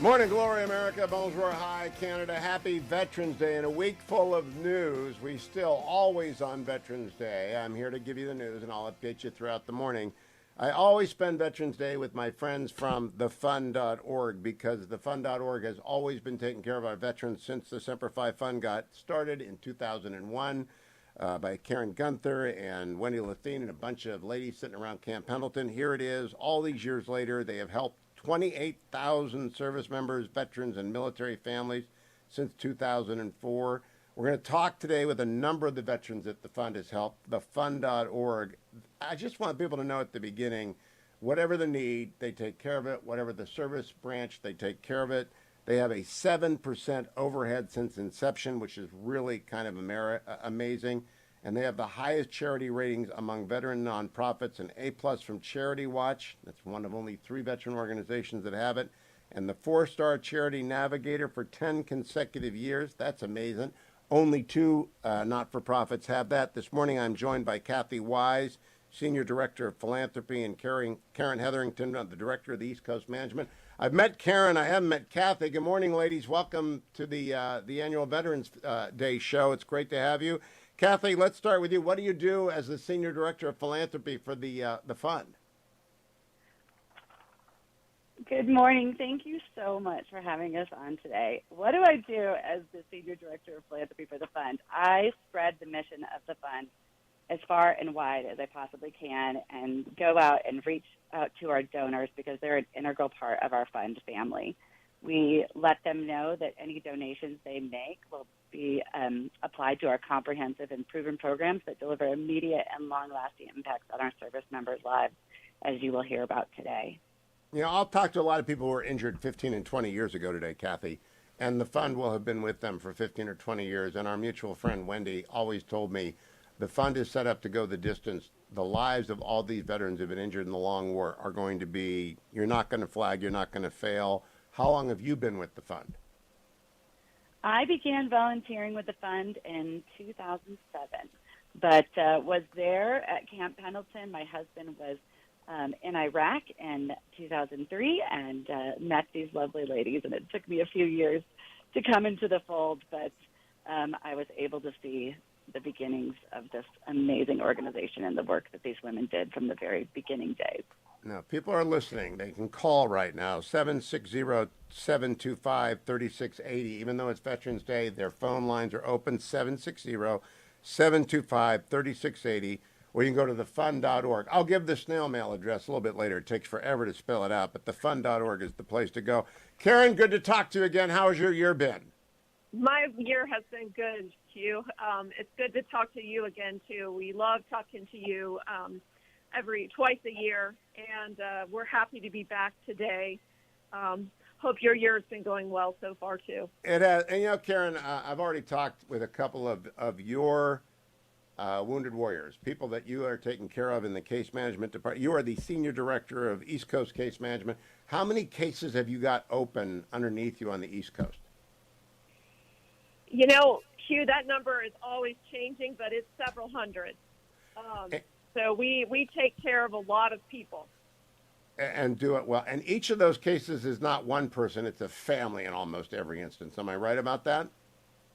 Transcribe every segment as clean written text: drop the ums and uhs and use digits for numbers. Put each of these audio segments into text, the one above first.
Morning Glory America, Bonjour, hi Canada. Happy Veterans Day. In a week full of news, we still always on Veterans Day. I'm here to give you the news and I'll update you throughout the morning. I always spend Veterans Day with my friends from thefund.org because thefund.org has always been taking care of our veterans since the Semper Fi Fund got started in 2001 by Karen Gunther and Wendy Lathine and a bunch of ladies sitting around Camp Pendleton. Here it is. All these years later, they have helped 28,000 service members, veterans, and military families since 2004. We're going to talk today with a number of the veterans that the fund has helped, thefund.org. I just want people to know at the beginning, whatever the need, they take care of it. Whatever the service branch, they take care of it. They have a 7% overhead since inception, which is really kind of amazing. And they have the highest charity ratings among veteran nonprofits, an A+ from Charity Watch. That's one of only 3 veteran organizations that have it. And the 4-star Charity Navigator for 10 consecutive years. That's amazing. Only 2 not-for-profits have that. This morning I'm joined by Kathy Wise, Senior Director of Philanthropy, and Karen Hetherington, the Director of the East Coast Management. I've met Karen. I haven't met Kathy. Good morning, ladies. Welcome to the annual Veterans Day show. It's great to have you. Kathy, let's start with you. What do you do as the Senior Director of Philanthropy for the fund? Good morning. Thank you so much for having us on today. What do I do as the Senior Director of Philanthropy for the fund? I spread the mission of the fund as far and wide as I possibly can and go out and reach out to our donors because they're an integral part of our fund family. We let them know that any donations they make will be applied to our comprehensive and proven programs that deliver immediate and long-lasting impacts on our service members' lives, as you will hear about today. You know, I'll talk to a lot of people who were injured 15 and 20 years ago today, Kathy, and the fund will have been with them for 15 or 20 years. And our mutual friend, Wendy, always told me the fund is set up to go the distance. The lives of all these veterans who have been injured in the long war are going to be, you're not going to flag, you're not going to fail. How long have you been with the fund? I began volunteering with the fund in 2007, but was there at Camp Pendleton. My husband was in Iraq in 2003 and met these lovely ladies, and it took me a few years to come into the fold, but I was able to see the beginnings of this amazing organization and the work that these women did from the very beginning days. Now, people are listening. They can call right now, 760-725-3680. Even though it's Veterans Day, their phone lines are open, 760-725-3680. Or you can go to thefund.org. I'll give the snail mail address a little bit later. It takes forever to spell it out, but thefund.org is the place to go. Karen, good to talk to you again. How has your year been? My year has been good, Hugh. It's good to talk to you again, too. We love talking to you twice a year, and we're happy to be back today. Hope your year has been going well so far, too. It has. And, you know, Karen, I've already talked with a couple of your wounded warriors, people that you are taking care of in the case management department. You are the Senior Director of East Coast Case Management. How many cases have you got open underneath you on the East Coast? You know, Hugh, that number is always changing, but it's several hundred. So we take care of a lot of people. And do it well. And each of those cases is not one person, it's a family in almost every instance. Am I right about that?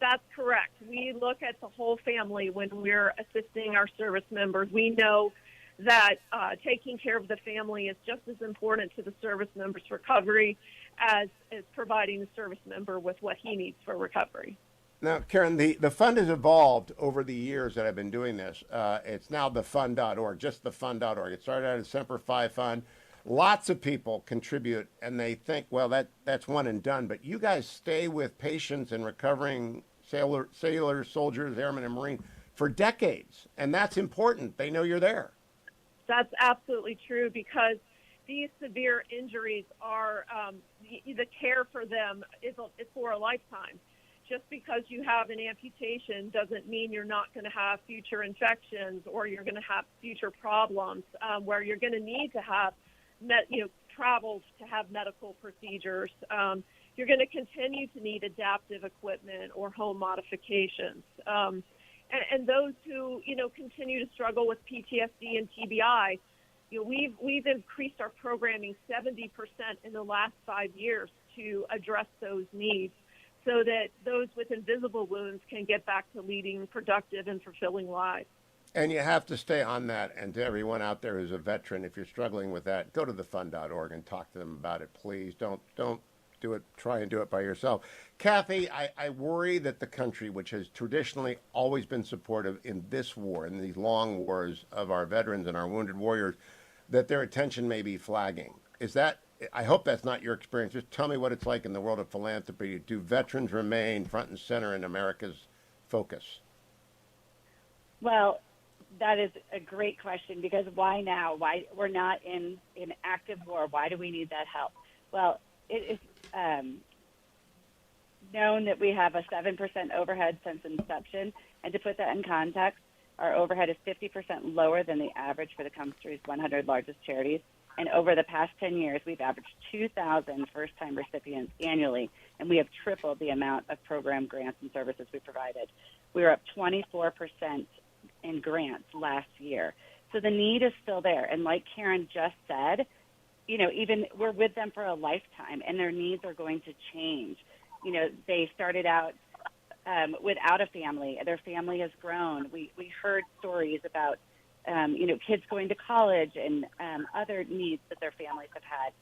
That's correct. We look at the whole family when we're assisting our service members. We know that taking care of the family is just as important to the service member's recovery as providing the service member with what he needs for recovery. Now, Karen, the fund has evolved over the years that I've been doing this. It's now thefund.org, just thefund.org. It started out as Semper Fi Fund. Lots of people contribute, and they think, well, that's one and done. But you guys stay with patients and recovering sailors, soldiers, airmen, and Marines for decades, and that's important. They know you're there. That's absolutely true because these severe injuries are the care for them is for a lifetime. Just because you have an amputation doesn't mean you're not going to have future infections or you're going to have future problems where you're going to need to have travel to have medical procedures. You're going to continue to need adaptive equipment or home modifications. And those who, continue to struggle with PTSD and TBI, we've increased our programming 70% in the last 5 years to address those needs so that those with invisible wounds can get back to leading productive and fulfilling lives. And you have to stay on that. And to everyone out there who's a veteran, if you're struggling with that, go to thefund.org and talk to them about it, please. Don't do it. Try and do it by yourself. Kathy, I worry that the country, which has traditionally always been supportive in this war, in these long wars of our veterans and our wounded warriors, that their attention may be flagging. Is that? I hope that's not your experience. Just tell me what it's like in the world of philanthropy. Do veterans remain front and center in America's focus? Well, that is a great question, because why now? Why we're not in active war? Why do we need that help? Well, it is known that we have a 7% overhead since inception, and to put that in context, our overhead is 50% lower than the average for the country's 100 largest charities. And over the past 10 years, we've averaged 2,000 first-time recipients annually, and we have tripled the amount of program grants and services we provided. We were up 24% in grants last year. So the need is still there. And like Karen just said, you know, even we're with them for a lifetime, and their needs are going to change. You know, they started out without a family. Their family has grown. We heard stories about, you know, kids going to college and other needs that their families have had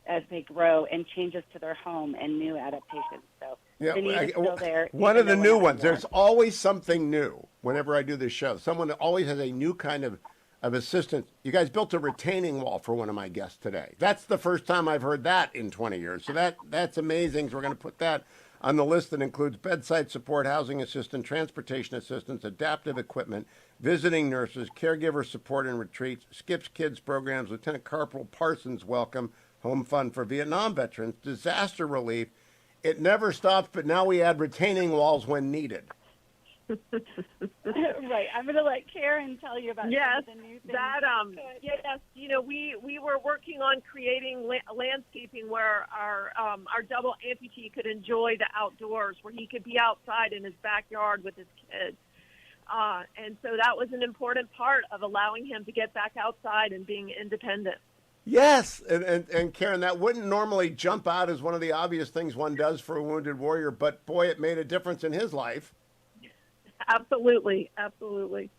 as they grow, and changes to their home and new adaptations. So yeah, the need is still there. One of the new ones. There's always something new whenever I do this show. Someone always has a new kind of assistance. You guys built a retaining wall for one of my guests today. That's the first time I've heard that in 20 years. So that's amazing. So we're going to put that on the list that includes bedside support, housing assistance, transportation assistance, adaptive equipment, visiting nurses, caregiver support and retreats, Skips Kids programs, Lieutenant Corporal Parsons welcome, home fund for Vietnam veterans, disaster relief. It never stops, but now we add retaining walls when needed. Right. I'm going to let Karen tell you about some of the new things. Yes, you know, we were working on creating landscaping where our double amputee could enjoy the outdoors, where he could be outside in his backyard with his kids. And so that was an important part of allowing him to get back outside and being independent. Yes, and Karen, that wouldn't normally jump out as one of the obvious things one does for a wounded warrior, but boy, it made a difference in his life. Absolutely, absolutely.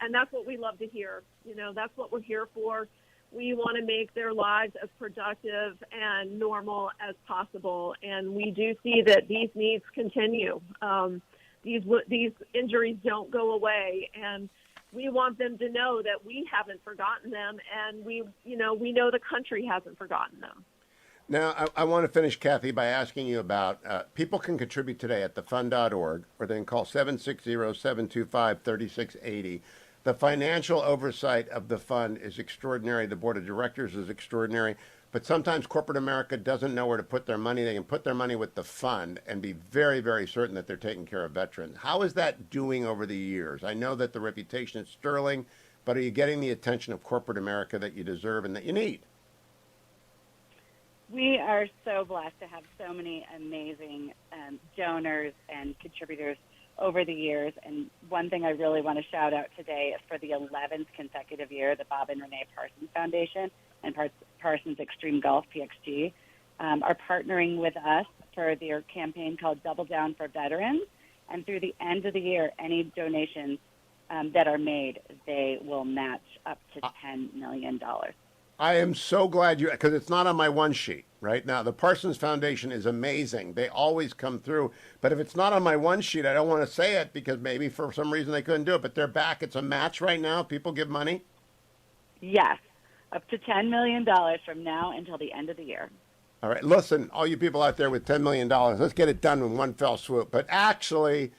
And that's what we love to hear. You know, that's what we're here for. We want to make their lives as productive and normal as possible. And we do see that these needs continue. These injuries don't go away. And we want them to know that we haven't forgotten them. And we know the country hasn't forgotten them. Now, I want to finish, Kathy, by asking you about people can contribute today at thefund.org, or they can call 760-725-3680. The financial oversight of the fund is extraordinary. The board of directors is extraordinary. But sometimes corporate America doesn't know where to put their money. They can put their money with the fund and be very, very certain that they're taking care of veterans. How is that doing over the years? I know that the reputation is sterling, but are you getting the attention of corporate America that you deserve and that you need? We are so blessed to have so many amazing donors and contributors over the years. And one thing I really want to shout out today is for the 11th consecutive year, the Bob and Renee Parsons Foundation and Parsons Extreme Golf, PXG, are partnering with us for their campaign called Double Down for Veterans. And through the end of the year, any donations that are made, they will match up to $10 million. I am so glad you, because it's not on my one sheet right now. The Parsons Foundation is amazing. They always come through. But if it's not on my one sheet, I don't want to say it because maybe for some reason they couldn't do it. But they're back. It's a match right now. People give money. Yes, up to $10 million from now until the end of the year. All right. Listen, all you people out there with $10 million, let's get it done in one fell swoop. But actually,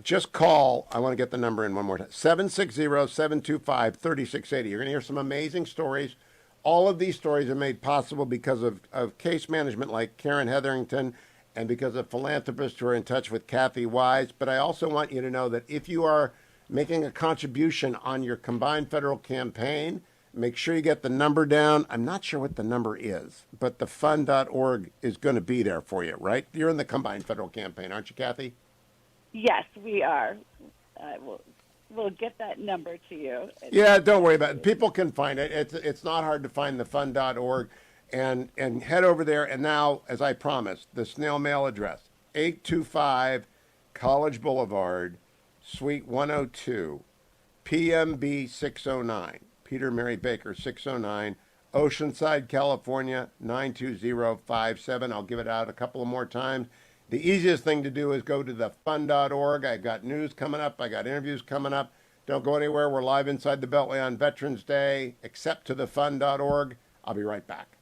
just call. I want to get the number in one more time. 760-725-3680. You're going to hear some amazing stories. All of these stories are made possible because of case management like Karen Hetherington and because of philanthropists who are in touch with Kathy Wise. But I also want you to know that if you are making a contribution on your combined federal campaign, make sure you get the number down. I'm not sure what the number is, but the fund.org is going to be there for you, right? You're in the combined federal campaign, aren't you, Kathy? Yes, we are. We'll get that number to you. Yeah, don't worry about it. People can find it. It's not hard to find the fund.org. and head over there. And now, as I promised, the snail mail address, 825 College Boulevard, Suite 102, PMB 609, Peter Mary Baker 609, Oceanside, California 92057. I'll give it out a couple of more times. The easiest thing to do is go to thefund.org. I got news coming up. I got interviews coming up. Don't go anywhere. We're live inside the Beltway on Veterans Day, except to thefund.org. I'll be right back.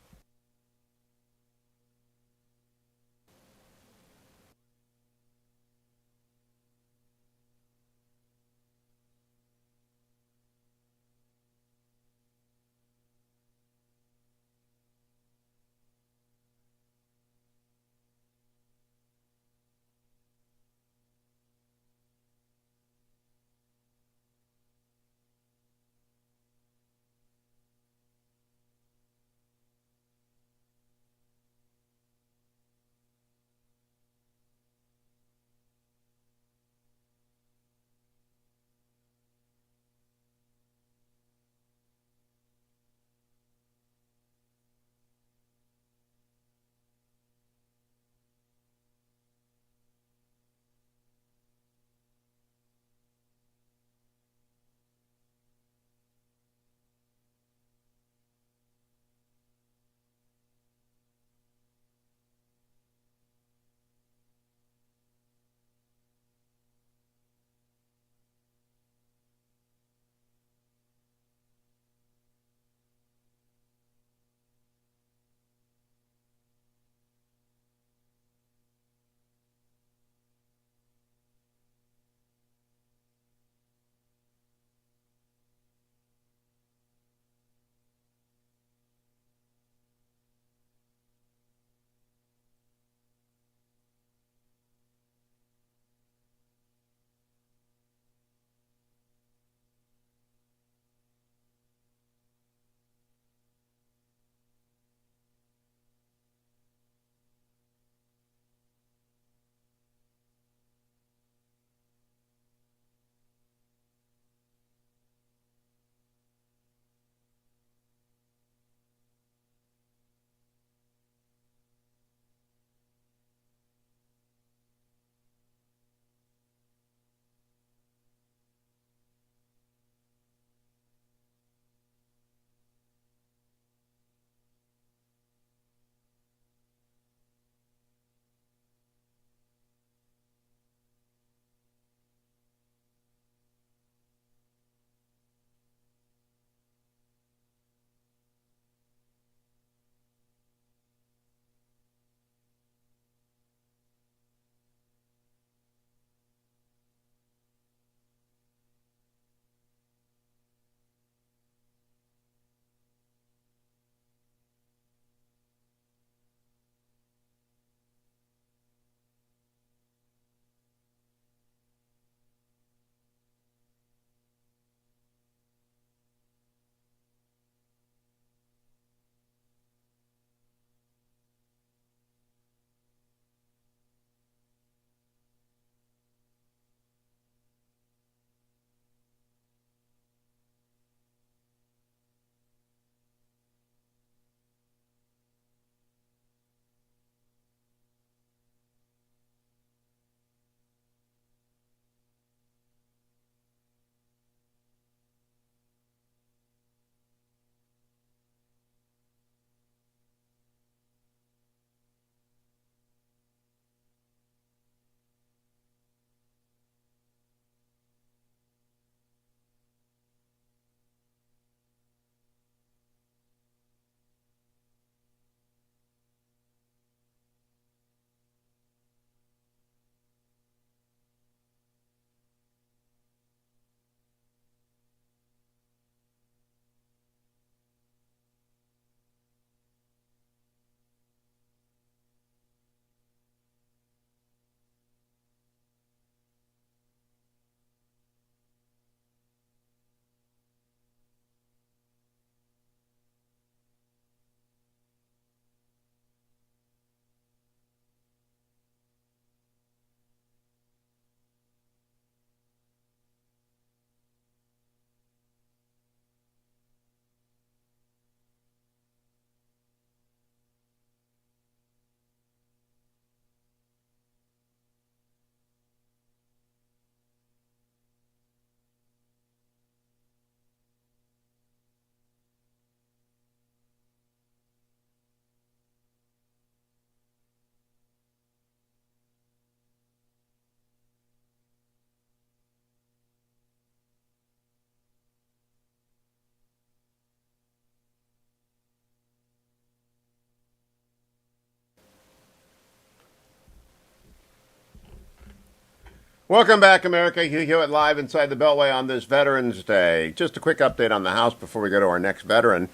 Welcome back, America. Hugh Hewitt live inside the Beltway on this Veterans Day. Just a quick update on the House before we go to our next veteran.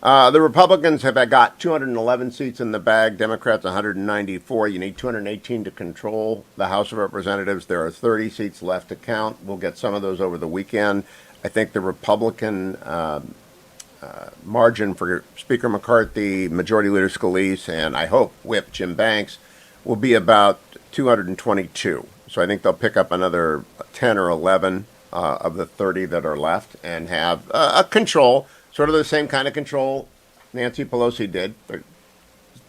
The Republicans have got 211 seats in the bag, Democrats 194. You need 218 to control the House of Representatives. There are 30 seats left to count. We'll get some of those over the weekend. I think the Republican margin for Speaker McCarthy, Majority Leader Scalise, and I hope Whip Jim Banks will be about 222. So I think they'll pick up another 10 or 11 of the 30 that are left and have a control, sort of the same kind of control Nancy Pelosi did. But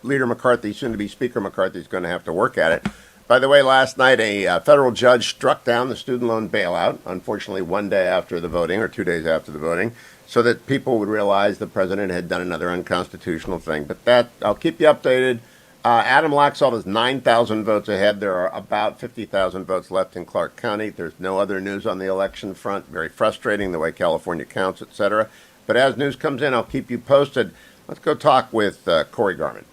Leader McCarthy, soon to be Speaker McCarthy, is going to have to work at it. By the way, last night a federal judge struck down the student loan bailout, unfortunately one day after the voting or 2 days after the voting, so that people would realize the president had done another unconstitutional thing. But that, I'll keep you updated. Adam Laxalt is 9,000 votes ahead. There are about 50,000 votes left in Clark County. There's no other news on the election front. Very frustrating the way California counts, etc. But as news comes in, I'll keep you posted. Let's go talk with Corey Garmon.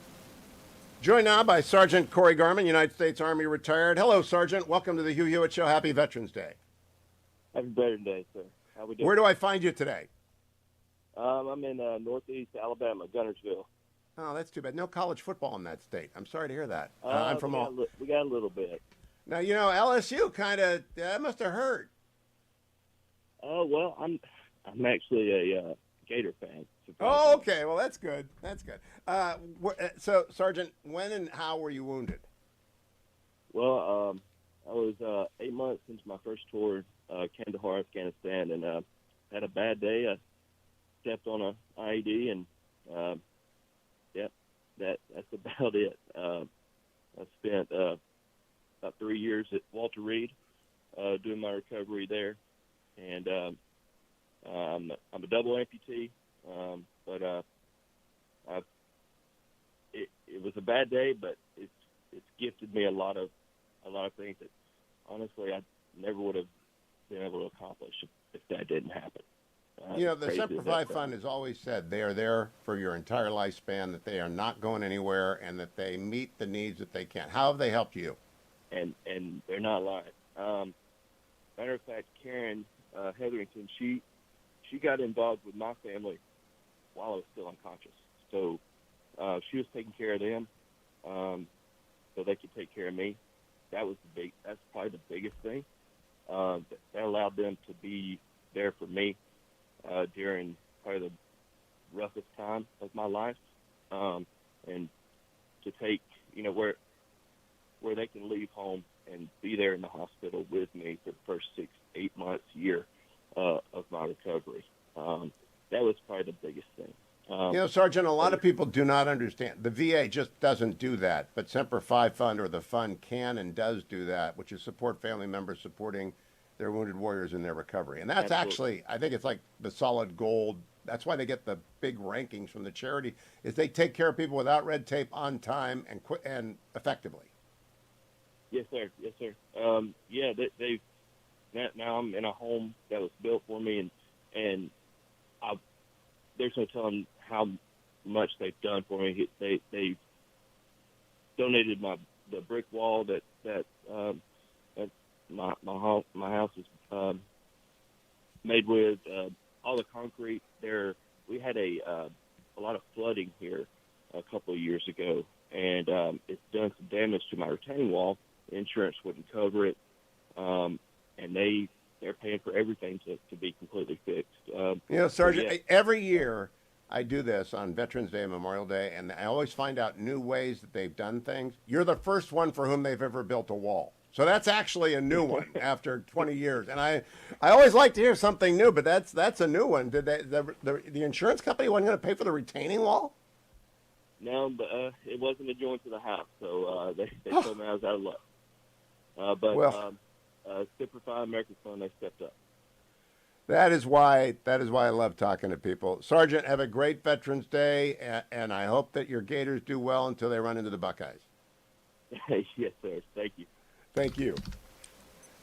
Joined now by Sergeant Corey Garmon, United States Army retired. Hello, Sergeant. Welcome to the Hugh Hewitt Show. Happy Veterans Day. Happy Veterans Day, sir. How we doing? Where do I find you today? I'm in northeast Alabama, Gunnersville. Oh, that's too bad. No college football in that state. I'm sorry to hear that. I'm from we got a little bit. Now, you know, LSU kind of, that must have hurt. Oh, well, I'm actually a Gator fan. Oh, okay. Well, that's good. That's good. So, Sergeant, when and how were you wounded? Well, I was 8 months into my first tour, Kandahar, Afghanistan, and had a bad day. I stepped on an IED, and that's about it. I spent about 3 years at Walter Reed doing my recovery there, and I'm a double amputee, but it was a bad day, but it's gifted me a lot of things that honestly I never would have been able to accomplish if that didn't happen. You know, the Semper Fi Fund has always said they are there for your entire lifespan, that they are not going anywhere, and that they meet the needs that they can. How have they helped you? And they're not lying. Matter of fact, Karen Hetherington, she got involved with my family while I was still unconscious. So she was taking care of them, so they could take care of me. That's probably the biggest thing. That allowed them to be there for me during probably the roughest time of my life, and to take, where they can leave home and be there in the hospital with me for the first 6-8 months, year of my recovery. That was probably the biggest thing. Sergeant, a lot of people do not understand. The VA just doesn't do that, but Semper Fi Fund, or the fund, can and does do that, which is support family members supporting their wounded warriors in their recovery. And that's actually, I think it's like the solid gold. That's why they get the big rankings from the charity, is they take care of people without red tape, on time, and effectively. Yes, sir. Yes, sir. They've now I'm in a home that was built for me, and there's no telling how much they've done for me. They've donated the brick wall that my house is made with, all the concrete there. We had a lot of flooding here a couple of years ago, and it's done some damage to my retaining wall. Insurance wouldn't cover it, and they're paying for everything to be completely fixed. Sergeant, every year I do this on Veterans Day and Memorial Day, and I always find out new ways that they've done things. You're the first one for whom they've ever built a wall. So that's actually a new one after 20 years. And I always like to hear something new, but that's a new one. Did the insurance company wasn't going to pay for the retaining wall? No, but it wasn't adjoined to the house, so they told me I was out of luck. But Semper Fi American Fund, they stepped up. That is why I love talking to people. Sergeant, have a great Veterans Day, and I hope that your Gators do well until they run into the Buckeyes. Yes, sir. Thank you. Thank you.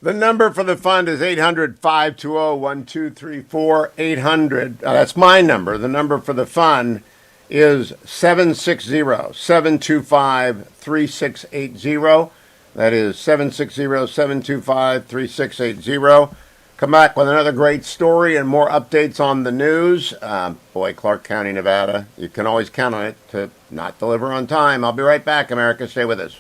The number for the fund is 800-520-1234, 800. That's my number. The number for the fund is 760-725-3680. That is 760-725-3680. Come back with another great story and more updates on the news. Boy, Clark County, Nevada, you can always count on it to not deliver on time. I'll be right back, America. Stay with us.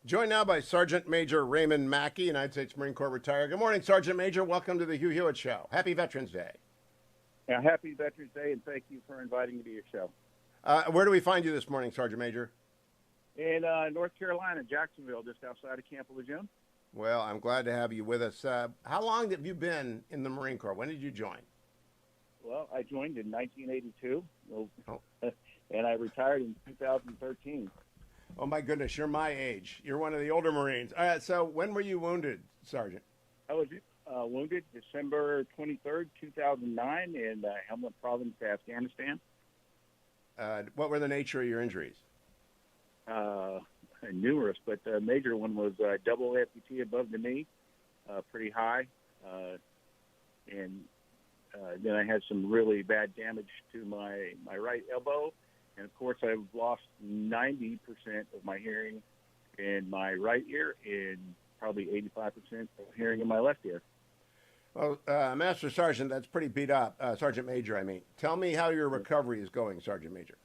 Joined now by Sergeant Major Raymond Mackey, United States Marine Corps retired. Good morning, Sergeant Major. Welcome to the Hugh Hewitt Show. Happy Veterans Day. Yeah, happy Veterans Day, and thank you for inviting me to your show. Where do we find you this morning, Sergeant Major? In North Carolina, Jacksonville, just outside of Camp Lejeune. Well, I'm glad to have you with us. How long have you been in the Marine Corps? When did you join? Well, I joined in 1982, Oh. and I retired in 2013. Oh, my goodness, you're my age. You're one of the older Marines. All right, so when were you wounded, Sergeant? I was wounded December 23rd, 2009 in Helmand Province, Afghanistan. What were the nature of your injuries? Numerous, but the major one was double amputee above the knee, pretty high. And then I had some really bad damage to my right elbow. And, of course, I've lost 90% of my hearing in my right ear and probably 85% of hearing in my left ear. Well, Master Sergeant, that's pretty beat up. Sergeant Major, I mean. Tell me how your recovery is going, Sergeant Major.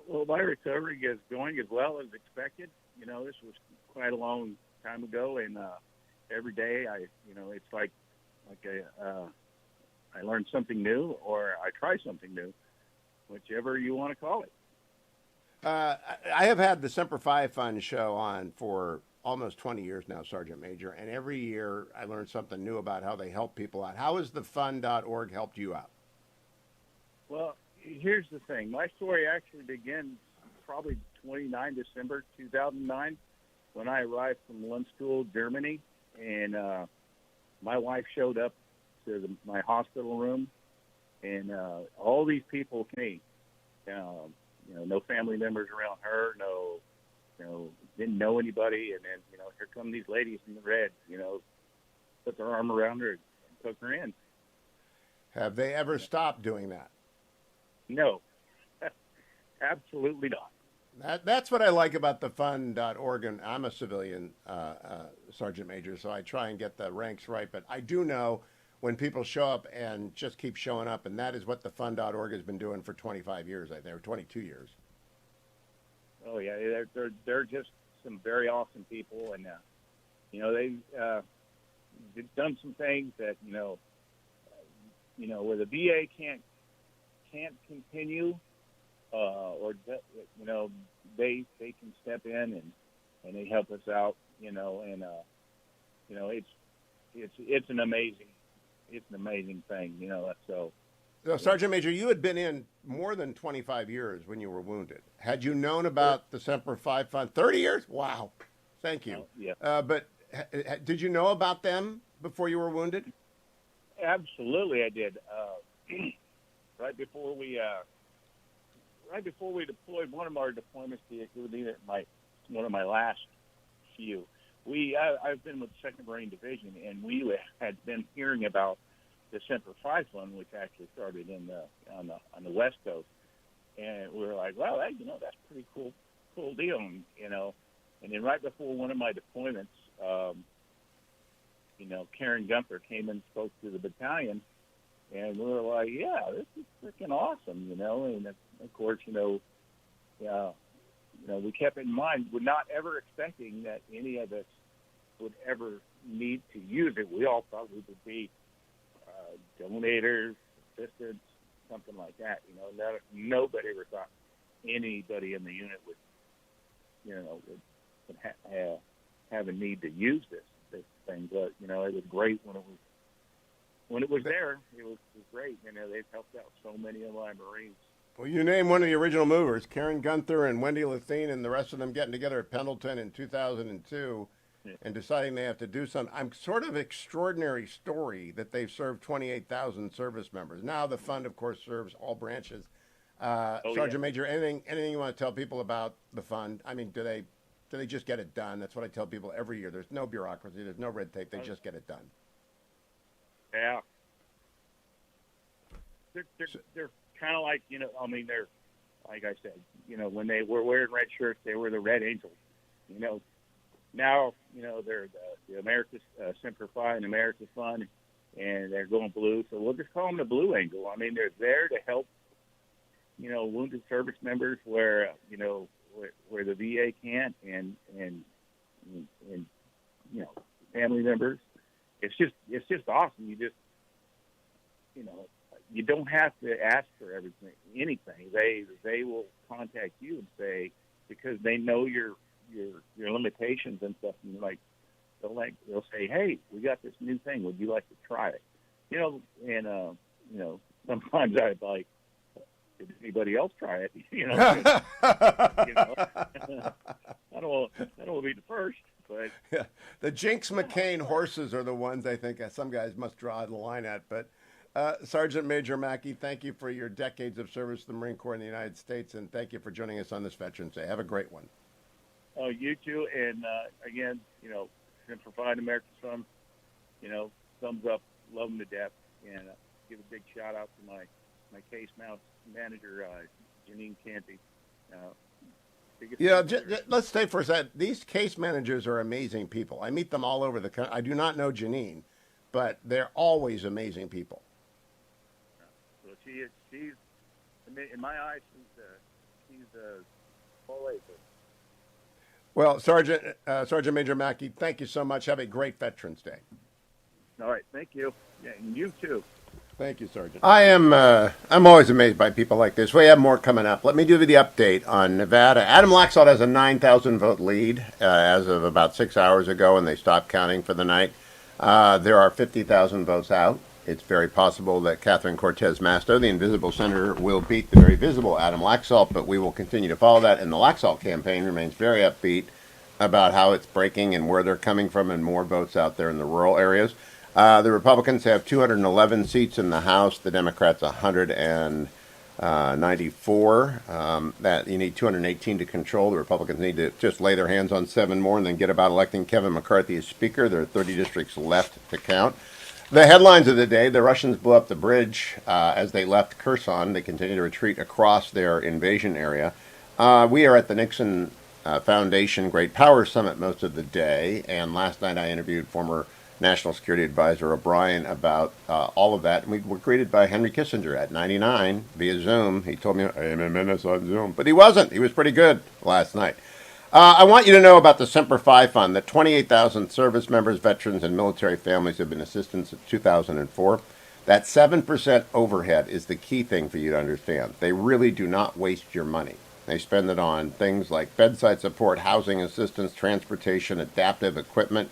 Well, my recovery is going as well as expected. You know, this was quite a long time ago, and every day it's like I learn something new or I try something new, whichever you want to call it. I have had the Semper Fi Fund show on for almost 20 years now, Sergeant Major, and every year I learn something new about how they help people out. How has the fund.org helped you out? Well, here's the thing. My story actually begins probably 29 December 2009 when I arrived from Lundstuhl, Germany, and my wife showed up to my hospital room, and all these people came. No family members around her, didn't know anybody, and then, here come these ladies in the red, put their arm around her and took her in. Have they ever stopped doing that? No, absolutely not. That's what I like about the fund.org, and I'm a civilian Sergeant Major, so I try and get the ranks right, but I do know when people show up and just keep showing up, and that is what the fund.org has been doing for 25 years, I think, or 22 years. Oh, yeah, they're just some very awesome people, and, they've done some things that, where the VA can't continue, or they can step in and they help us out, and it's an amazing thing, so. So, Sergeant Major, you had been in more than 25 years when you were wounded. Had you known about the Semper Fi Fund? 30 years? Wow. Thank you. Yeah. But did you know about them before you were wounded? Absolutely, I did. Right before we deployed, one of our deployments, it was one of my last few. I've been with the 2nd Marine Division, and we had been hearing about the Semper Fi Fund, which actually started on the West Coast, and we were like, well, that's a pretty cool deal, and then right before one of my deployments, Karen Gunther came and spoke to the battalion, and we were like, yeah, this is freaking awesome, and of course, we kept it in mind. We're not ever expecting that any of us would ever need to use it. We all thought we would be donators, assistants, something like that. Nobody ever thought anybody in the unit would have a need to use this thing. But it was great when it was there. It was great. They've helped out so many of my Marines. Well, you named one of the original movers, Karen Gunther and Wendy Lathine, and the rest of them getting together at Pendleton in 2002 and deciding they have to do something. I'm sort of extraordinary story that they've served 28,000 service members. Now the fund, of course, serves all branches. Sergeant Major, anything you want to tell people about the fund? I mean, do they just get it done? That's what I tell people every year. There's no bureaucracy. There's no red tape. They just get it done. Yeah. They're kind of like, they're, like I said, when they were wearing red shirts, they were the Red Angels. Now, they're the America's Semper Fi and America's Fund, and they're going blue. So we'll just call them the Blue Angel. I mean, they're there to help, wounded service members where the VA can't, and and family members. It's just awesome. You don't have to ask for anything. They will contact you and say, because they know your limitations and stuff, and they'll say, hey, we got this new thing. Would you like to try it? Sometimes I'd like, did anybody else try it? I don't want to be the first. But yeah, the Jinx McCain horses are the ones I think some guys must draw the line at. But Sergeant Major Mackey, thank you for your decades of service to the Marine Corps in the United States, and thank you for joining us on this Veterans Day. Have a great one. Oh, you too. And again, provide American Son, thumbs up, love them to death, and give a big shout out to my case manager, Janine Canty. Let's stay for a second. These case managers are amazing people. I meet them all over the country. I do not know Janine, but they're always amazing people. So she's in my eyes, she's full A. Well, Sergeant Major Mackey, thank you so much. Have a great Veterans Day. All right, thank you. Yeah, and you too. Thank you, Sergeant. I'm always amazed by people like this. We have more coming up. Let me give you the update on Nevada. Adam Laxalt has a 9,000 vote lead as of about 6 hours ago, and they stopped counting for the night. There are 50,000 votes out. It's very possible that Catherine Cortez Masto, the invisible senator, will beat the very visible Adam Laxalt, but we will continue to follow that. And the Laxalt campaign remains very upbeat about how it's breaking and where they're coming from, and more votes out there in the rural areas. The Republicans have 211 seats in the House. The Democrats 194. That you need 218 to control. The Republicans need to just lay their hands on 7 more and then get about electing Kevin McCarthy as Speaker. There are 30 districts left to count. The headlines of the day: the Russians blew up the bridge as they left Kherson. They continue to retreat across their invasion area. We are at the Nixon Foundation Great Power Summit most of the day, and last night I interviewed former National Security Advisor O'Brien about all of that. And we were greeted by Henry Kissinger at 99 via Zoom. He told me, I am a menace on Zoom. But he wasn't. He was pretty good last night. I want you to know about the Semper Fi Fund, that 28,000 service members, veterans, and military families have been assisted since 2004. That 7% overhead is the key thing for you to understand. They really do not waste your money. They spend it on things like bedside support, housing assistance, transportation, adaptive equipment,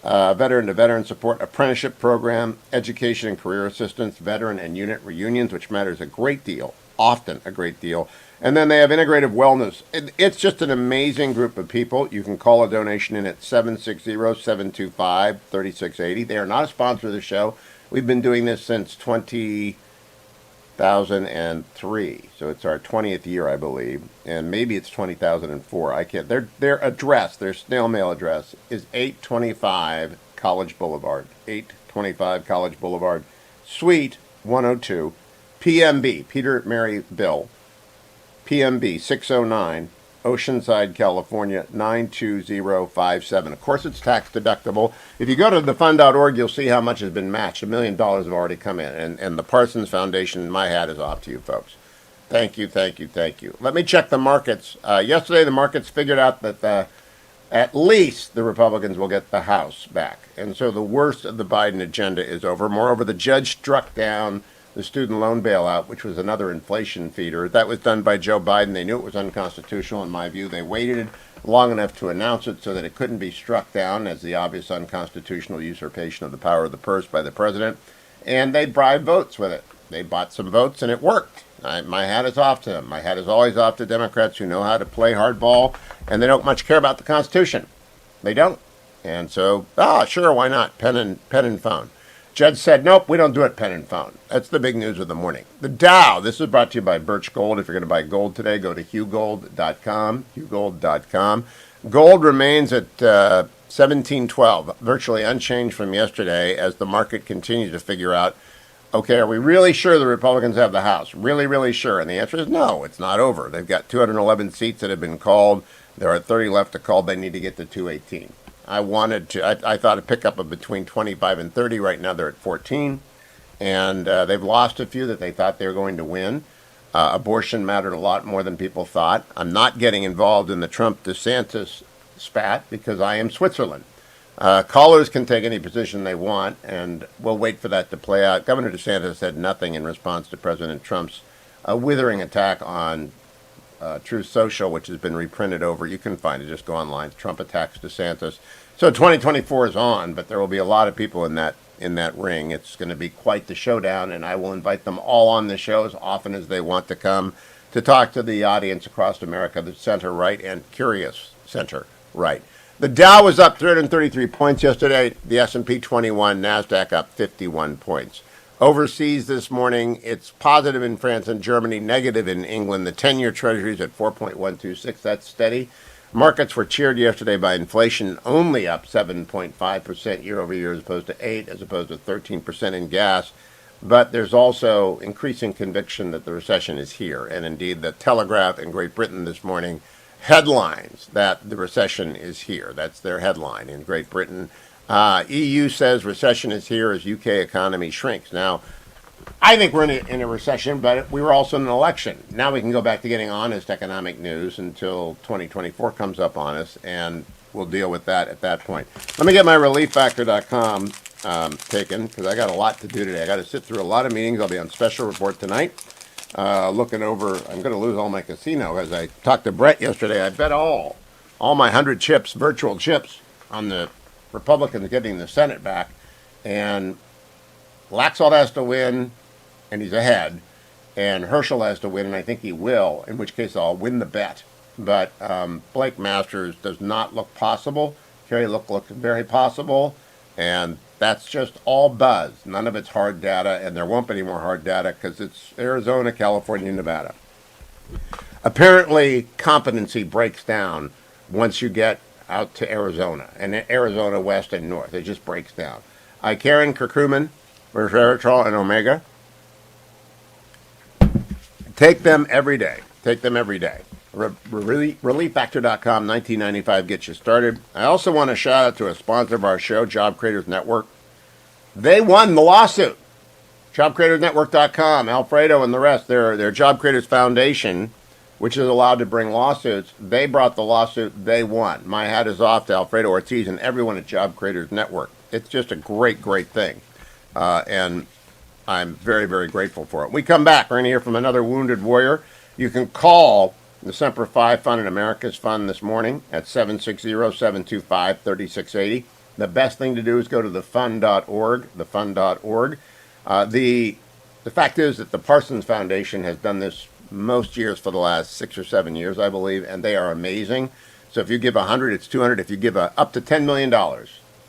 veteran-to-veteran support, apprenticeship program, education and career assistance, veteran and unit reunions, which matters a great deal, often a great deal. And then they have integrative wellness. It's just an amazing group of people. You can call a donation in at 760-725-3680. They are not a sponsor of the show. We've been doing this since 2003, so it's our 20th year, I believe, and maybe it's 2004. I can't. Their address, their snail mail address, is 825 College Boulevard, 825 College Boulevard, Suite 102, PMB, Peter Mary Bill, PMB 609, Oceanside, California 92057. Of course, it's tax deductible. If you go to thefund.org, you'll see how much has been matched. $1 million have already come in, and the Parsons Foundation, my hat is off to you folks. Thank you, thank you, thank you. Let me check the markets. Yesterday, the markets figured out that at least the Republicans will get the House back, and so the worst of the Biden agenda is over. Moreover, the judge struck down the student loan bailout, which was another inflation feeder. That was done by Joe Biden. They knew it was unconstitutional, in my view. They waited long enough to announce it so that it couldn't be struck down as the obvious unconstitutional usurpation of the power of the purse by the president. And they bribed votes with it. They bought some votes, and it worked. My hat is off to them. My hat is always off to Democrats who know how to play hardball, and they don't much care about the Constitution. They don't. And so, sure, why not? Pen and phone. Judge said, nope, we don't do it pen and phone. That's the big news of the morning. The Dow, this is brought to you by Birch Gold. If you're going to buy gold today, go to hughgold.com, hughgold.com. Gold remains at 1712, virtually unchanged from yesterday as the market continues to figure out, okay, are we really sure the Republicans have the House? Really, really sure? And the answer is no, it's not over. They've got 211 seats that have been called. There are 30 left to call. They need to get to 218. I thought a pickup of between 25 and 30. Right now they're at 14. And they've lost a few that they thought they were going to win. Abortion mattered a lot more than people thought. I'm not getting involved in the Trump-DeSantis spat because I am Switzerland. Callers can take any position they want, and we'll wait for that to play out. Governor DeSantis said nothing in response to President Trump's withering attack on Truth Social, which has been reprinted over. You can find it. Just go online. Trump attacks DeSantis. So 2024 is on, but there will be a lot of people in that ring. It's going to be quite the showdown, and I will invite them all on the show as often as they want to come to talk to the audience across America, the center right and curious center right. The Dow was up 333 points yesterday. The S&P 21, NASDAQ up 51 points. Overseas this morning, it's positive in France and Germany, negative in England. The 10-year Treasury is at 4.126. That's steady. Markets were cheered yesterday by inflation, only up 7.5% year over year as opposed to 8%, as opposed to 13% in gas. But there's also increasing conviction that the recession is here. And indeed, the Telegraph in Great Britain this morning headlines that the recession is here. That's their headline in Great Britain. EU says recession is here as UK economy shrinks. Now, I think we're in a recession, but we were also in an election. Now we can go back to getting honest economic news until 2024 comes up on us, and we'll deal with that at that point. Let me get my relieffactor.com taken, because I got a lot to do today. I got to sit through a lot of meetings. I'll be on special report tonight. Looking over, I'm going to lose all my casino. As I talked to Brett yesterday, I bet all my 100 chips, virtual chips, on the Republicans getting the Senate back. And Laxalt has to win, and he's ahead. And Herschel has to win, and I think he will, in which case I'll win the bet. But Blake Masters does not look possible. Kerry looks very possible. And that's just all buzz. None of it's hard data, and there won't be any more hard data because it's Arizona, California, Nevada. Apparently, competency breaks down once you get out to Arizona, and Arizona West and North. It just breaks down. Karen curcumin, resveratrol, and omega. Take them every day. Take them every day. Relieffactor.com, $19.95 gets you started. I also want to shout out to a sponsor of our show, Job Creators Network. They won the lawsuit. JobCreatorsNetwork.com, Alfredo and the rest, their Job Creators Foundation, which is allowed to bring lawsuits. They brought the lawsuit. They won. My hat is off to Alfredo Ortiz and everyone at Job Creators Network. It's just a great, great thing. And I'm very, very grateful for it. When we come back, we're going to hear from another wounded warrior. You can call the Semper Fi Fund and America's Fund this morning at 760-725-3680. The best thing to do is go to thefund.org, thefund.org. The fact is that the Parsons Foundation has done this most years for the last 6 or 7 years, I believe, and they are amazing. So if you give 100, it's 200. If you give up to $10 million,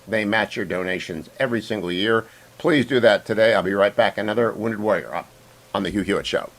they match your donations every single year. Please do that today. I'll be right back. Another Wounded Warrior up on the Hugh Hewitt Show.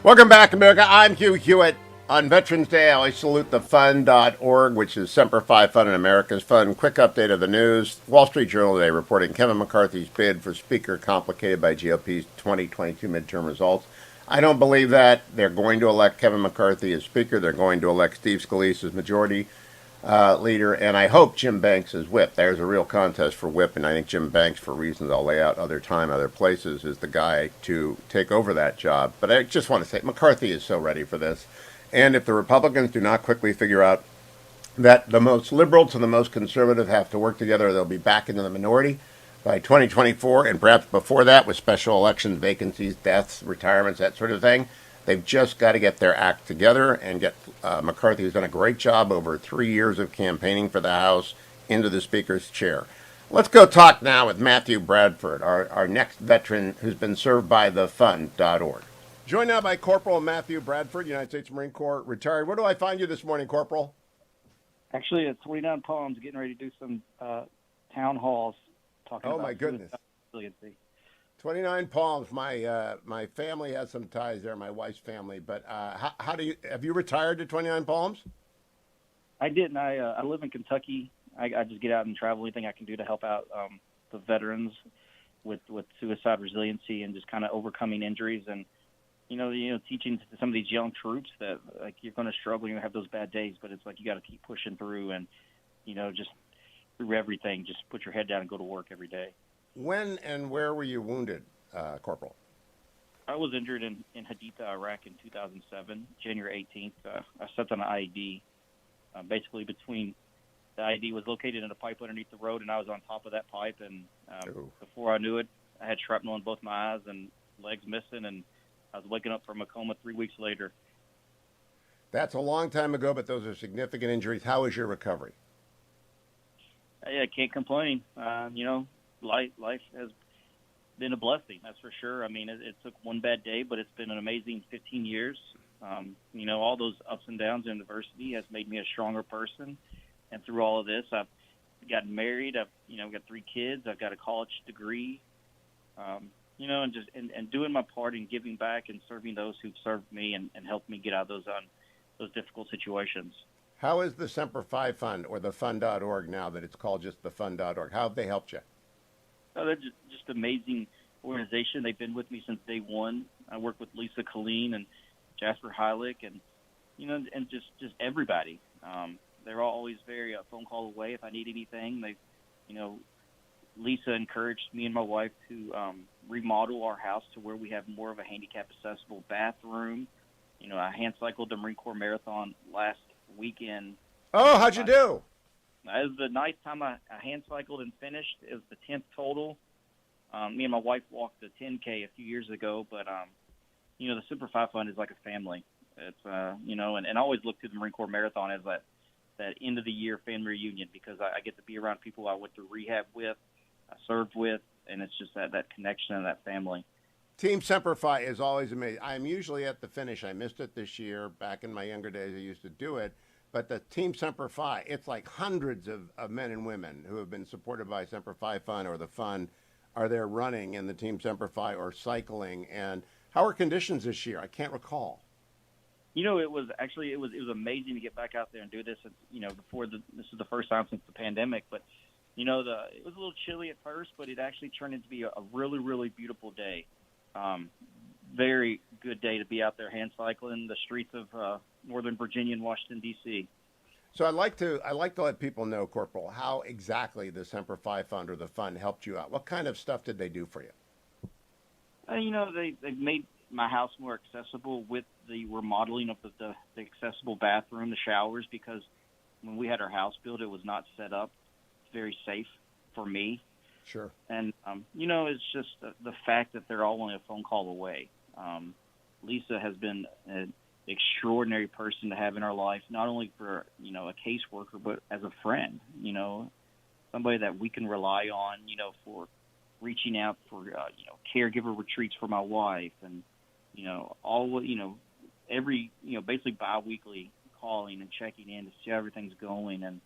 Welcome back, America. I'm Hugh Hewitt. On Veterans Day, I always salute the fund.org, which is Semper Fi Fund and America's Fund. Quick update of the news. Wall Street Journal today reporting Kevin McCarthy's bid for Speaker complicated by GOP's 2022 midterm results. I don't believe that. They're going to elect Kevin McCarthy as Speaker. They're going to elect Steve Scalise as Majority Leader, and I hope Jim Banks is whip. There's a real contest for whip, and I think Jim Banks, for reasons I'll lay out other time, other places, is the guy to take over that job. But I just want to say McCarthy is so ready for this. And if the Republicans do not quickly figure out that the most liberal to the most conservative have to work together, they'll be back into the minority by 2024, and perhaps before that with special elections, vacancies, deaths, retirements, that sort of thing. They've just got to get their act together and get McCarthy, who's done a great job over 3 years of campaigning for the House, into the Speaker's chair. Let's go talk now with Matthew Bradford, our next veteran who's been served by the fund.org. Joined now by Corporal Matthew Bradford, United States Marine Corps, retired. Where do I find you this morning, Corporal? Actually, at 29 Palms, getting ready to do some town halls talking about my goodness. Resiliency. 29 Palms. My family has some ties there, my wife's family. But how do you have you retired to 29 Palms? I didn't. I live in Kentucky. I just get out and travel anything I can do to help out the veterans with suicide resiliency and just kind of overcoming injuries and teaching to some of these young troops that like you're going to struggle, you're going to have those bad days, but it's like you got to keep pushing through and just through everything, just put your head down and go to work every day. When and where were you wounded, Corporal? I was injured in Haditha, Iraq in 2007, January 18th. I stepped on an IED. Basically, between the IED was located in a pipe underneath the road, and I was on top of that pipe. And before I knew it, I had shrapnel in both my eyes and legs missing, and I was waking up from a coma 3 weeks later. That's a long time ago, but those are significant injuries. How is your recovery? I can't complain. Life has been a blessing, that's for sure. I mean, it took one bad day, but it's been an amazing 15 years. All those ups and downs in adversity has made me a stronger person. And through all of this, I've gotten married. I've got 3 kids. I've got a college degree. And doing my part in giving back and serving those who've served me and helped me get out of those difficult situations. How is the Semper Fi Fund or the fund.org now that it's called just the fund.org? How have they helped you? Oh, they're just amazing organization. They've been with me since day one. I work with Lisa Colleen and Jasper Heilich and just everybody. They're always very a phone call away if I need anything. Lisa encouraged me and my wife to remodel our house to where we have more of a handicap accessible bathroom. I hand cycled the Marine Corps Marathon last weekend. Oh, how'd you do? It was the ninth time I hand cycled and finished. It was the 10th total. Me and my wife walked the 10K a few years ago, but the Semper Fi Fund is like a family. It's and I always look to the Marine Corps Marathon as that end of the year family reunion because I get to be around people I went through rehab with, I served with, and it's just that connection and that family. Team Semper Fi is always amazing. I'm usually at the finish. I missed it this year. Back in my younger days, I used to do it. But the Team Semper Fi, it's like hundreds of men and women who have been supported by Semper Fi Fund or the fund are there running in the Team Semper Fi or cycling. And how are conditions this year? I can't recall. It was amazing to get back out there and do this. This is the first time since the pandemic, but it was a little chilly at first, but it actually turned into be a really, really beautiful day. Very good day to be out there hand cycling the streets of Northern Virginia and Washington, D.C. So I'd like to let people know, Corporal, how exactly the Semper Fi Fund or the fund helped you out. What kind of stuff did they do for you? They've made my house more accessible with the remodeling of the accessible bathroom, the showers, because when we had our house built, it was not set up very safe for me. Sure. And, it's just the fact that they're all only a phone call away. Lisa has been an extraordinary person to have in our life, not only for, a caseworker, but as a friend, somebody that we can rely on, for reaching out for, caregiver retreats for my wife and, every, basically bi-weekly calling and checking in to see how everything's going. And,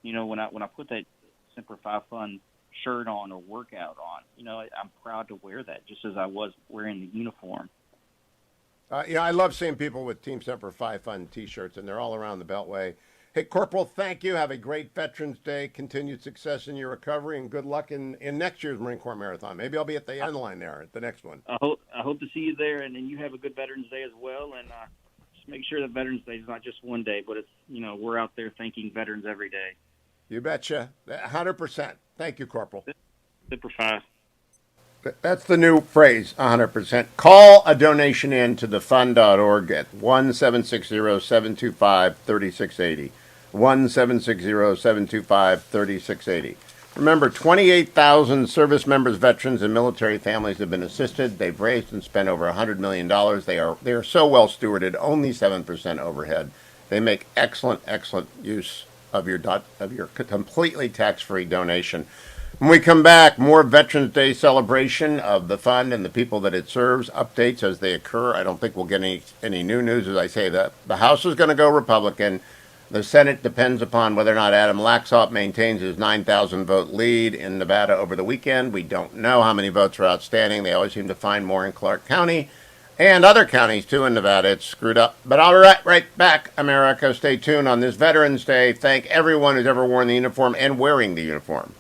when I put that Semper Fi Fund shirt on or workout on, I'm proud to wear that just as I was wearing the uniform. I love seeing people with Team Semper Fi Fun T-shirts, and they're all around the Beltway. Hey, Corporal, thank you. Have a great Veterans Day, continued success in your recovery, and good luck in next year's Marine Corps Marathon. Maybe I'll be at the end line there at the next one. I hope to see you there, and you have a good Veterans Day as well. And just make sure that Veterans Day is not just one day, but it's we're out there thanking veterans every day. You betcha, 100%. Thank you, Corporal. Super fast. That's the new phrase, 100%. Call a donation in to thefund.org at 1-760-725-3680. 1-760-725-3680. Remember, 28,000 service members, veterans, and military families have been assisted. They've raised and spent over $100 million. They are so well stewarded, only 7% overhead. They make excellent use of your completely tax-free donation. When we come back, more Veterans Day celebration of the fund and the people that it serves, updates as they occur. I don't think we'll get any new news. As I say, the House is going to go Republican. The Senate depends upon whether or not Adam Laxalt maintains his 9,000 vote lead in Nevada over the weekend. We don't know how many votes are outstanding. They always seem to find more in Clark County and other counties, too, in Nevada. It's screwed up. But I'll be right back, America. Stay tuned on this Veterans Day. Thank everyone who's ever worn the uniform and wearing the uniform.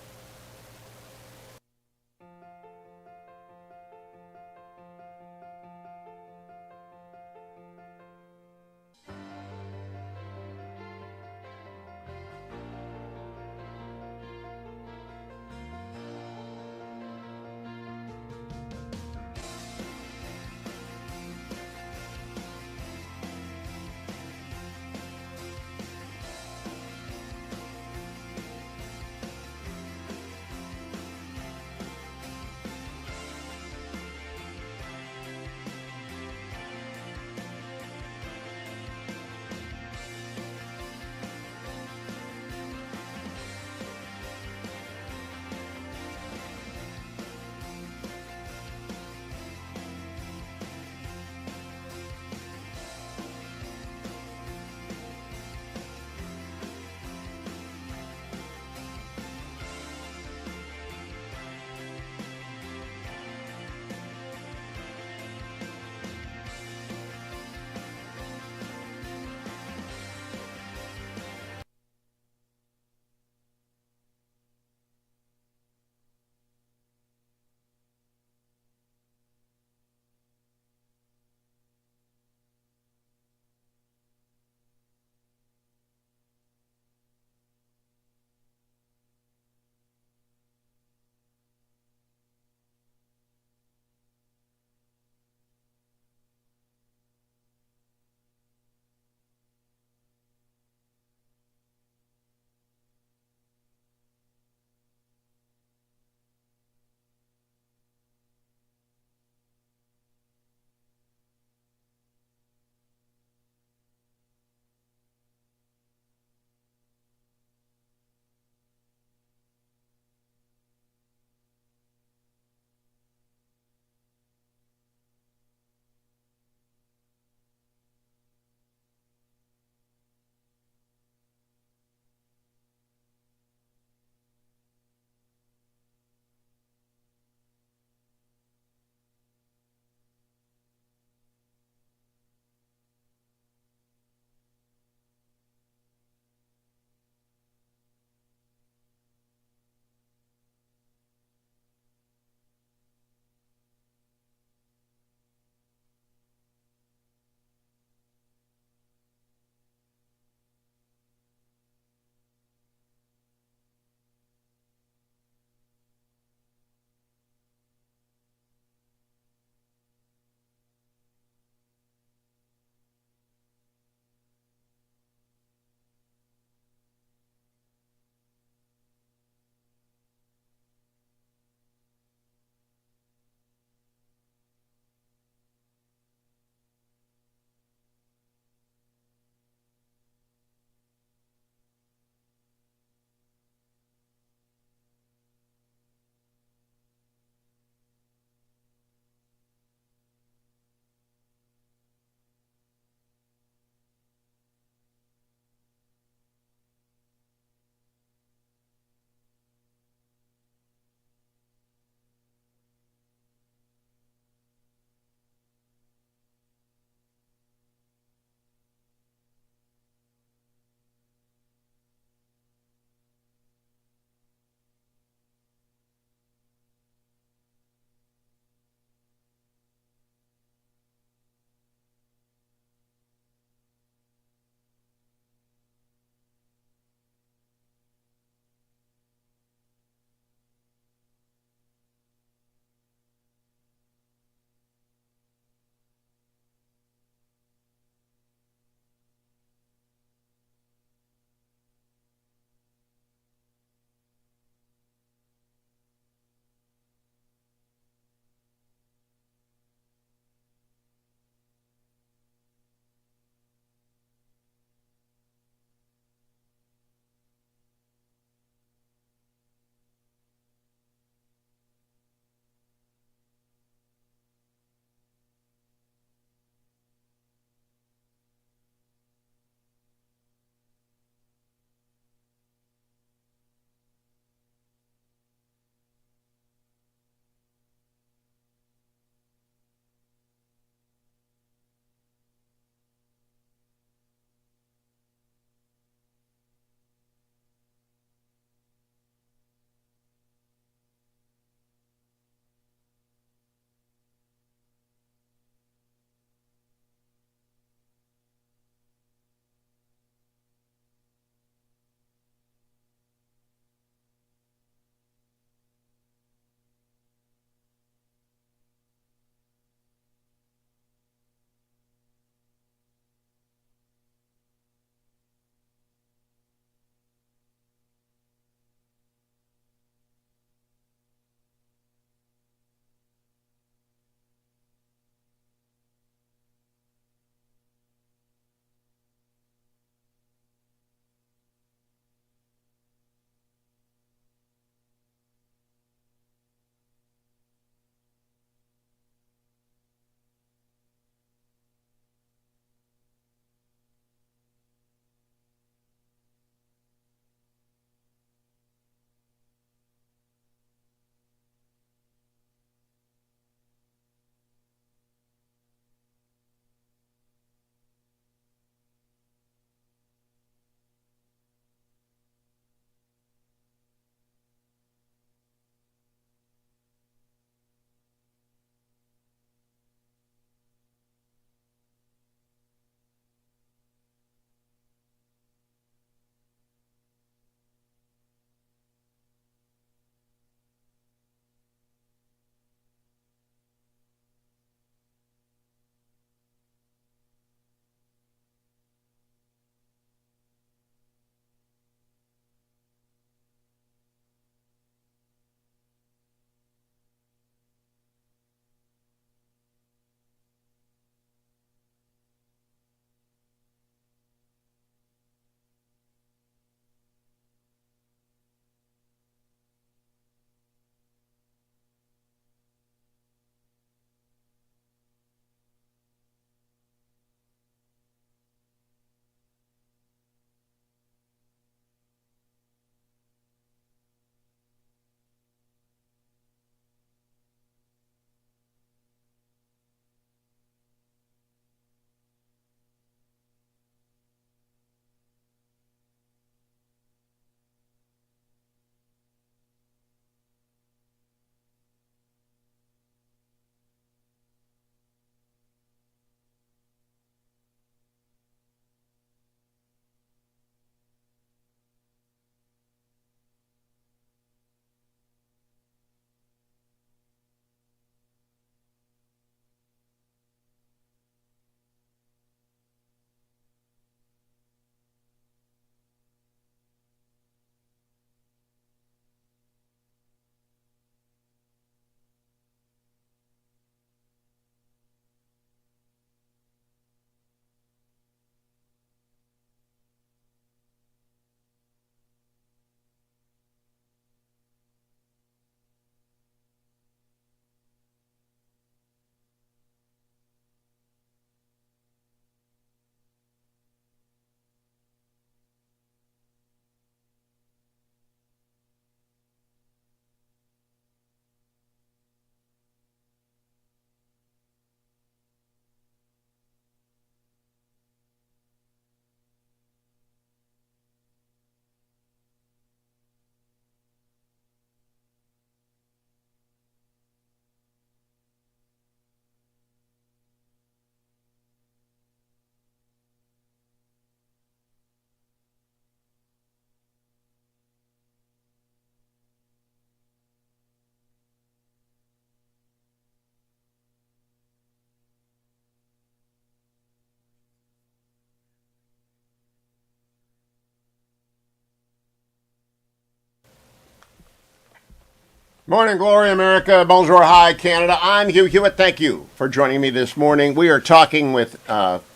Morning, Glory, America. Bonjour, hi, Canada. I'm Hugh Hewitt. Thank you for joining me this morning. We are talking with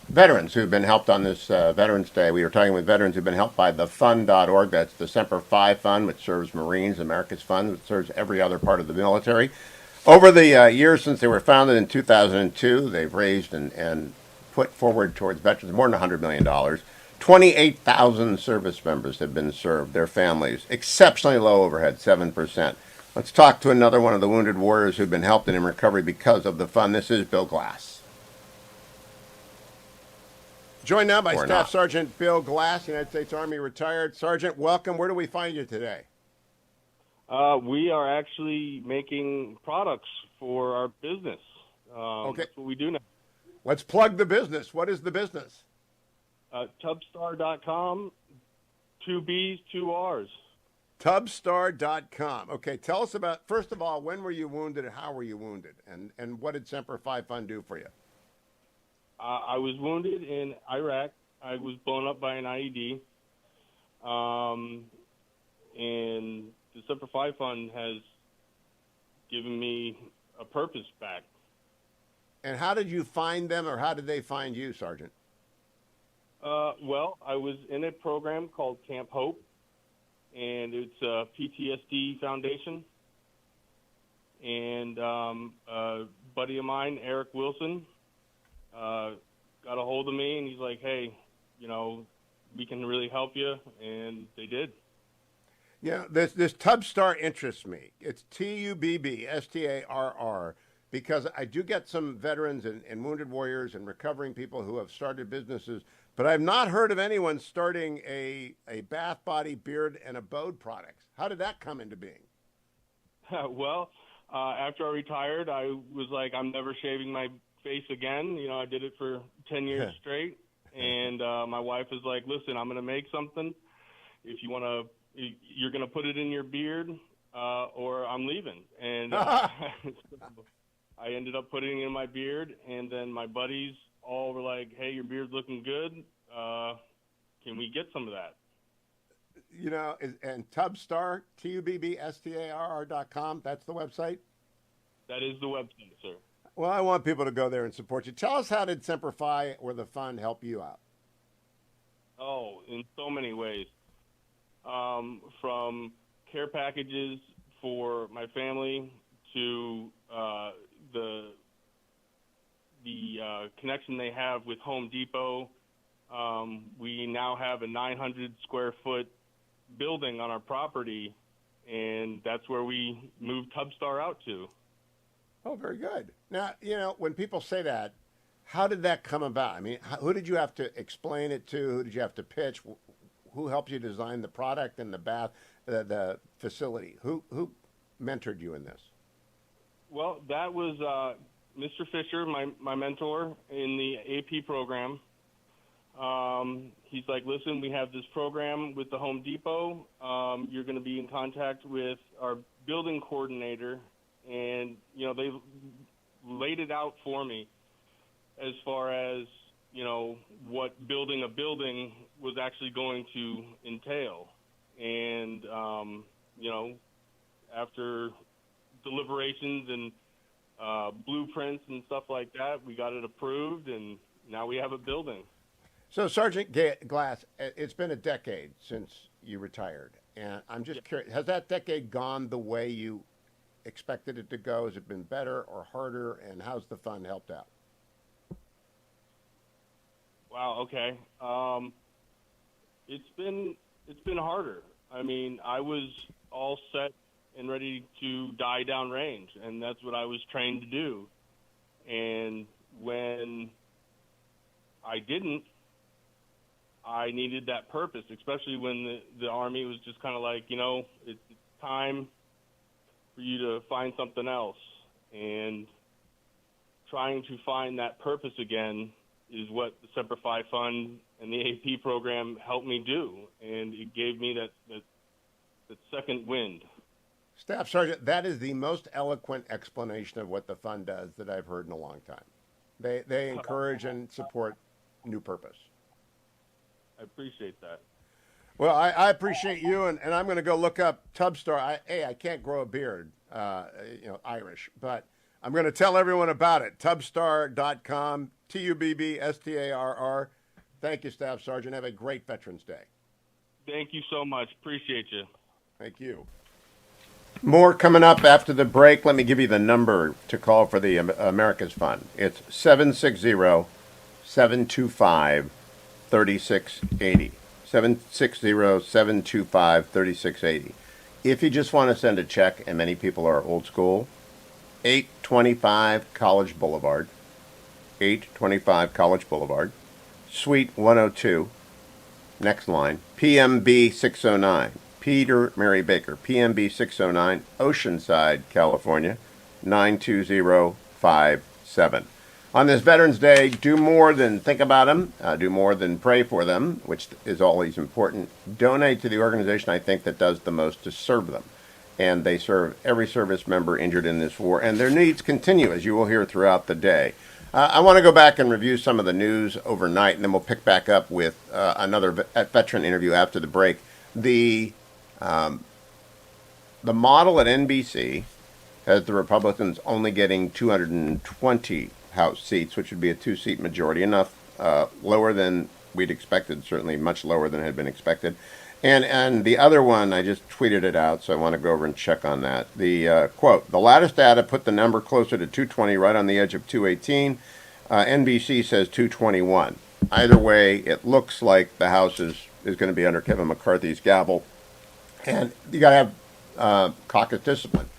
veterans who've been helped on this Veterans Day. We are talking with veterans who've been helped by thefund.org. That's the Semper Fi Fund, which serves Marines, America's Fund, which serves every other part of the military. Over the years since they were founded in 2002, they've raised and put forward towards veterans more than $100 million. 28,000 service members have been served, their families. Exceptionally low overhead, 7%. Let's talk to another one of the wounded warriors who've been helped in recovery because of the fund. This is Bill Glas. Joined now by Staff Sergeant Bill Glas, United States Army retired. Sergeant, welcome. Where do we find you today? We are actually making products for our business. Okay. That's what we do now. Let's plug the business. What is the business? Tubstar.com, 2 B's, 2 R's. Tubstar.com. Okay, tell us about, first of all, when were you wounded and how were you wounded? And what did Semper Fi Fund do for you? I was wounded in Iraq. I was blown up by an IED. And the Semper Fi Fund has given me a purpose back. And how did you find them, or how did they find you, Sergeant? Well, I was in a program called Camp Hope, and it's a PTSD foundation. And a buddy of mine, Eric Wilson, got a hold of me, and he's like, hey, you know, we can really help you, and they did. Yeah, this Tubstar interests me. It's TUBBSTARR, because I do get some veterans and wounded warriors and recovering people who have started businesses, but I've not heard of anyone starting a bath, body, beard, and abode products. How did that come into being? Well, after I retired, I was like, I'm never shaving my face again. You know, I did it for 10 years straight. And my wife was like, listen, I'm going to make something. If you want to, you're going to put it in your beard or I'm leaving. And I ended up putting it in my beard. And then my buddies all were like, hey, your beard's looking good. Can we get some of that? You know, and Tubstar, TUBBSTARR.com, that's the website? That is the website, sir. Well, I want people to go there and support you. Tell us, how did Semper Fi or the fund help you out? Oh, in so many ways. From care packages for my family to the connection they have with Home Depot. We now have a 900 square foot building on our property, and that's where we moved Tubstar out to. Oh, very good. Now, you know, when people say that, how did that come about? I mean, who did you have to explain it to? Who did you have to pitch? Who helped you design the product and the facility? Who mentored you in this? Well, that was Mr. Fisher, my mentor in the AP program. He's like, listen, we have this program with the Home Depot. You're going to be in contact with our building coordinator. And, you know, they laid it out for me as far as, you know, what building a building was actually going to entail. And, you know, after deliberations and blueprints and stuff like that, we got it approved, and now we have a building. So, Sergeant Glas, it's been a decade since you retired, and I'm just curious, has that decade gone the way you expected it to go? Has it been better or harder, and how's the fund helped out? Wow, okay. It's been harder. I mean, I was all set and ready to die down range, and that's what I was trained to do. And when I didn't, I needed that purpose, especially when the Army was just kind of like, you know, it's time for you to find something else. And trying to find that purpose again is what the Semper Fi Fund and the AP program helped me do. And it gave me that second wind. Staff Sergeant, that is the most eloquent explanation of what the fund does that I've heard in a long time. They encourage and support new purpose. I appreciate that. Well, I appreciate you, and I'm going to go look up Tubstar. I can't grow a beard. Irish. But I'm going to tell everyone about it. Tubstar.com, TUBBSTARR. Thank you, Staff Sergeant. Have a great Veterans Day. Thank you so much. Appreciate you. Thank you. More coming up after the break. Let me give you the number to call for the America's Fund. It's 760-725-3680. 760-725-3680. If you just want to send a check, and many people are old school, 825 College Boulevard. 825 College Boulevard. Suite 102. Next line. PMB 609. Peter Mary Baker. PMB 609. Oceanside, California. 92057. On this Veterans Day, do more than think about them. Do more than pray for them, which is always important. Donate to the organization I think that does the most to serve them. And they serve every service member injured in this war. And their needs continue, as you will hear throughout the day. I want to go back and review some of the news overnight, and then we'll pick back up with another veteran interview after the break. The model at NBC has the Republicans only getting 220 House seats, which would be a two-seat majority, enough lower than we'd expected, certainly much lower than had been expected. And the other one, I just tweeted it out, so I want to go over and check on that. The quote, the latest data put the number closer to 220, right on the edge of 218. NBC says 221. Either way, it looks like the House is going to be under Kevin McCarthy's gavel. And you got to have caucus discipline.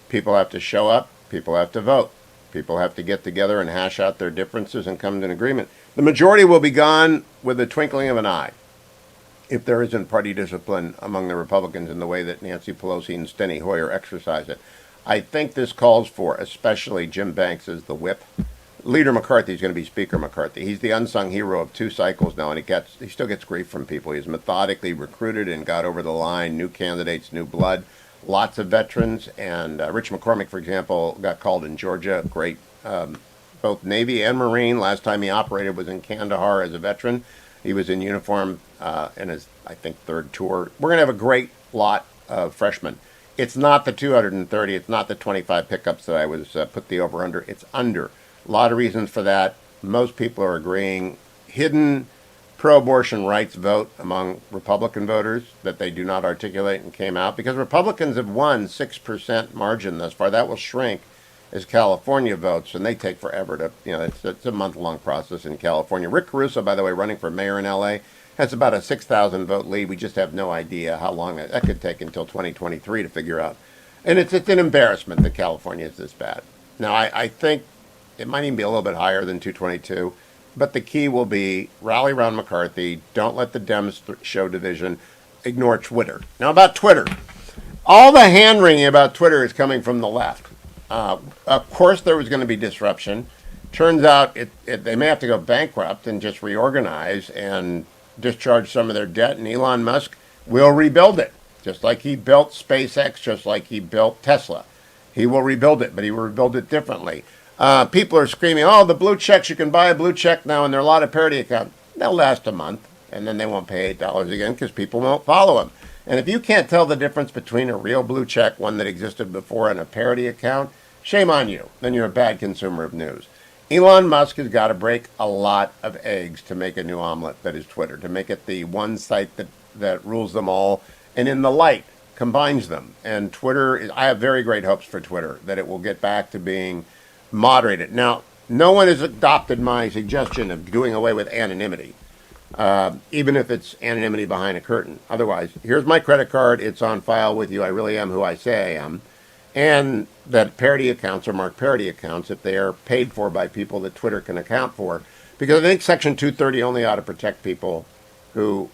People have to show up. People have to vote. People have to get together and hash out their differences and come to an agreement. The majority will be gone with the twinkling of an eye if there isn't party discipline among the Republicans in the way that Nancy Pelosi and Steny Hoyer exercise it. I think this calls for, especially Jim Banks as the whip. Leader McCarthy is going to be Speaker McCarthy. He's the unsung hero of 2 cycles now, and he still gets grief from people. He's methodically recruited and got over the line, new candidates, new blood, lots of veterans. And Rich McCormick, for example, got called in Georgia. Great, both Navy and Marine. Last time he operated was in Kandahar as a veteran. He was in uniform in his, I think, 3rd tour. We're going to have a great lot of freshmen. It's not the 230. It's not the 25 pickups that I was put the over-under. It's under. A lot of reasons for that. Most people are agreeing. Hidden pro-abortion rights vote among Republican voters that they do not articulate and came out because Republicans have won 6% margin thus far. That will shrink as California votes, and they take forever to, it's a month-long process in California. Rick Caruso, by the way, running for mayor in L.A., has about a 6,000 vote lead. We just have no idea how long that could take until 2023 to figure out. And it's an embarrassment that California is this bad. Now, I think it might even be a little bit higher than 222, but the key will be rally around McCarthy, don't let the Dems show division, ignore Twitter. Now, about Twitter. All the hand-wringing about Twitter is coming from the left. Of course, there was going to be disruption. Turns out they may have to go bankrupt and just reorganize and discharge some of their debt, and Elon Musk will rebuild it, just like he built SpaceX, just like he built Tesla. He will rebuild it, but he will rebuild it differently. People are screaming, oh, the blue checks, you can buy a blue check now, and there are a lot of parody accounts. They'll last a month, and then they won't pay $8 again because people won't follow them. And if you can't tell the difference between a real blue check, one that existed before, and a parody account, shame on you. Then you're a bad consumer of news. Elon Musk has got to break a lot of eggs to make a new omelet that is Twitter, to make it the one site that rules them all, and in the light combines them. And Twitter, I have very great hopes for Twitter, that it will get back to being moderated. Now, no one has adopted my suggestion of doing away with anonymity, even if it's anonymity behind a curtain. Otherwise, here's my credit card. It's on file with you. I really am who I say I am. And that parody accounts are marked parody accounts if they are paid for by people that Twitter can account for. Because I think Section 230 only ought to protect people who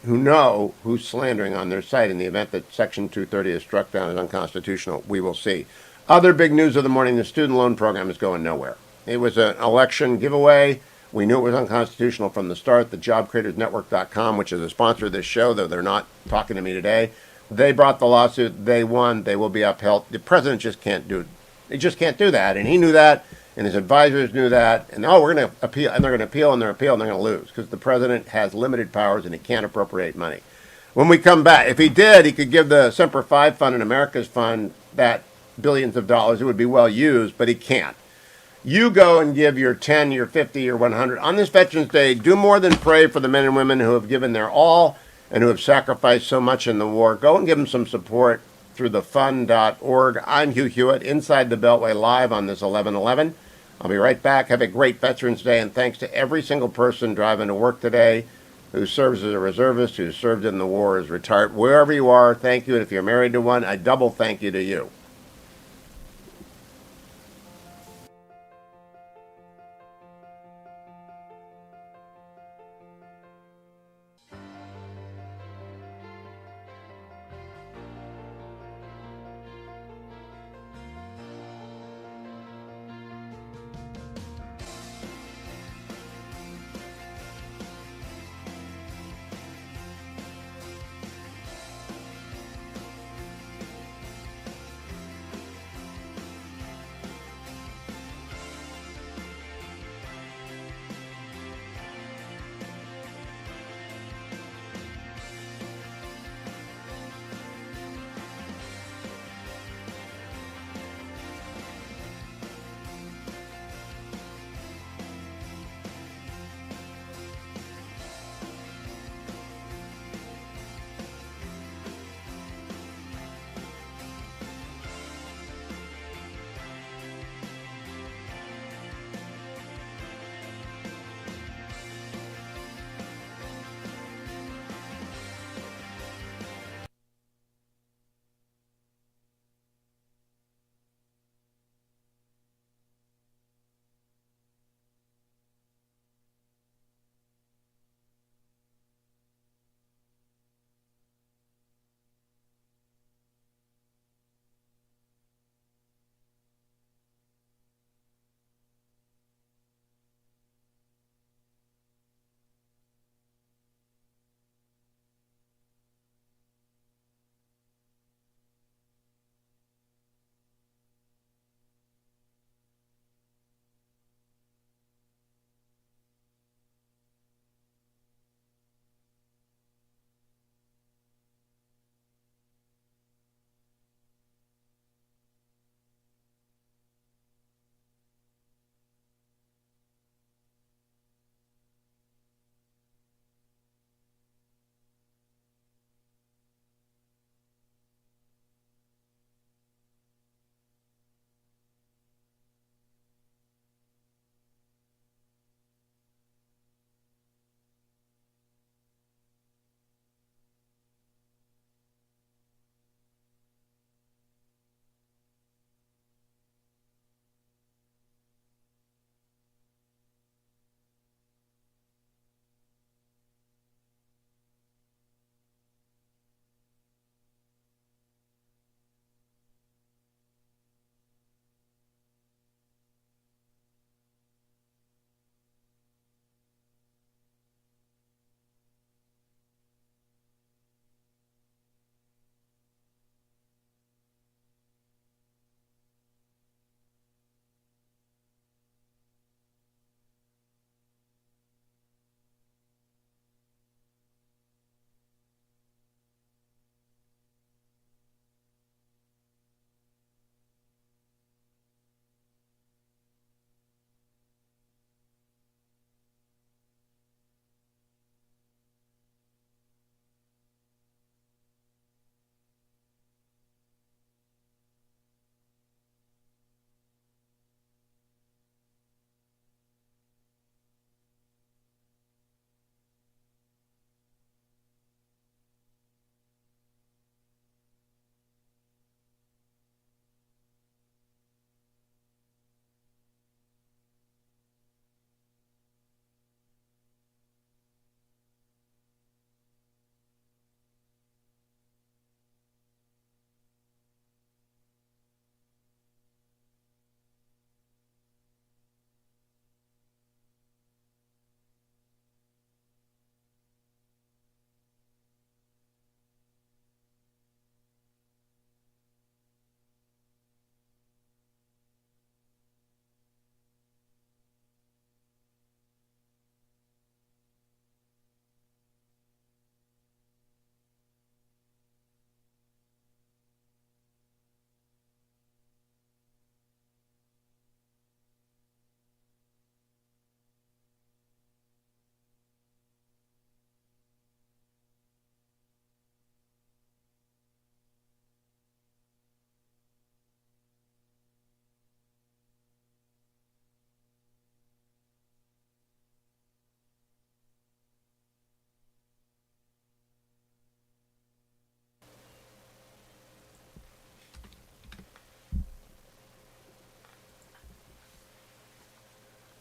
know who's slandering on their site. In the event that Section 230 is struck down as unconstitutional, we will see. Other big news of the morning, the student loan program is going nowhere. It was an election giveaway. We knew it was unconstitutional from the start. The JobCreatorsNetwork.com, which is a sponsor of this show, though they're not talking to me today, they brought the lawsuit. They won. They will be upheld. The president just can't do it. He just can't do that. And he knew that, and his advisors knew that. And, we're going to appeal. And they're going to appeal, and they're going to lose because the president has limited powers, and he can't appropriate money. When we come back, if he did, he could give the Semper Fi Fund and America's Fund that billions of dollars, it would be well used, but he can't. You go and give your 10, your 50, your 100. On this Veterans Day, do more than pray for the men and women who have given their all and who have sacrificed so much in the war. Go and give them some support through thefund.org. I'm Hugh Hewitt, Inside the Beltway, live on this 11/11. I'll be right back. Have a great Veterans Day, and thanks to every single person driving to work today who serves as a reservist, who served in the war, is retired. Wherever you are, thank you. And if you're married to one, a double thank you to you.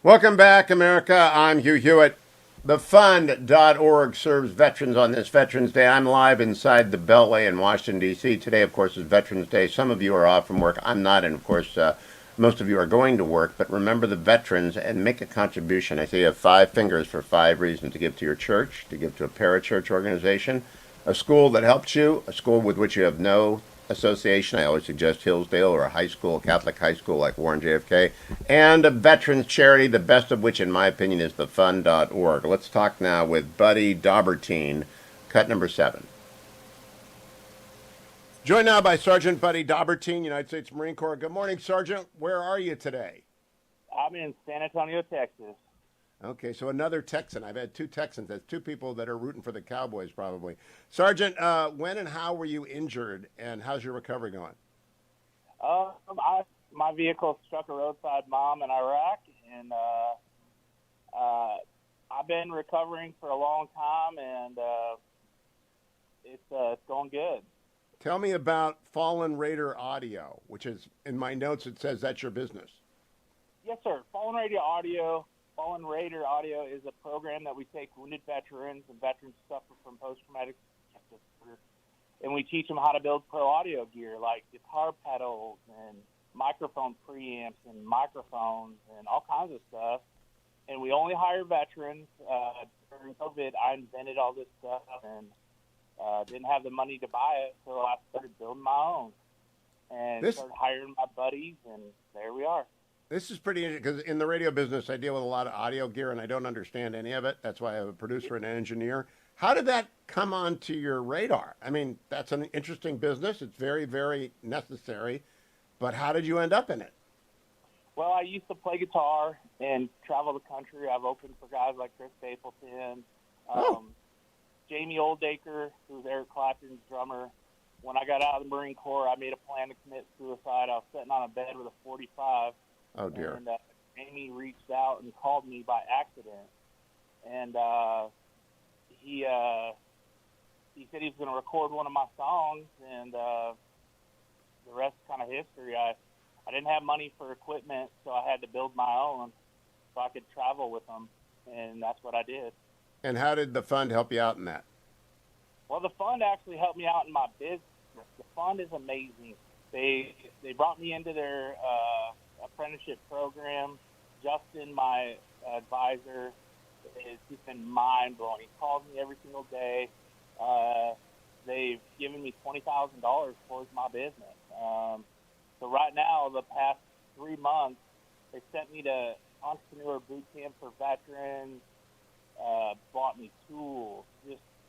Welcome back, America. I'm Hugh Hewitt. TheFund.org serves veterans on this Veterans Day. I'm live inside the Beltway in Washington, D.C. Today, of course, is Veterans Day. Some of you are off from work. I'm not, and of course, most of you are going to work. But remember the veterans and make a contribution. I say you have 5 fingers for 5 reasons: to give to your church, to give to a parachurch organization, a school that helps you, a school with which you have no association. I always suggest Hillsdale or a high school, a Catholic high school like Warren JFK, and a veterans charity, the best of which, in my opinion, is thefund.org. Let's talk now with Buddy Dobberteen, cut number 7. Joined now by Sergeant Buddy Dobberteen, United States Marine Corps. Good morning, Sergeant. Where are you today? I'm in San Antonio, Texas. Okay, so another Texan. I've had 2 Texans. That's 2 people that are rooting for the Cowboys, probably. Sergeant, when and how were you injured, and how's your recovery going? My vehicle struck a roadside bomb in Iraq, and I've been recovering for a long time, and it's going good. Tell me about Fallen Raider Audio, which is, in my notes, it says that's your business. Yes, sir. Fallen Raider Audio is a program that we take wounded veterans and veterans who suffer from post-traumatic stress disorder, and we teach them how to build pro audio gear like guitar pedals and microphone preamps and microphones and all kinds of stuff. And we only hire veterans. During COVID, I invented all this stuff and didn't have the money to buy it, so I started building my own and started hiring my buddies, and there we are. This is pretty interesting because in the radio business, I deal with a lot of audio gear, and I don't understand any of it. That's why I have a producer and an engineer. How did that come onto your radar? I mean, that's an interesting business. It's very, very necessary. But how did you end up in it? Well, I used to play guitar and travel the country. I've opened for guys like Chris Stapleton, Jamie Oldacre, who's Eric Clapton's drummer. When I got out of the Marine Corps, I made a plan to commit suicide. I was sitting on a bed with a 45. Oh, dear. And Amy reached out and called me by accident. And he said he was going to record one of my songs, and the rest is kind of history. I didn't have money for equipment, so I had to build my own so I could travel with them, and that's what I did. And how did the fund help you out in that? Well, the fund actually helped me out in my business. The fund is amazing. They brought me into their apprenticeship program. Justin, my advisor, has just been mind-blowing. He calls me every single day. They've given me $20,000 towards my business. So right now, the past 3 months, they sent me to Entrepreneur Boot Camp for veterans, bought me tools.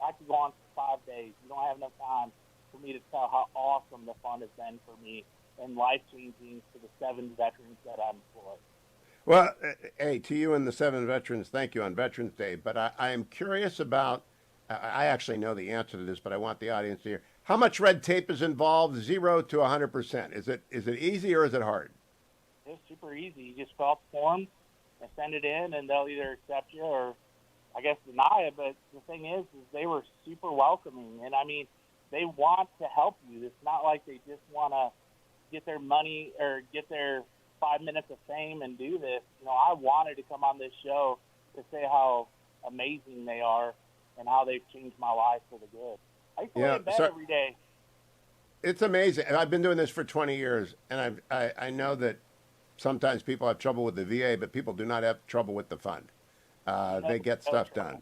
I could go on for 5 days. You don't have enough time for me to tell how awesome the fund has been for me and life-changing to the 7 veterans that I employ. Well, hey, to you and the 7 veterans, thank you on Veterans Day. But I am curious about, I actually know the answer to this, but I want the audience to hear. How much red tape is involved, 0 to 100%? Is it easy or is it hard? It's super easy. You just fill out the form and send it in, and they'll either accept you or, I guess, deny it. But the thing is they were super welcoming. And, I mean, they want to help you. It's not like they just want to get their money or get their 5 minutes of fame and do this. You know, I wanted to come on this show to say how amazing they are and how they've changed my life for the good. I used to lay in bed every day. It's amazing. And I've been doing this for 20 years, and I know that sometimes people have trouble with the VA, but people do not have trouble with the fund. They get stuff done.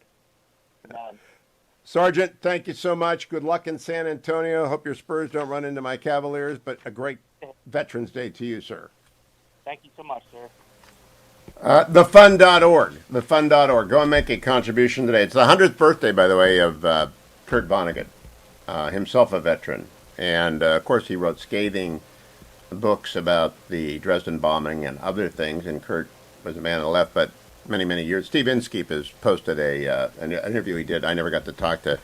Sergeant, thank you so much. Good luck in San Antonio. Hope your Spurs don't run into my Cavaliers, but a great Veterans Day to you, sir. Thank you so much, sir. Thefund.org. Thefund.org. Go and make a contribution today. It's the 100th birthday, by the way, of Kurt Vonnegut, himself a veteran. And, of course, he wrote scathing books about the Dresden bombing and other things, and Kurt was a man on the left, but many, many years. Steve Inskeep has posted an interview he did. I never got to talk to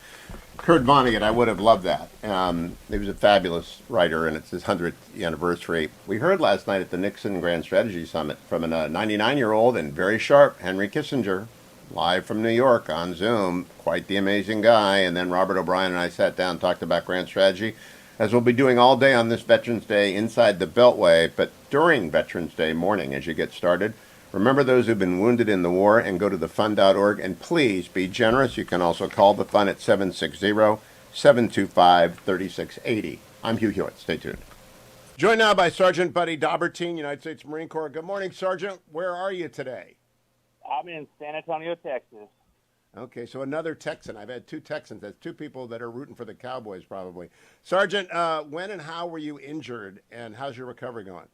Kurt Vonnegut. I would have loved that. He was a fabulous writer, and it's his 100th anniversary. We heard last night at the Nixon Grand Strategy Summit from a 99-year-old and very sharp Henry Kissinger, live from New York on Zoom. Quite the amazing guy. And then Robert O'Brien and I sat down and talked about Grand Strategy, as we'll be doing all day on this Veterans Day inside the Beltway. But during Veterans Day morning, as you get started, Remember those who've been wounded in the war and go to thefund.org. And please be generous. You can also call the fund at 760-725-3680. I'm Hugh Hewitt. Stay tuned. Joined now by Sergeant Buddy Dobberteen, United States Marine Corps. Good morning, Sergeant. Where are you today? I'm in San Antonio, Texas. Okay, so another Texan. I've had two Texans. That's two people that are rooting for the Cowboys, probably. Sergeant, when and how were you injured, and how's your recovery going?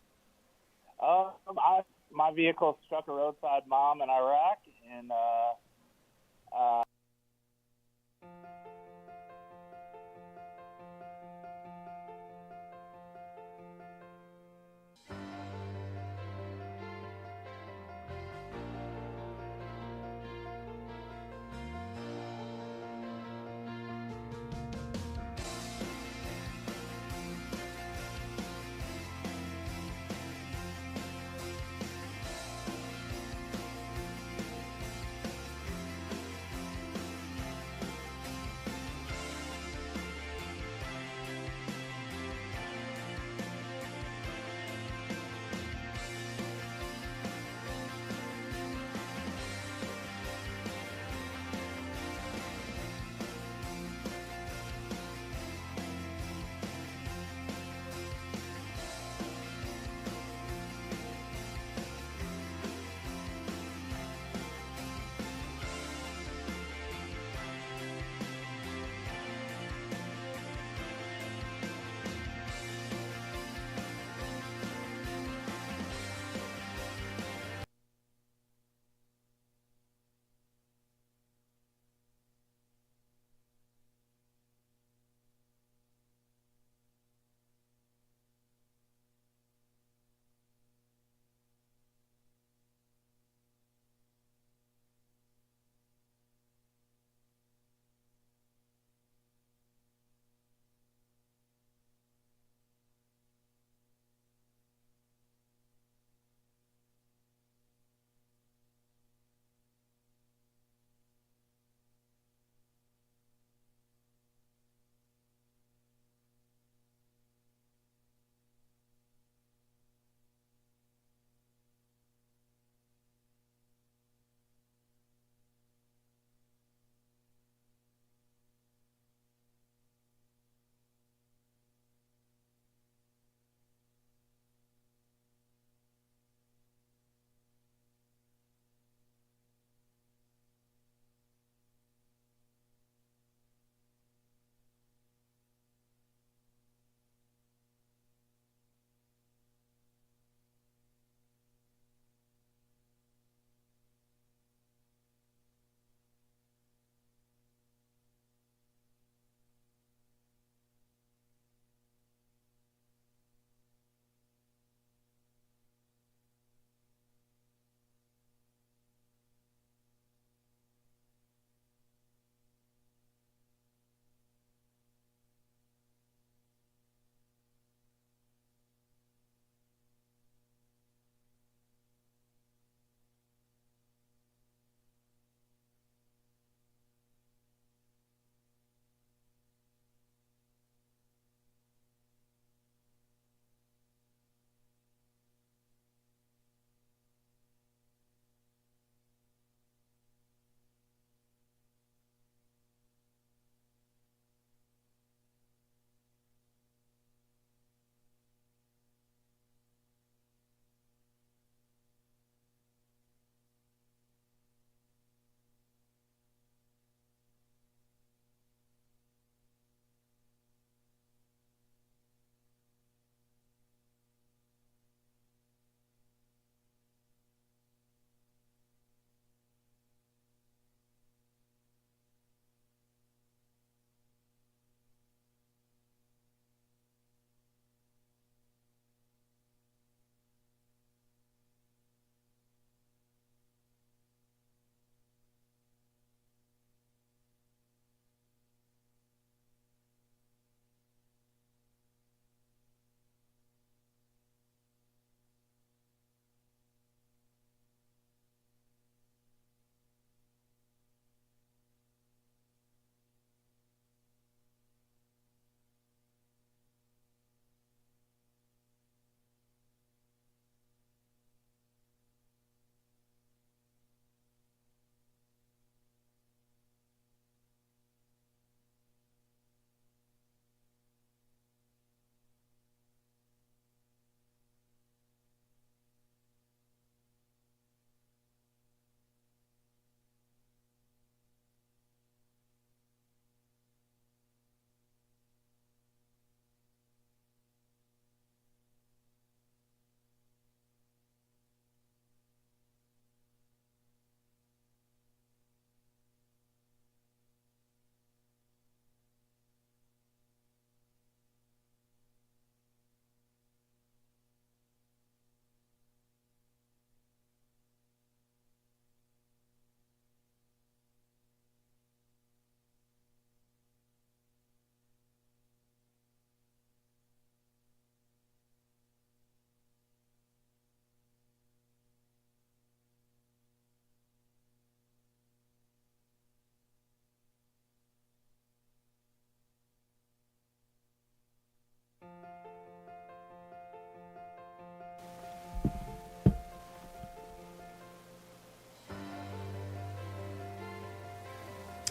My vehicle struck a roadside mom in Iraq, and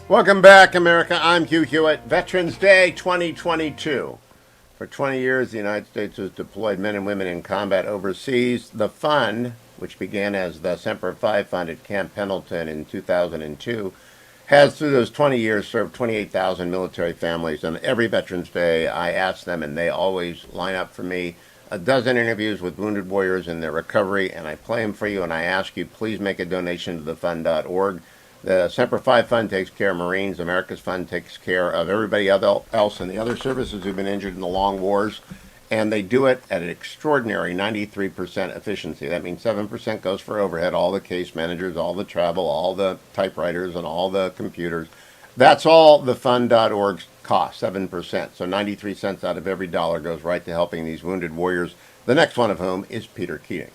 Welcome back, America. I'm Hugh Hewitt. Veterans Day 2022. For 20 years, the United States has deployed men and women in combat overseas. The fund, which began as the Semper Fi Fund at Camp Pendleton in 2002, has through those 20 years served 28,000 military families. And every Veterans Day, I ask them, and they always line up for me, a dozen interviews with wounded warriors in their recovery, and I play them for you, and I ask you, please make a donation to thefund.org. The Semper Fi Fund takes care of Marines. America's Fund takes care of everybody else and the other services who've been injured in the long wars. And they do it at an extraordinary 93% efficiency. That means 7% goes for overhead, all the case managers, all the travel, all the typewriters, and all the computers. That's all the fund.org costs, 7%. So 93 cents out of every dollar goes right to helping these wounded warriors, the next one of whom is Peter Keating.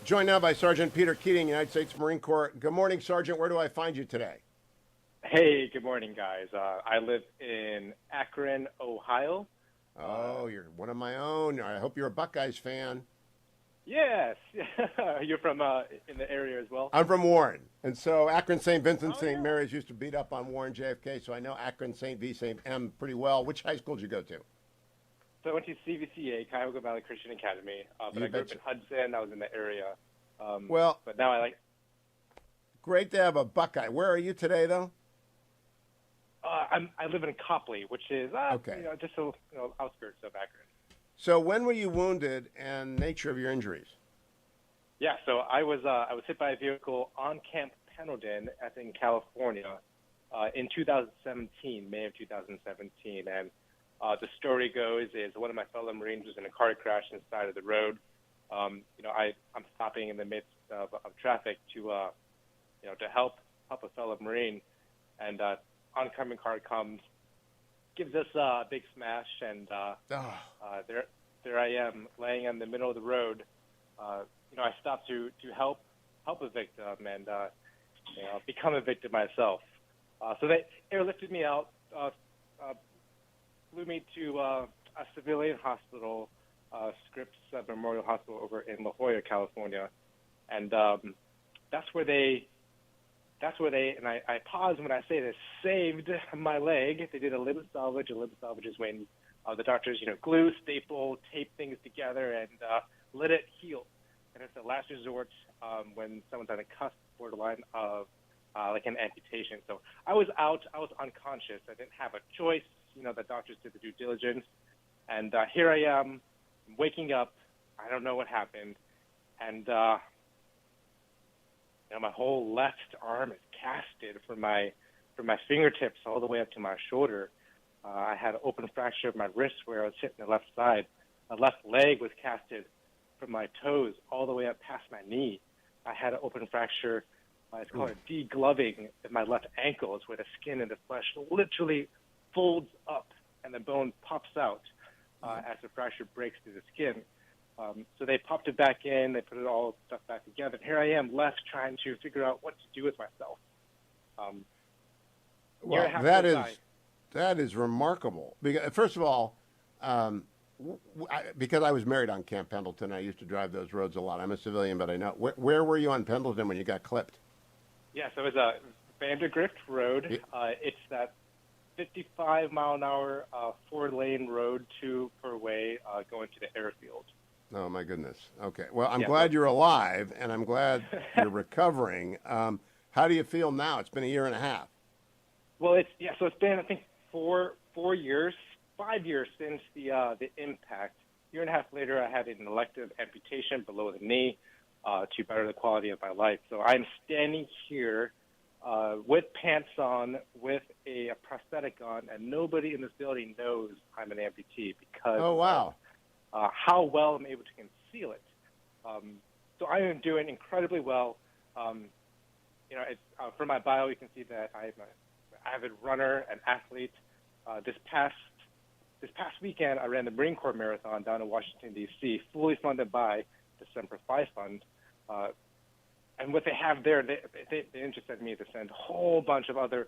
Joined now by Sergeant Peter Keating, United States Marine Corps. Good morning, Sergeant. Where do I find you today? Hey, good morning, guys. I live in Akron, Ohio. Oh, you're one of my own. I hope you're a Buckeyes fan. Yes. You're from in the area as well? I'm from Warren. And so Akron, St. Vincent, St. Mary's used to beat up on Warren JFK, so I know Akron, St. V, St. M pretty well. Which high school did you go to? So I went to CVCA, Cuyahoga Valley Christian Academy, but I grew up in Hudson. I was in the area. But now I like... Great to have a Buckeye. Where are you today, though? I live in Copley, which is okay. Just outskirts of Akron. So when were you wounded and nature of your injuries? Yeah, so I was hit by a vehicle on Camp Pendleton, I think, California, in 2017, May of 2017, and the story goes is one of my fellow Marines was in a car crash on the side of the road. I'm stopping in the midst of traffic to help a fellow Marine, and oncoming car comes, gives us a big smash, and there I am laying in the middle of the road. I stopped to help a victim and become a victim myself. So they airlifted me out, flew me to a civilian hospital, Scripps Memorial Hospital over in La Jolla, California, and that's where they, and I pause when I say this, saved my leg. They did a limb salvage. A limb salvage is when the doctors, glue, staple, tape things together, and let it heal. And it's a last resort when someone's on a cusp, borderline of like an amputation. So I was out. I was unconscious. I didn't have a choice. The doctors did the due diligence. And here I am, waking up. I don't know what happened. And my whole left arm is casted from my fingertips all the way up to my shoulder. I had an open fracture of my wrist where I was hitting the left side. My left leg was casted from my toes all the way up past my knee. I had an open fracture. It's called a degloving of my left ankle. It's where the skin and the flesh literally folds up and the bone pops out as the fracture breaks through the skin. So they popped it back in. They put it all stuff back together. And here I am left trying to figure out what to do with myself. Well, that is remarkable. Because, first of all, because I was married on Camp Pendleton, I used to drive those roads a lot. I'm a civilian, but I know. Where were you on Pendleton when you got clipped? Yeah, so it was a Vandergrift Road. It's that 55-mile-an-hour, 4-lane road, 2 per way, going to the airfield. Oh, my goodness. Okay. Well, I'm glad you're alive, and I'm glad you're recovering. How do you feel now? It's been a year and a half. Well, so it's been, I think, 4 years, 5 years since the impact. A year and a half later, I had an elective amputation below the knee to better the quality of my life. So I'm standing here with pants on, with a prosthetic on, and nobody in this building knows I'm an amputee because of how well I'm able to conceal it. So I am doing incredibly well. From my bio, you can see that I'm an avid runner, an athlete. This past weekend, I ran the Marine Corps Marathon down in Washington, D.C., fully funded by the Semper Fi Fund. And what they have there, they interested me to send a whole bunch of other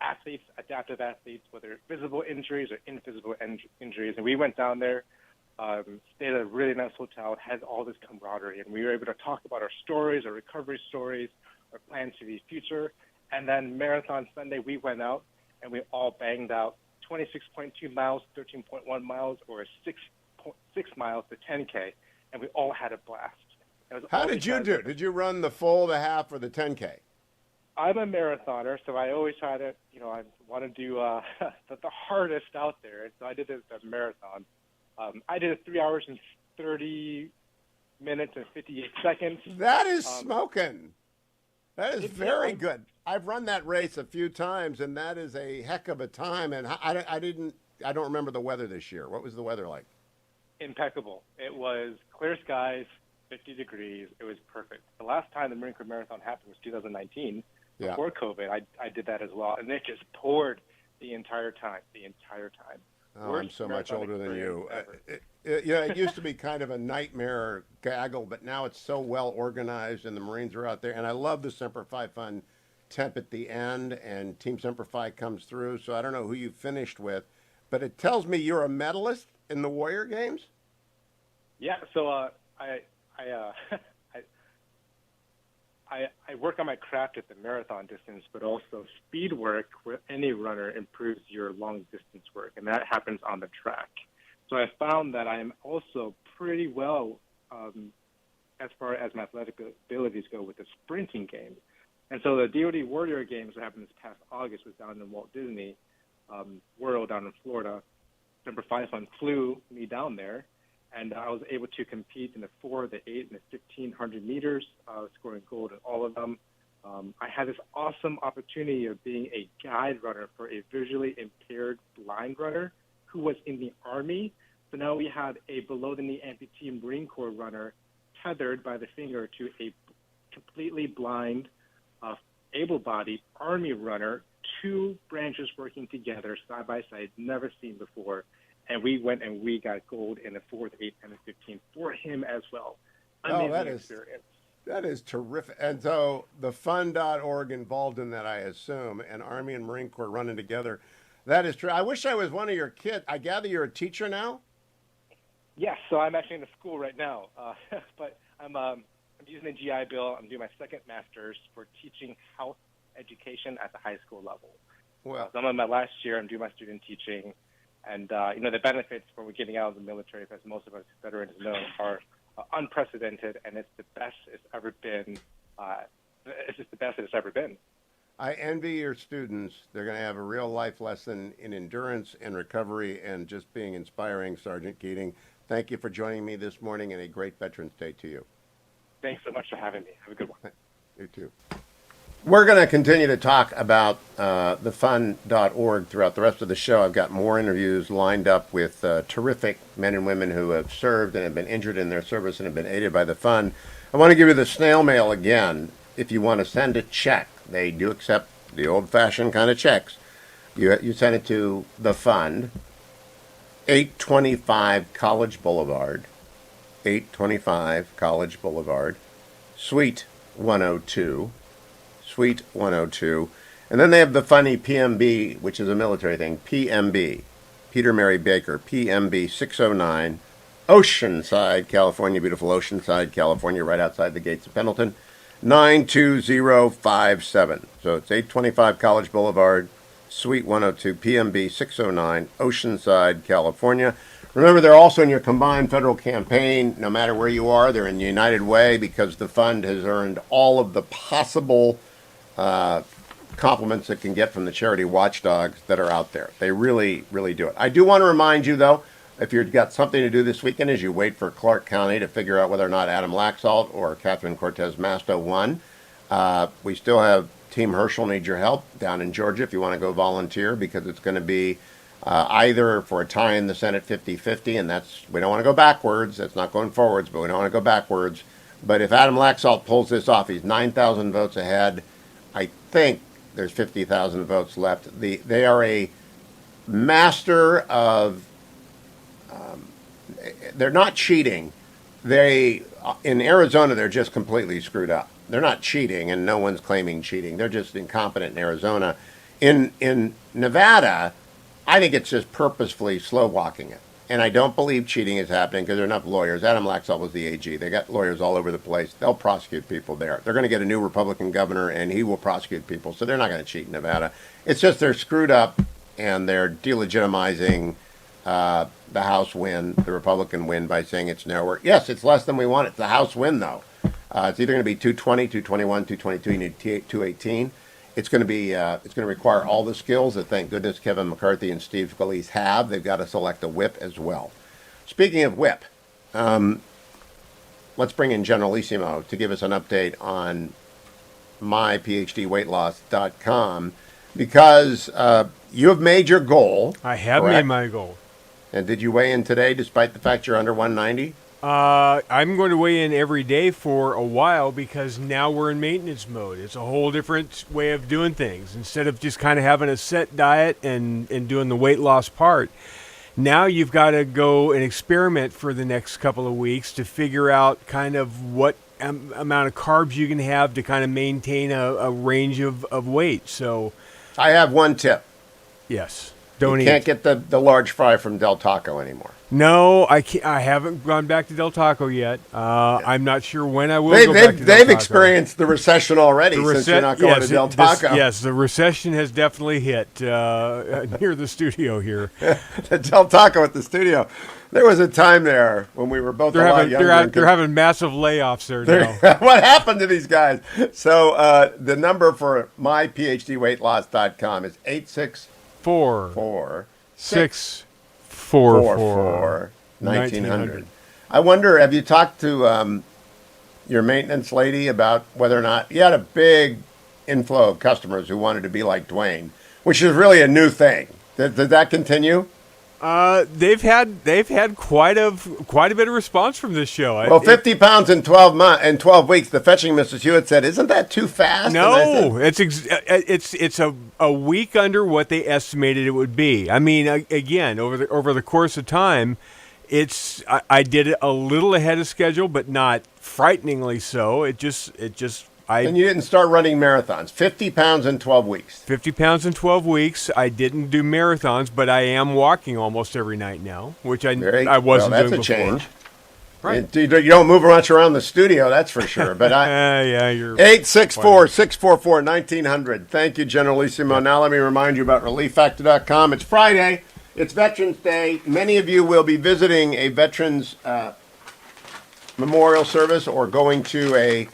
athletes, adaptive athletes, whether visible injuries or invisible injuries. And we went down there, stayed at a really nice hotel, had all this camaraderie, and we were able to talk about our stories, our recovery stories, our plans for the future. And then Marathon Sunday, we went out and we all banged out 26.2 miles, 13.1 miles, or 6 miles to 10K, and we all had a blast. How did you do? Did you run the full, the half, or the 10K? I'm a marathoner, so I always try to, I want to do the hardest out there. And so I did the marathon. I did it 3 hours and 30 minutes and 58 seconds. That is smoking. That is very good. I've run that race a few times, and that is a heck of a time. And I don't remember the weather this year. What was the weather like? Impeccable. It was clear skies, 50 degrees. It was perfect. The last time the Marine Corps Marathon happened was 2019. Before COVID, I did that as well, and it just poured the entire time. Oh, I'm so much older than you. It used to be kind of a nightmare gaggle, but now it's so well organized, and the Marines are out there. And I love the Semper Fi Fun temp at the end, and Team Semper Fi comes through. So I don't know who you finished with, but it tells me you're a medalist in the Warrior Games. Yeah. So I work on my craft at the marathon distance, but also speed work, where any runner improves your long distance work, and that happens on the track. So I found that I am also pretty well as far as my athletic abilities go with the sprinting game. And so the DoD Warrior Games that happened this past August was down in Walt Disney World down in Florida. Semper Fi Fun flew me down there, and I was able to compete in the 4, the 8, and the 1,500 meters, scoring gold in all of them. I had this awesome opportunity of being a guide runner for a visually impaired blind runner who was in the Army. So now we had a below-the-knee amputee Marine Corps runner tethered by the finger to a completely blind, able-bodied Army runner, 2 branches working together side by side, never seen before. And we went and we got gold in the 4, the 8, and the 15 for him as well. Amazing experience. That is terrific. And so the fun.org involved in that, I assume, and Army and Marine Corps running together. That is true. I wish I was one of your kids. I gather you're a teacher now? Yes, so I'm actually in the school right now. But I'm using the GI Bill. I'm doing my second master's for teaching health education at the high school level. Well, so I'm in my last year. I'm doing my student teaching. And, the benefits when we're getting out of the military, as most of us veterans know, are unprecedented, and it's the best it's ever been. It's just the best it's ever been. I envy your students. They're going to have a real life lesson in endurance and recovery and just being inspiring, Sergeant Keating. Thank you for joining me this morning, and a great Veterans Day to you. Thanks so much for having me. Have a good one. You too. We're going to continue to talk about the fun.org throughout the rest of the show. I've got more interviews lined up with terrific men and women who have served and have been injured in their service and have been aided by the fund. I want to give you the snail mail again. If you want to send a check, they do accept the old-fashioned kind of checks. You send it to the fund, 825 College Boulevard, 825 College Boulevard, Suite 102. Suite 102. And then they have the funny PMB, which is a military thing. PMB, Peter Mary Baker, PMB 609, Oceanside, California, beautiful Oceanside, California, right outside the gates of Pendleton, 92057. So it's 825 College Boulevard, Suite 102, PMB 609, Oceanside, California. Remember, they're also in your combined federal campaign. No matter where you are, they're in the United Way because the fund has earned all of the possible compliments it can get from the charity watchdogs that are out there. They really, really do it. I do want to remind you, though, if you've got something to do this weekend as you wait for Clark County to figure out whether or not Adam Laxalt or Catherine Cortez Masto won, we still have Team Herschel need your help down in Georgia if you want to go volunteer, because it's going to be either for a tie in the Senate 50-50, and we don't want to go backwards. That's not going forwards, but we don't want to go backwards. But if Adam Laxalt pulls this off, he's 9,000 votes ahead. I think there's 50,000 votes left. They are a master of, they're not cheating. In Arizona, they're just completely screwed up. They're not cheating, and no one's claiming cheating. They're just incompetent in Arizona. In Nevada, I think it's just purposefully slow walking it. and I don't believe cheating is happening because there are enough lawyers. Adam Laxalt was the AG. They got lawyers all over the place. They'll prosecute people there. They're going to get a new Republican governor, and he will prosecute people. So they're not going to cheat in Nevada. It's just they're screwed up, and they're delegitimizing the House win, the Republican win, by saying it's nowhere. Yes, it's less than we want. It's the House win, though. It's either going to be 220, 221, 222. You need 218. It's going to be. It's going to require all the skills that, thank goodness, Kevin McCarthy and Steve Scalise have. They've got to select a whip as well. Speaking of whip, let's bring in Generalissimo to give us an update on myphdweightloss.com because you have made your goal. I have correct? made my goal. And did you weigh in today, despite the fact you're under 190? I'm going to weigh in every day for a while because now we're in maintenance mode. It's a whole different way of doing things. Instead of just kind of having a set diet and doing the weight loss part, now you've got to go and experiment for the next couple of weeks to figure out kind of what amount of carbs you can have to kind of maintain a range of weight. So I have one tip. Yes. You can't get the large fry from Del Taco anymore. No, I can't. I haven't gone back to Del Taco yet. I'm not sure when I will go back to Del Taco. They've experienced the recession already since you're not going to Del Taco. Yes, the recession has definitely hit near the studio here. The Del Taco at the studio. There was a time there when we were both a lot younger. They're having massive layoffs there now. What happened to these guys? So the number for myphdweightloss.com is 864-644-1900. I wonder, have you talked to your maintenance lady about whether or not you had a big inflow of customers who wanted to be like Dwayne, which is really a new thing. Did that continue? They've had quite a bit of response from this show. Well, 50 pounds in 12 weeks. The fetching Mrs. Hewitt said, "Isn't that too fast?" No, it's a week under what they estimated it would be. I mean, again, over the course of time, I did it a little ahead of schedule, but not frighteningly so. And you didn't start running marathons. 50 pounds in 12 weeks. 50 pounds in 12 weeks. I didn't do marathons, but I am walking almost every night now, which I wasn't doing before. That's a change. Right. You don't move much around the studio, that's for sure. But yeah, you're 864-644-1900. Thank you, Generalissimo. Now let me remind you about ReliefFactor.com. It's Friday. It's Veterans Day. Many of you will be visiting a Veterans memorial service or going to a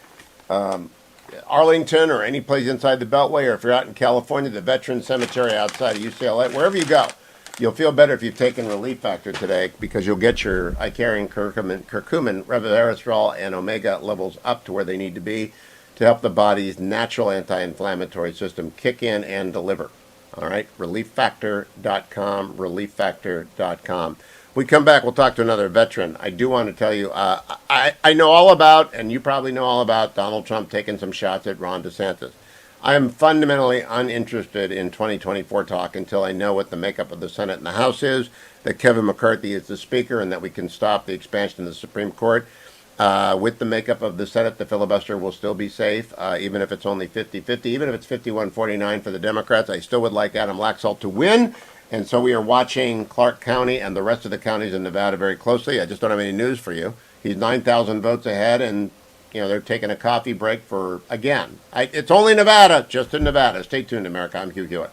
Arlington or any place inside the Beltway, or if you're out in California, the Veterans Cemetery outside of UCLA, wherever you go, you'll feel better if you've taken Relief Factor today because you'll get your Icarian, curcumin, resveratrol, and omega levels up to where they need to be to help the body's natural anti-inflammatory system kick in and deliver. All right, ReliefFactor.com, ReliefFactor.com. We come back, we'll talk to another veteran. I do want to tell you, I know all about, and you probably know all about, Donald Trump taking some shots at Ron DeSantis. I am fundamentally uninterested in 2024 talk until I know what the makeup of the Senate and the House is, that Kevin McCarthy is the Speaker, and that we can stop the expansion of the Supreme Court. With the makeup of the Senate, the filibuster will still be safe, even if it's only 50-50, even if it's 51-49 for the Democrats. I still would like Adam Laxalt to win. And so we are watching Clark County and the rest of the counties in Nevada very closely. I just don't have any news for you. He's 9,000 votes ahead, and they're taking a coffee break for, again. It's only Nevada, just in Nevada. Stay tuned, America. I'm Hugh Hewitt.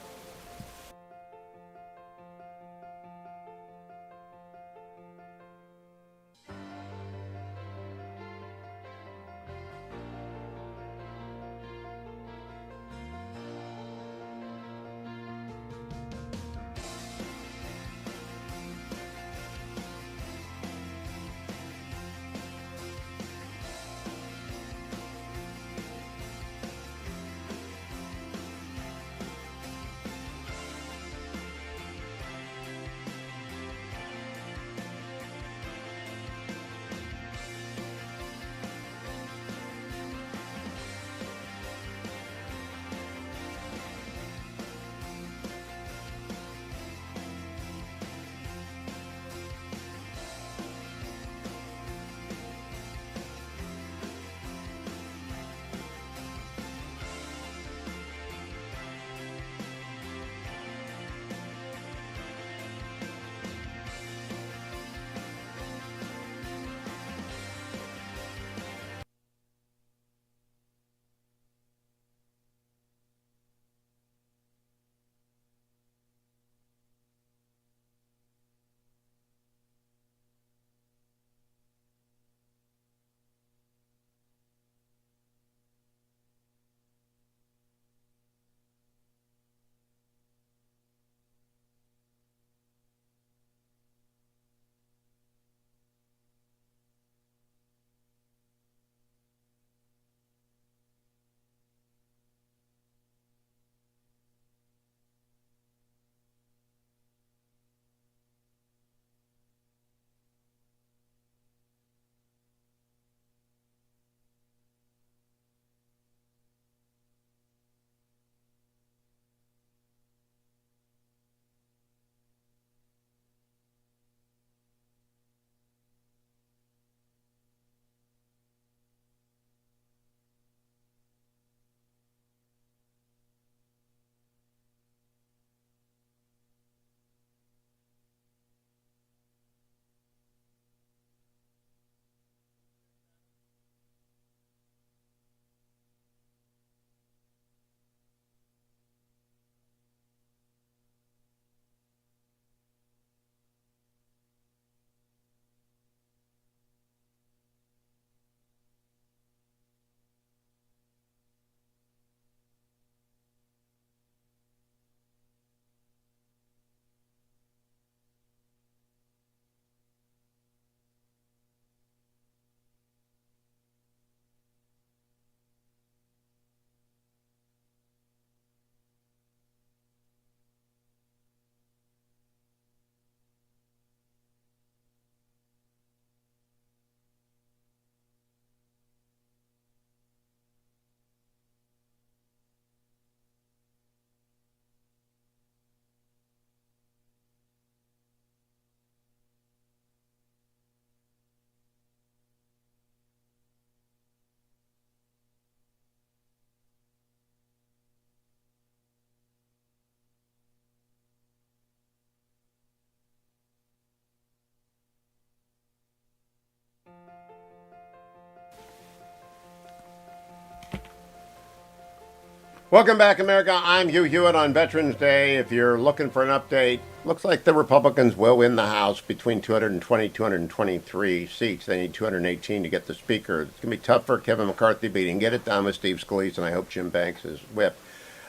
Welcome back, America. I'm Hugh Hewitt on Veterans Day. If you're looking for an update, looks like the Republicans will win the House between 220, 223 seats. They need 218 to get the Speaker. It's going to be tough for Kevin McCarthy, but he can get it done with Steve Scalise, and I hope Jim Banks is whip.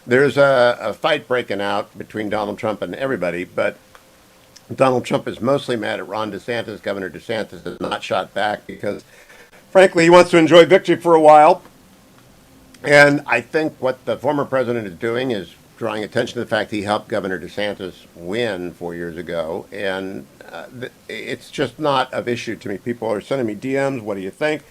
There's a fight breaking out between Donald Trump and everybody, but Donald Trump is mostly mad at Ron DeSantis. Governor DeSantis has not shot back because, frankly, he wants to enjoy victory for a while. And I think what the former president is doing is drawing attention to the fact he helped Governor DeSantis win 4 years ago. And it's just not of issue to me. People are sending me DMs. What do you think?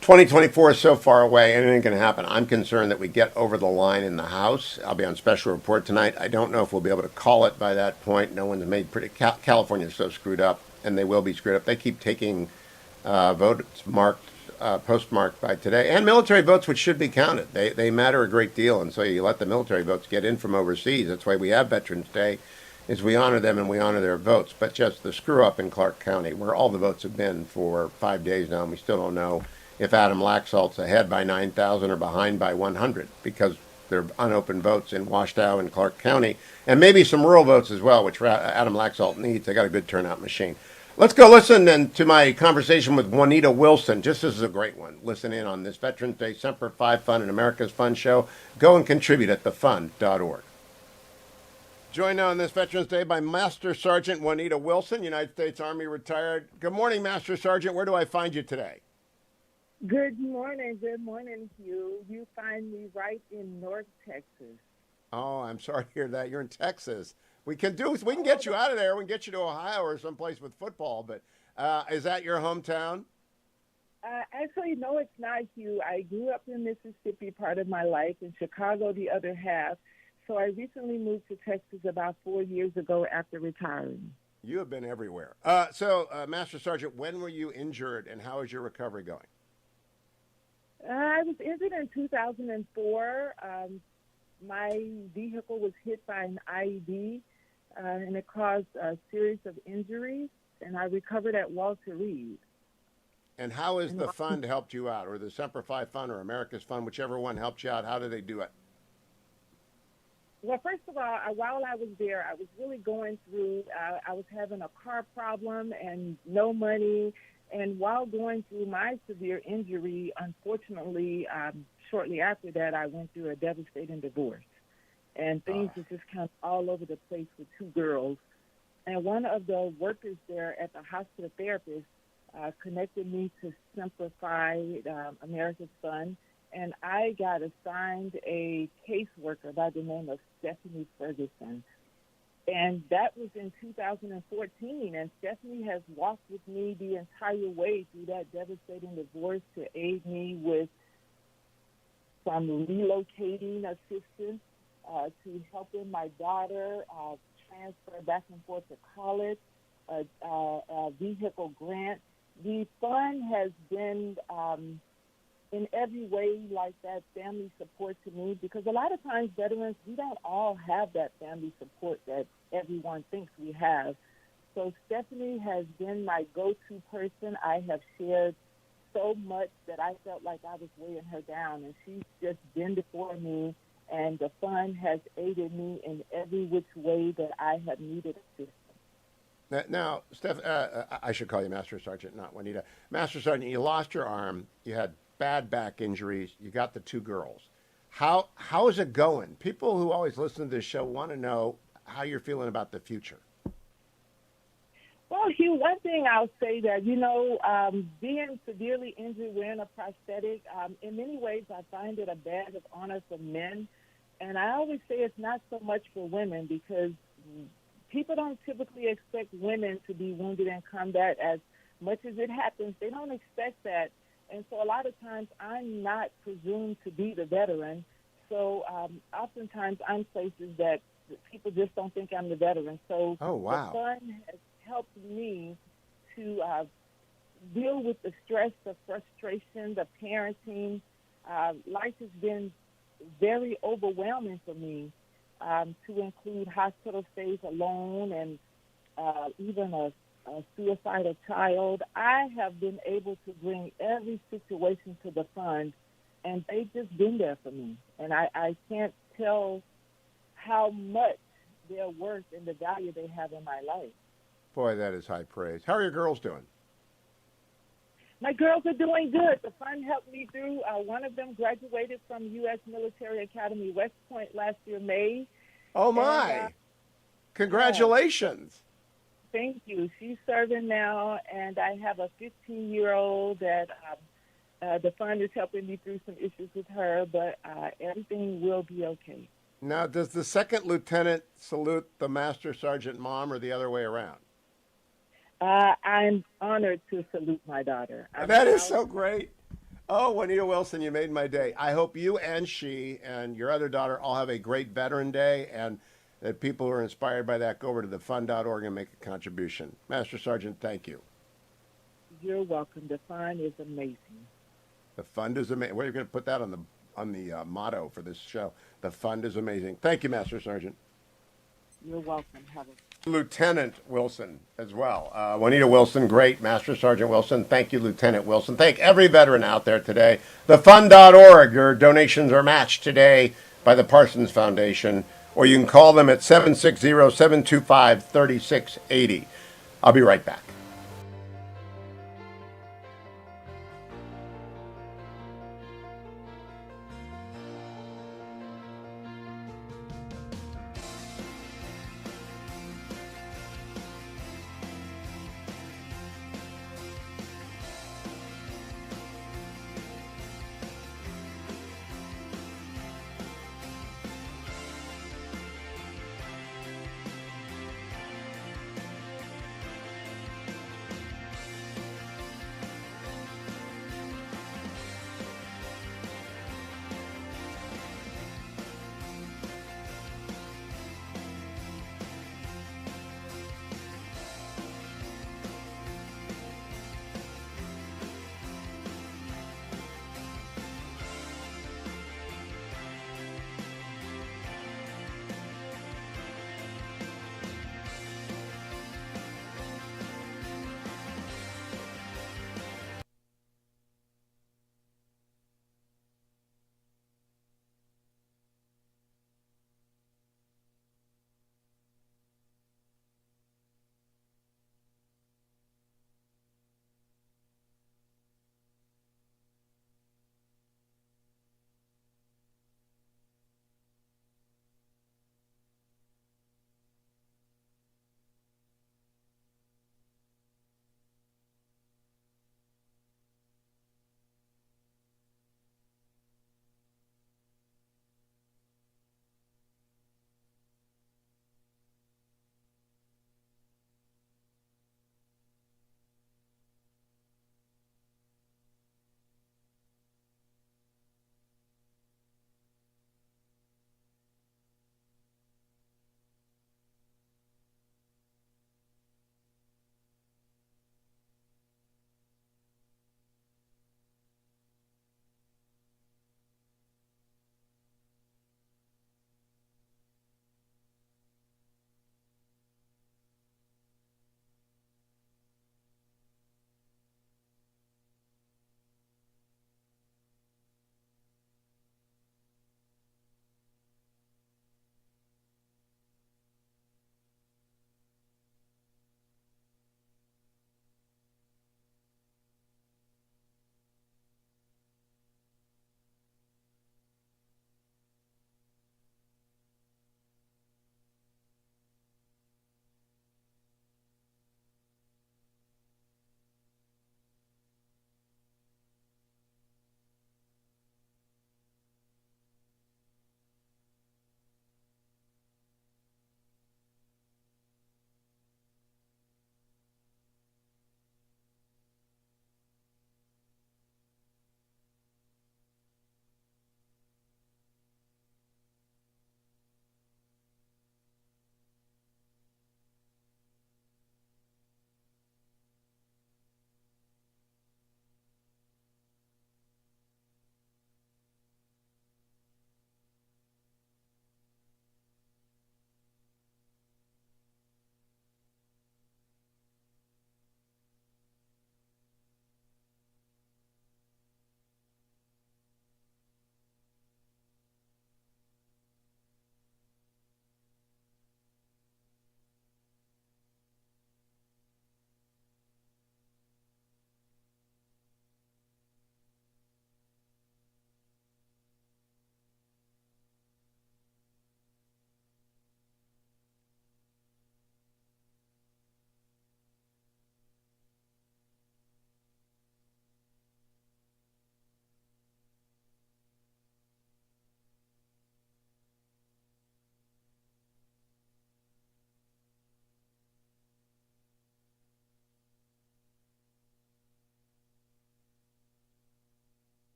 2024 is so far away, anything can happen. I'm concerned that we get over the line in the House. I'll be on special report tonight. I don't know if we'll be able to call it by that point. No one's made California is so screwed up, and they will be screwed up. They keep taking votes postmarked by today, and military votes, which should be counted. They matter a great deal, and so you let the military votes get in from overseas. That's why we have Veterans Day, is we honor them and we honor their votes. But just the screw up in Clark County, where all the votes have been for 5 days now, and we still don't know if Adam Laxalt's ahead by 9,000 or behind by 100, because there are unopened votes in Washtenaw and Clark County, and maybe some rural votes as well, which Adam Laxalt needs. They got a good turnout machine. Let's go listen then to my conversation with Juanita Wilson. Just this is a great one. Listen in on this Veterans Day Semper Fi Fun and America's Fun show. Go and contribute at thefund.org. Joined now on this Veterans Day by Master Sergeant Juanita Wilson, United States Army retired. Good morning, Master Sergeant. Where do I find you today? Good morning, Hugh. You find me right in North Texas. Oh, I'm sorry to hear that. You're in Texas. We can get you out of there. We can get you to Ohio or someplace with football. But is that your hometown? Actually, no, it's not, Hugh. I grew up in Mississippi part of my life, in Chicago the other half. So I recently moved to Texas about 4 years ago after retiring. You have been everywhere. Master Sergeant, when were you injured, and how is your recovery going? I was injured in 2004. My vehicle was hit by an IED, and it caused a series of injuries, and I recovered at Walter Reed. And how has the fund helped you out, or the Semper Fi Fund or America's Fund, whichever one helped you out? How do they do it? Well, first of all, while I was there, I was really going through, I was having a car problem and no money. And while going through my severe injury, unfortunately, shortly after that, I went through a devastating divorce. And things were just kind of all over the place with two girls. And one of the workers there at the hospital therapist connected me to Semper Fi, America's Fund, and I got assigned a caseworker by the name of Stephanie Ferguson. And that was in 2014, and Stephanie has walked with me the entire way through that devastating divorce to aid me with some relocating assistance, to helping my daughter transfer back and forth to college, a vehicle grant. The fund has been in every way like that family support to me, because a lot of times veterans, we don't all have that family support that everyone thinks we have. So Stephanie has been my go-to person. I have shared so much that I felt like I was weighing her down, and she's just been before me, and the fund has aided me in every which way that I have needed assistance. Now, Steph, I should call you Master Sergeant, not Juanita. Master Sergeant, you lost your arm. You had bad back injuries. You got the two girls. How is it going? People who always listen to this show want to know how you're feeling about the future. Well, Hugh, one thing I'll say that, being severely injured wearing a prosthetic, in many ways I find it a badge of honor for men. And I always say it's not so much for women, because people don't typically expect women to be wounded in combat. As much as it happens, they don't expect that. And so a lot of times I'm not presumed to be the veteran. So oftentimes I'm places that people just don't think I'm the veteran. So the fund has helped me to deal with the stress, the frustration, the parenting. Life has been very overwhelming for me, to include hospital stays alone and even a suicidal child. I have been able to bring every situation to the fund and they've just been there for me. And I can't tell how much they're worth and the value they have in my life. Boy, that is high praise. How are your girls doing? My girls are doing good. The fund helped me through. One of them graduated from U.S. Military Academy West Point last year, May. Oh, my. And, congratulations. Thank you. She's serving now, and I have a 15-year-old that the fund is helping me through some issues with her, but everything will be okay. Now, does the second lieutenant salute the master sergeant mom or the other way around? I'm honored to salute my daughter. That is so great. Oh, Juanita Wilson, you made my day. I hope you and she and your other daughter all have a great Veteran Day, and that people who are inspired by that go over to thefund.org and make a contribution. Master Sergeant, thank you. You're welcome. The fund is amazing. The fund is amazing. We're going to put that on the motto for this show. The fund is amazing. Thank you, Master Sergeant. You're welcome. Have a Lieutenant Wilson as well. Juanita Wilson, great. Master Sergeant Wilson, thank you, Lieutenant Wilson. Thank every veteran out there today. Thefund.org. Your donations are matched today by the Parsons Foundation, or you can call them at 760-725-3680. I'll be right back.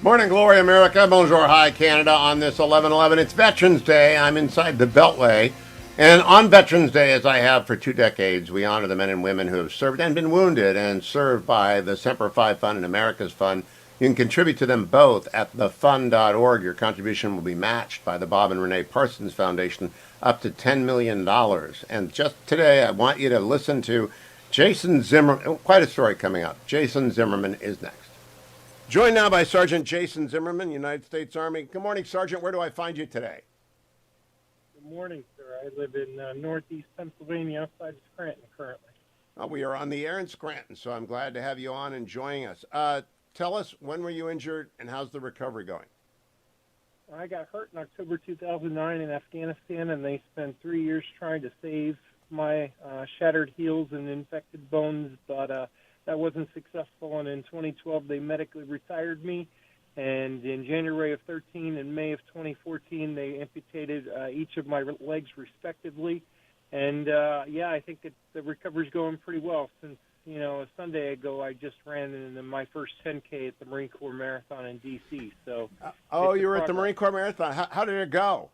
Morning glory, America. Bonjour, hi, Canada. On this 11/11, it's Veterans Day. I'm inside the Beltway. And on Veterans Day, as I have for 2 decades, we honor the men and women who have served and been wounded and served by the Semper Fi Fund and America's Fund. You can contribute to them both at thefund.org. Your contribution will be matched by the Bob and Renee Parsons Foundation up to $10 million. And just today, I want you to listen to Jayson Zimmerman. Quite a story coming up. Jayson Zimmerman is next. Joined now by Sergeant Jayson Zimmerman, United States Army. Good morning, Sergeant. Where do I find you today? Good morning, sir. I live in northeast Pennsylvania, outside of Scranton currently. We are on the air in Scranton, so I'm glad to have you on and joining us. Tell us, when were you injured and how's the recovery going? I got hurt in October 2009 in Afghanistan, and they spent 3 years trying to save my shattered heels and infected bones, but that wasn't successful, and in 2012 they medically retired me, and in January of 13 and May of 2014 they amputated each of my legs respectively, and I think the recovery's going pretty well. Since a Sunday ago I just ran in my first 10K at the Marine Corps Marathon in D.C. So you were at the Marine Corps Marathon. How did it go?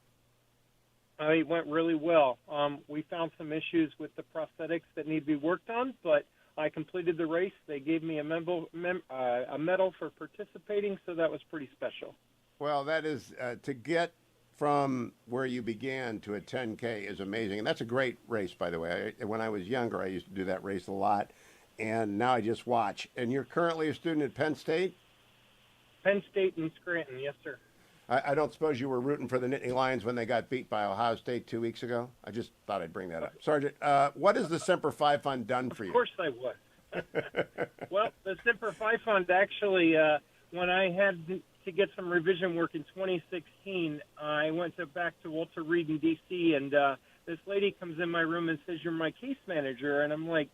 It went really well. We found some issues with the prosthetics that need to be worked on, but I completed the race. They gave me a medal for participating, so that was pretty special. Well, that is, to get from where you began to a 10K is amazing. And that's a great race, by the way. When I was younger, I used to do that race a lot, and now I just watch. And you're currently a student at Penn State? Penn State in Scranton, yes, sir. I don't suppose you were rooting for the Nittany Lions when they got beat by Ohio State 2 weeks ago? I just thought I'd bring that up. Sergeant, what has the Semper Fi Fund done for you? Of course I was. Well, the Semper Fi Fund actually, when I had to get some revision work in 2016, I went back to Walter Reed in D.C., and this lady comes in my room and says, "You're my case manager." And I'm like,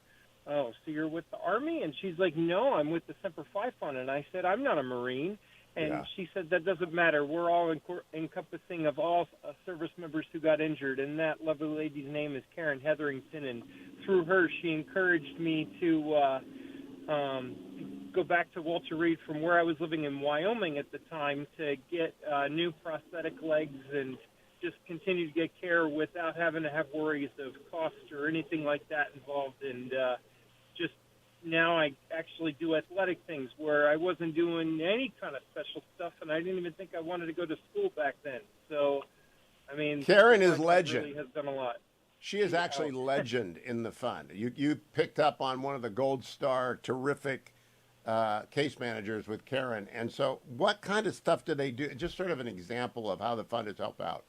"Oh, so you're with the Army?" And she's like, "No, I'm with the Semper Fi Fund." And I said, "I'm not a Marine." And she said, "That doesn't matter. We're all encompassing of all service members who got injured." And that lovely lady's name is Karen Hetherington. And through her, she encouraged me to go back to Walter Reed from where I was living in Wyoming at the time to get new prosthetic legs and just continue to get care without having to have worries of cost or anything like that involved. And just now I actually do athletic things where I wasn't doing any kind of special stuff, and I didn't even think I wanted to go to school back then. So, I mean, Karen is legend. Really has done a lot. She is actually legend in the fund. You picked up on one of the Gold Star terrific case managers with Karen. And so what kind of stuff do they do? Just sort of an example of how the fund has helped out.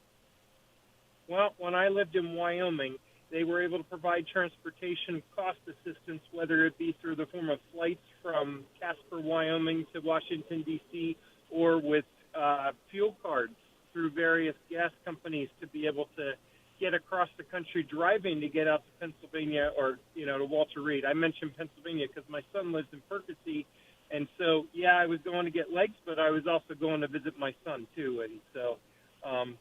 Well, when I lived in Wyoming, they were able to provide transportation cost assistance, whether it be through the form of flights from Casper, Wyoming to Washington, D.C., or with fuel cards through various gas companies to be able to get across the country driving to get out to Pennsylvania or, to Walter Reed. I mentioned Pennsylvania because my son lives in Percy, and so, I was going to get legs, but I was also going to visit my son, too. And so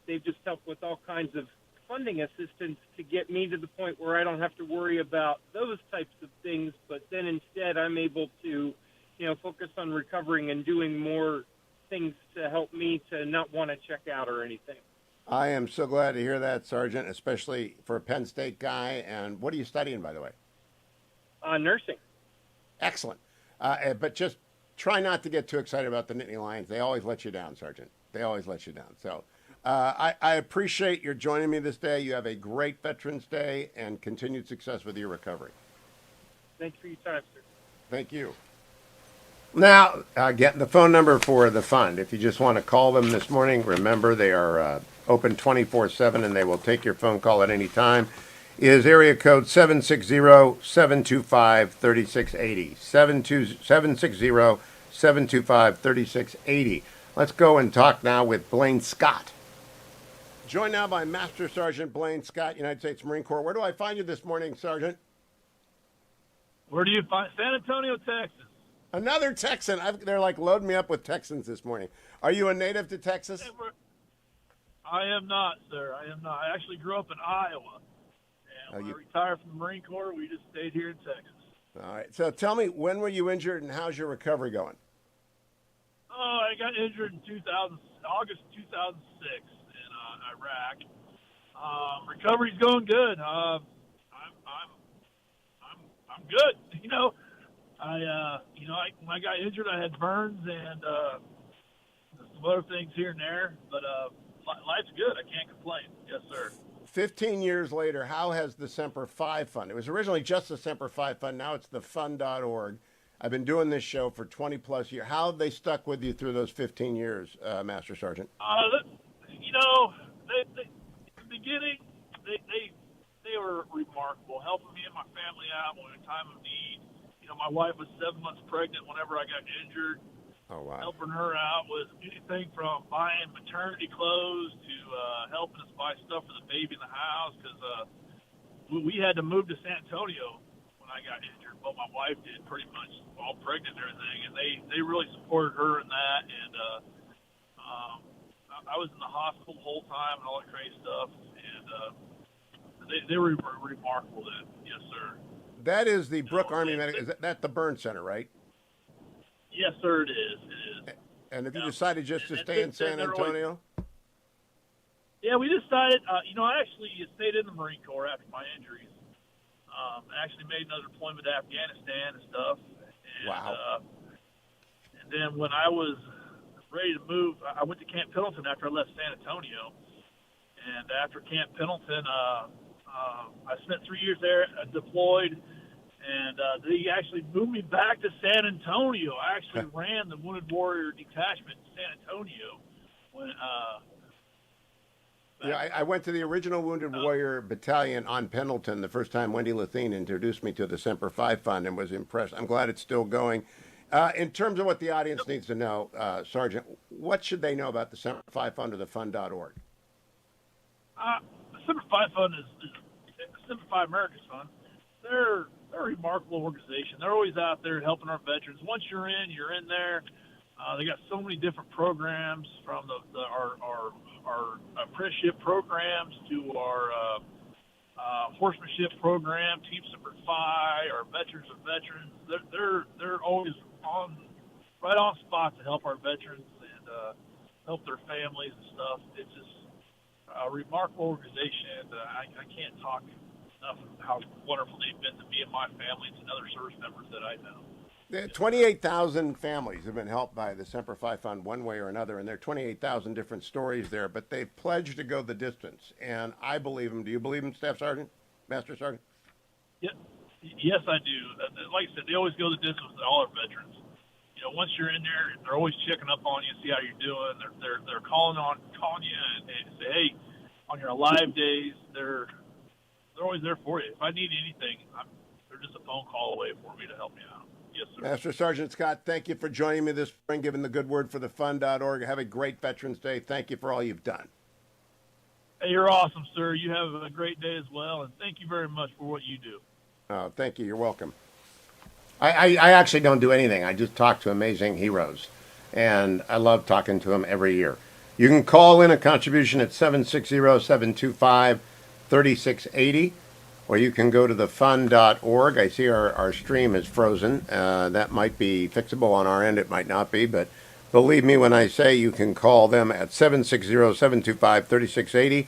they've just helped with all kinds of funding assistance to get me to the point where I don't have to worry about those types of things, but then instead I'm able to, focus on recovering and doing more things to help me to not want to check out or anything. I am so glad to hear that, Sergeant, especially for a Penn State guy. And what are you studying, by the way? Nursing. Excellent. But just try not to get too excited about the Nittany Lions. They always let you down, Sergeant. They always let you down. So I appreciate your joining me this day. You have a great Veterans Day and continued success with your recovery. Thanks for your time, sir. Thank you. Now, get the phone number for the fund. If you just want to call them this morning, remember they are open 24/7 and they will take your phone call at any time, is area code 760-725-3680. 760-725-3680. Let's go and talk now with Blaine Scott. Joined now by Master Sergeant Blaine Scott, United States Marine Corps. Where do I find you this morning, Sergeant? Where do you find San Antonio, Texas? Another Texan. They're like loading me up with Texans this morning. Are you a native to Texas? I am not, sir. I am not. I actually grew up in Iowa. And when I retired from the Marine Corps, we just stayed here in Texas. All right. So tell me, when were you injured and how's your recovery going? Oh, I got injured in August 2006 in Iraq. Recovery's going good. I'm good. When I got injured, I had burns and some other things here and there, but life's good. I can't complain. Yes, sir. 15 years later, how has the Semper Fi Fund? It was originally just the Semper Fi Fund. Now it's the fund.org. I've been doing this show for 20 plus years. How have they stuck with you through those 15 years, Master Sergeant? They, in the beginning, they were remarkable, helping me and my family out when in time of need. My wife was 7 months pregnant whenever I got injured. Oh, wow. Helping her out with anything from buying maternity clothes to helping us buy stuff for the baby in the house, because we had to move to San Antonio when I got injured. Well, my wife did, pretty much, all pregnant and everything, and they really supported her in that. And I was in the hospital the whole time and all that crazy stuff, and they were remarkable then. Yes, sir. That is the Brooke Army Medical. Is that the burn center, right? Yes, sir, it is. It is. And have you decided just to stay in San Antonio? Yeah, we decided, I actually stayed in the Marine Corps after my injuries. I actually made another deployment to Afghanistan and stuff. And, wow. And then when I was ready to move, I went to Camp Pendleton after I left San Antonio. And after Camp Pendleton, I spent 3 years there, deployed, and they actually moved me back to San Antonio. I actually ran the Wounded Warrior Detachment in San Antonio. I went to the original Wounded Warrior Battalion on Pendleton the first time Wendy Lathine introduced me to the Semper Fi Fund and was impressed. I'm glad it's still going. In terms of what the audience needs to know, Sergeant, what should they know about the Semper Fi Fund or the fund.org? The Semper Fi Fund is Semper Fi America's Fund. They're a remarkable organization. They're always out there helping our veterans. Once you're in there. They got so many different programs, from our apprenticeship programs to our horsemanship program, Team Semper Fi, our veterans of veterans. They're always right on spot to help our veterans and help their families and stuff. It's just a remarkable organization. I can't talk enough of how wonderful they've been to me and my family and other service members that I know. 28,000 families have been helped by the Semper Fi Fund one way or another, and there are 28,000 different stories there, but they've pledged to go the distance, and I believe them. Do you believe them, Staff Sergeant, Master Sergeant? Yes, I do. Like I said, they always go the distance with all our veterans. Once you're in there, they're always checking up on you, see how you're doing. They're calling you and say, hey, on your alive days, they're always there for you. If I need anything, they're just a phone call away for me to help me out. Yes, sir. Master Sergeant Scott, thank you for joining me this spring, giving the good word for the fund.org. Have a great Veterans Day. Thank you for all you've done. Hey, you're awesome, sir. You have a great day as well, and thank you very much for what you do. Oh, thank you. You're welcome. I actually don't do anything. I just talk to amazing heroes, and I love talking to them every year. You can call in a contribution at 760-725-3680, or you can go to the fund.org. I see our stream is frozen. That might be fixable on our end. It might not be, but believe me when I say you can call them at 760-725-3680.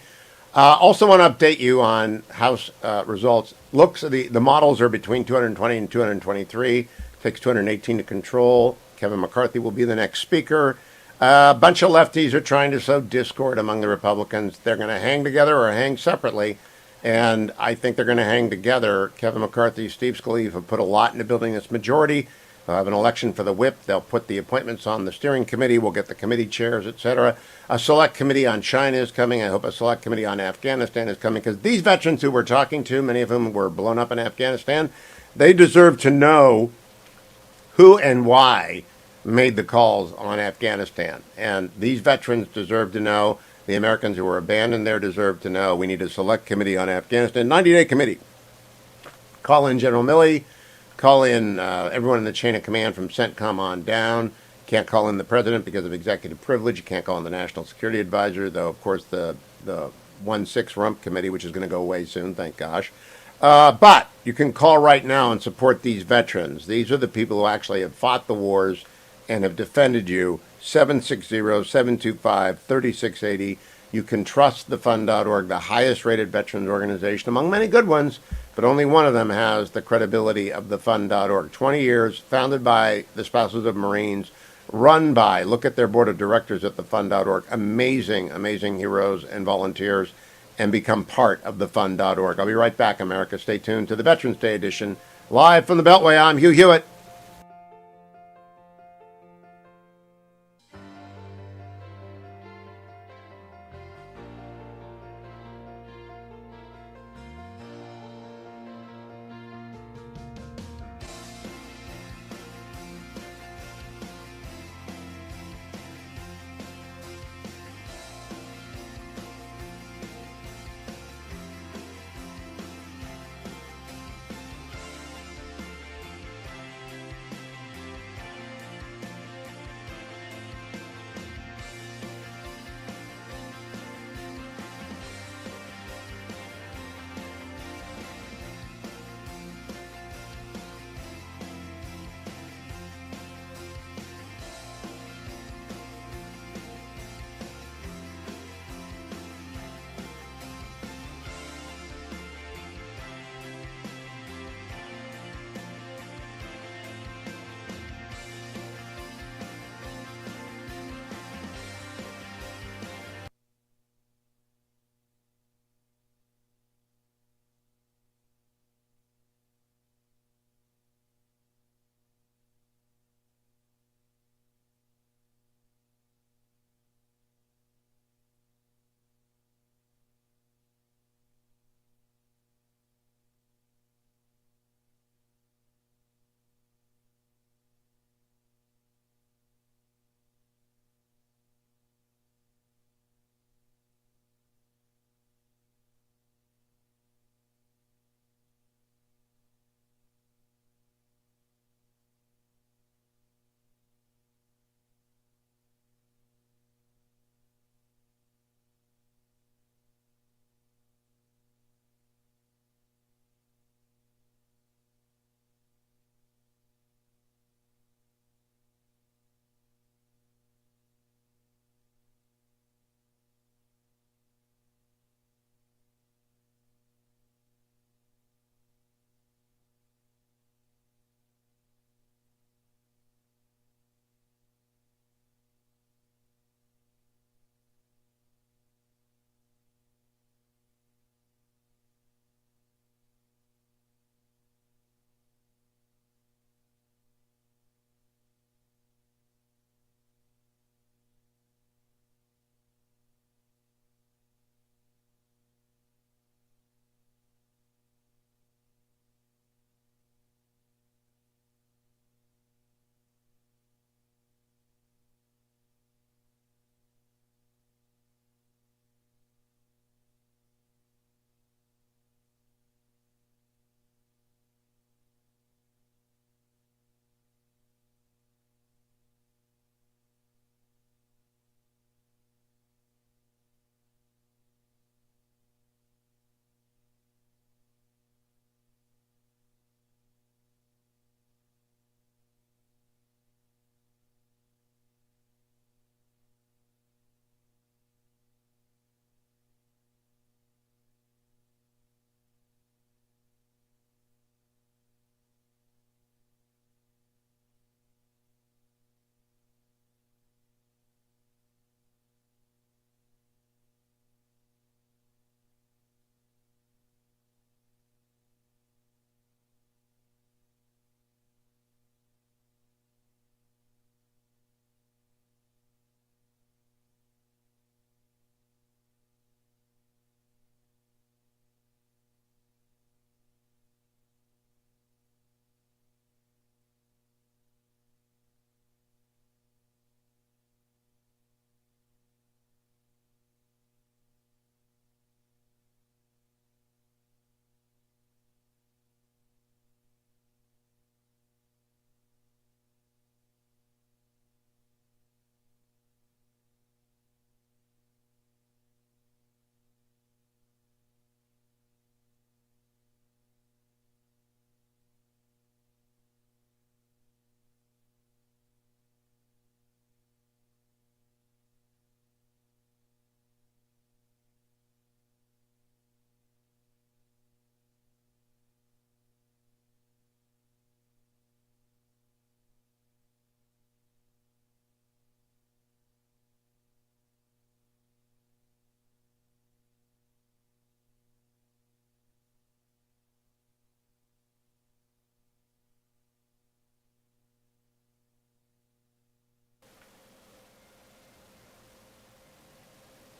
Also want to update you on House results. The models are between 220 and 223. Takes 218 to control. Kevin McCarthy will be the next speaker. A bunch of lefties are trying to sow discord among the Republicans. They're going to hang together or hang separately, and I think they're going to hang together. Kevin McCarthy, Steve Scalise have put a lot into building this majority. They'll have an election for the whip. They'll put the appointments on the steering committee. We'll get the committee chairs, etc. A select committee on China is coming. I hope a select committee on Afghanistan is coming, because these veterans who we're talking to, many of whom were blown up in Afghanistan, they deserve to know who and why made the calls on Afghanistan. And these veterans deserve to know. The Americans who were abandoned there deserve to know. We need a select committee on Afghanistan, 90-day committee. Call in General Milley. Call in everyone in the chain of command from CENTCOM on down. Can't call in the president because of executive privilege. You can't call in the National Security Advisor, though, of course, the 1-6 Rump Committee, which is going to go away soon, thank gosh. But you can call right now and support these veterans. These are the people who actually have fought the wars and have defended you. 760-725-3680. You can trust thefund.org, the highest rated veterans organization among many good ones, but only one of them has the credibility of thefund.org. 20 years, founded by the spouses of Marines, run by, look at their board of directors at thefund.org, amazing, amazing heroes and volunteers, and become part of thefund.org. I'll be right back, America. Stay tuned to the Veterans Day edition. Live from the Beltway, I'm Hugh Hewitt.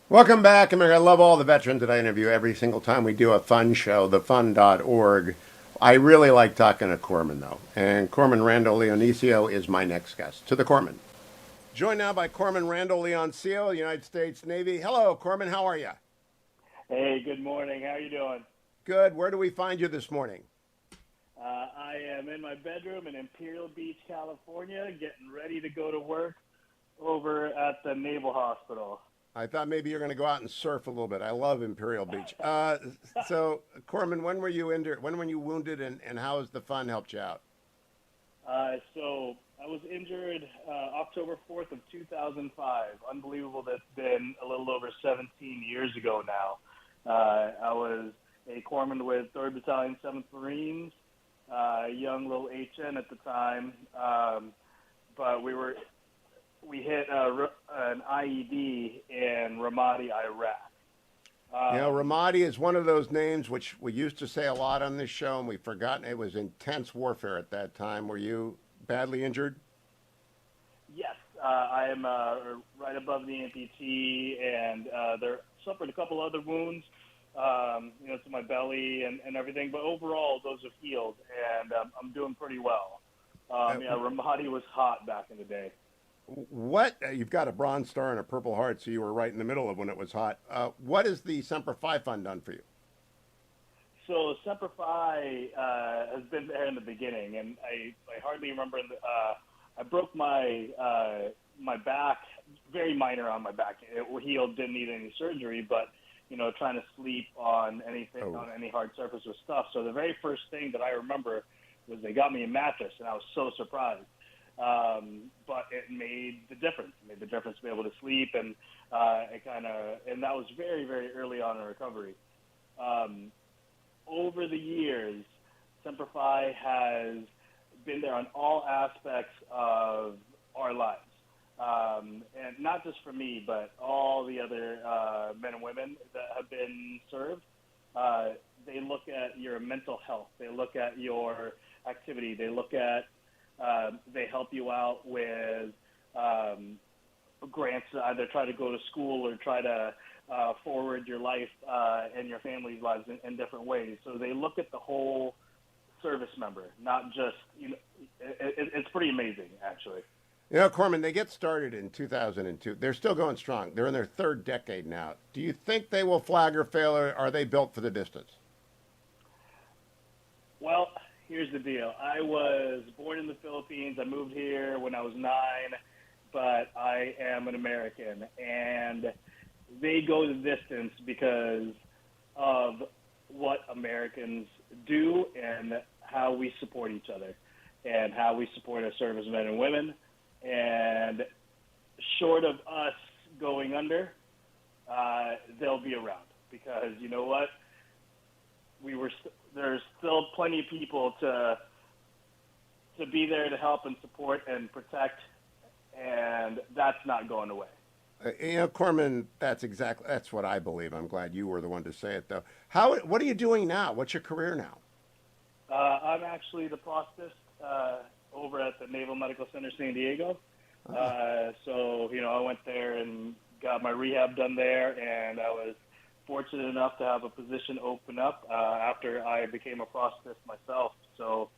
Welcome back, America. I love all the veterans that I interview every single time we do a fun show, thefun.org. I really like talking to Corpsman, though. And Corpsman Randell Leoncio is my next guest. To the Corpsman. Joined now by Corpsman Randell Leoncio, United States Navy. Hello, Corpsman. How are you? Hey, good morning. How are you doing? Good. Where do we find you this morning? I am in my bedroom in Imperial Beach, California, getting ready to go to work over at the Naval Hospital. I thought maybe you're going to go out and surf a little bit. I love Imperial Beach. So, Corpsman, when were you injured? When were you wounded, and how has the fun helped you out? So I was injured October 4th of 2005. Unbelievable. That's been a little over 17 years ago now. I was a corpsman with 3rd Battalion, 7th Marines, young little HN at the time, but we hit an IED in Ramadi, Iraq. Ramadi is one of those names which we used to say a lot on this show, and we've forgotten. It was intense warfare at that time. Were you badly injured? Yes, I am right above the amputee, and there suffered a couple other wounds, to my belly and everything. But overall, those have healed, and I'm doing pretty well. Ramadi was hot back in the day. What you've got a Bronze Star and a Purple Heart, so you were right in the middle of when it was hot. What has the Semper Fi Fund done for you? So Semper Fi has been there in the beginning, and I hardly remember. I broke my back, very minor on my back. It healed, didn't need any surgery, but trying to sleep on anything on any hard surface was tough. So the very first thing that I remember was they got me a mattress, and I was so surprised. But it made the difference. It made the difference to be able to sleep, and and that was very, very early on in recovery. Over the years, Semper Fi has been there on all aspects of our lives, and not just for me, but all the other men and women that have been served. They look at your mental health. They look at your activity. They look at they help you out with grants to either try to go to school or try to forward your life and your family's lives in different ways. So they look at the whole service member, not just, it's pretty amazing, actually. Corpsman, they get started in 2002. They're still going strong. They're in their 3rd decade now. Do you think they will flag or fail, or are they built for the distance? Well, here's the deal. I was born in the Philippines. I moved here when I was 9, but I am an American. And they go the distance because of what Americans do and how we support each other and how we support our servicemen and women. And short of us going under, they'll be around because you know what? There's still plenty of people to be there to help and support and protect, and that's not going away. Corpsman, that's what I believe. I'm glad you were the one to say it, though. What are you doing now? What's your career now? I'm actually the prosthetist over at the Naval Medical Center San Diego. So I went there and got my rehab done there, and I was fortunate enough to have a position open up after I became a prosthetist myself. So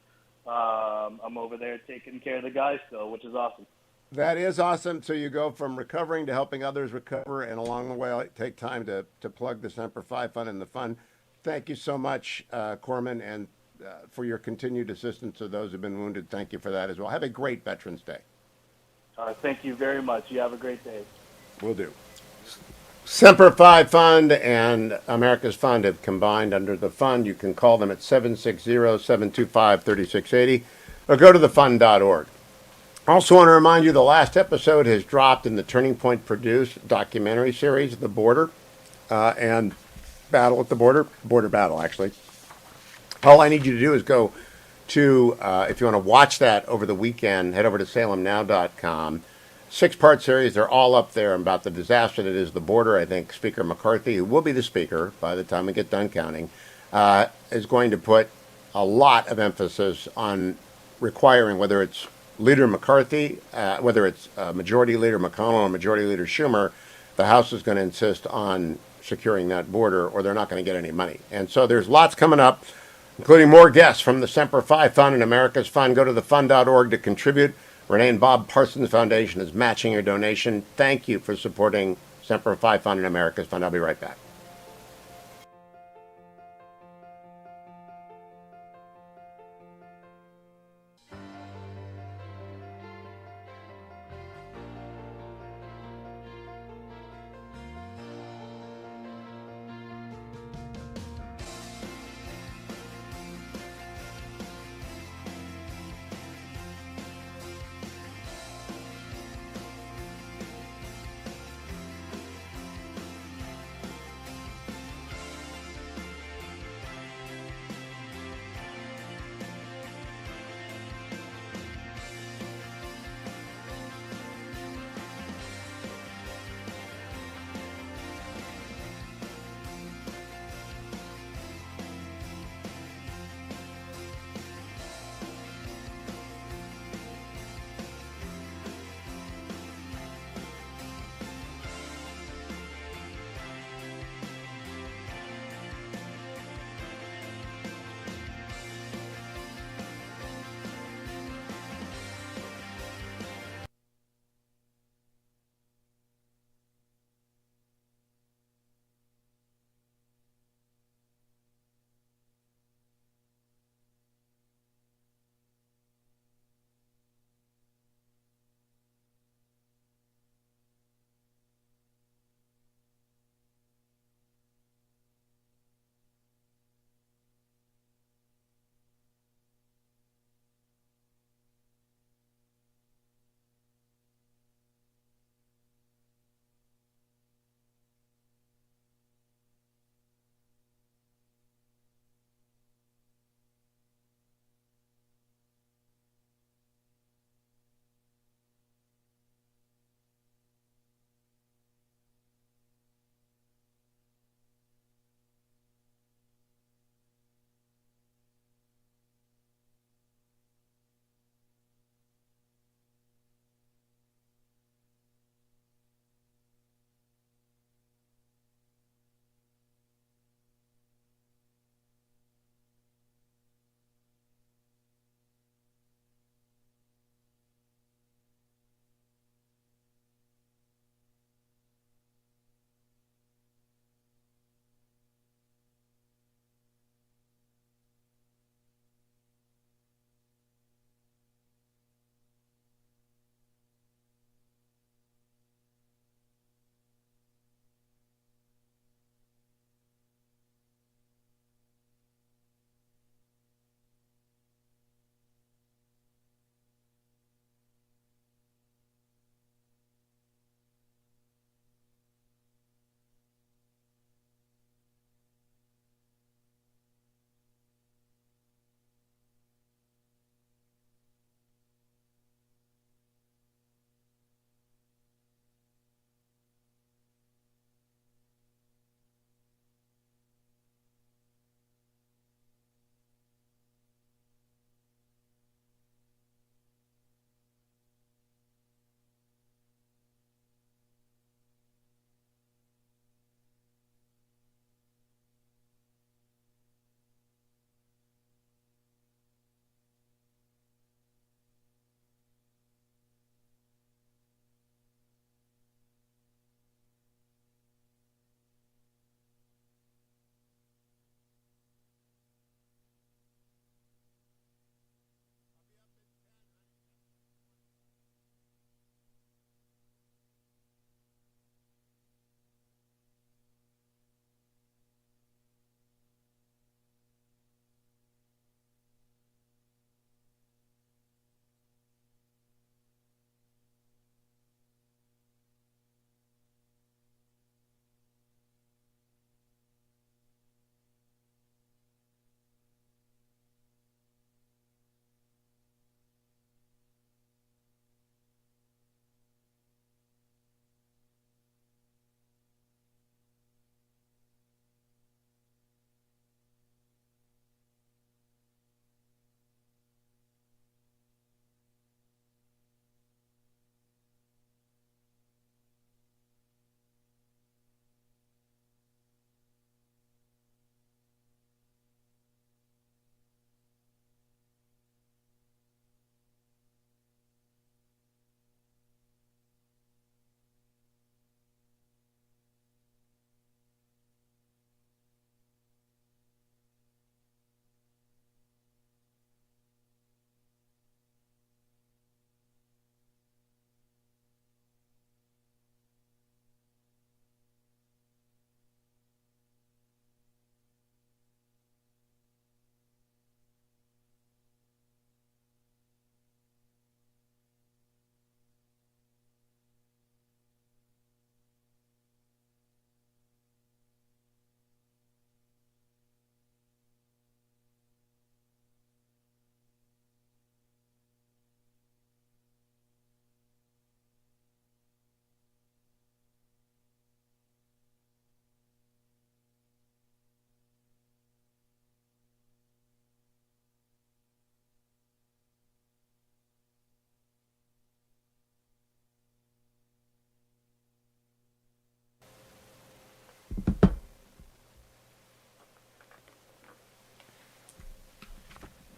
I'm over there taking care of the guys still, which is awesome. That is awesome. So you go from recovering to helping others recover, and along the way, take time to plug the Semper Fi Fund and the fund. Thank you so much, Corpsman, and for your continued assistance to those who have been wounded. Thank you for that as well. Have a great Veterans Day. Thank you very much. You have a great day. Will do. Semper Fi Fund and America's Fund have combined under the fund. You can call them at 760-725-3680 or go to thefund.org. Also want to remind you the last episode has dropped in the Turning Point produced documentary series, The Border, and Battle at the Border Battle, actually. All I need you to do is go to, if you want to watch that over the weekend, head over to salemnow.com. 6-part series, they're all up there about the disaster that is the border. I think Speaker McCarthy, who will be the speaker by the time we get done counting, is going to put a lot of emphasis on requiring, whether it's Leader McCarthy, whether it's Majority Leader McConnell or Majority Leader Schumer, the House is going to insist on securing that border, or they're not going to get any money. And so there's lots coming up, including more guests from the Semper Fi Fund and America's Fund. Go to thefund.org to contribute. Renee and Bob Parsons Foundation is matching your donation. Thank you for supporting Semper Fi Fund and America's Fund. I'll be right back.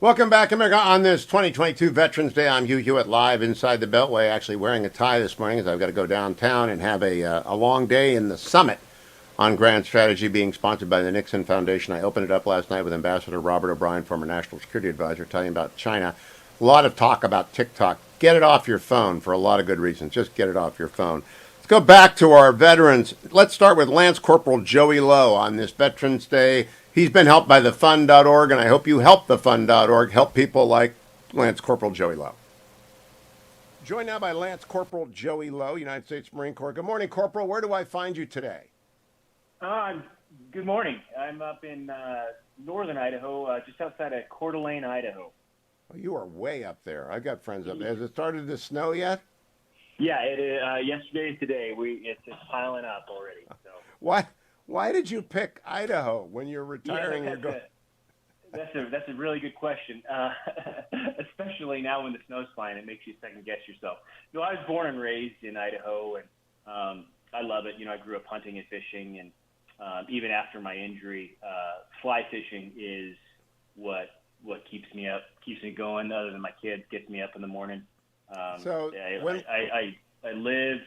Welcome back, America, on this 2022 Veterans Day. I'm Hugh Hewitt, live inside the Beltway, actually wearing a tie this morning as I've got to go downtown and have a long day in the summit on Grand Strategy being sponsored by the Nixon Foundation. I opened it up last night with Ambassador Robert O'Brien, former National Security Advisor, telling about China. A lot of talk about TikTok. Get it off your phone for a lot of good reasons. Just get it off your phone. Let's go back to our veterans. Let's start with Lance Corporal Joey Lowe on this Veterans Day. He's been helped by thefund.org, and I hope you help thefund.org help people like Lance Corporal Joey Lowe. Joined now by Lance Corporal Joey Lowe, United States Marine Corps. Good morning, Corporal. Where do I find you today? Good morning. I'm up in northern Idaho, just outside of Coeur d'Alene, Idaho. Oh, you are way up there. I've got friends up there. Has it started to snow yet? Yeah, it is. Yesterday and today, it's piling up already. So. Why did you pick Idaho when you're retiring? Yeah, that's a really good question. Especially now when the snow's flying, it makes you second guess yourself. No, I was born and raised in Idaho, and I love it. You know, I grew up hunting and fishing, and even after my injury, fly fishing is what keeps me up, keeps me going. Other than my kids, gets me up in the morning. I live,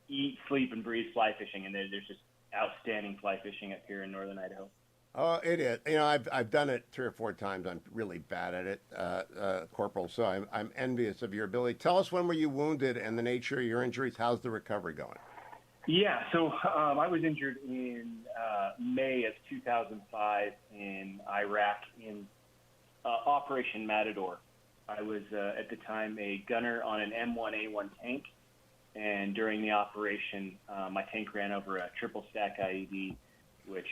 eat, sleep, and breathe fly fishing, and there's just outstanding fly fishing up here in northern Idaho. Oh, it is. You know, I've done it 3 or 4 times. I'm really bad at it, Corporal. So I'm envious of your ability. Tell us, when were you wounded and the nature of your injuries? How's the recovery going? Yeah, so I was injured in May of 2005 in Iraq in Operation Matador. I was at the time a gunner on an M1A1 tank, and during the operation, my tank ran over a triple stack IED, which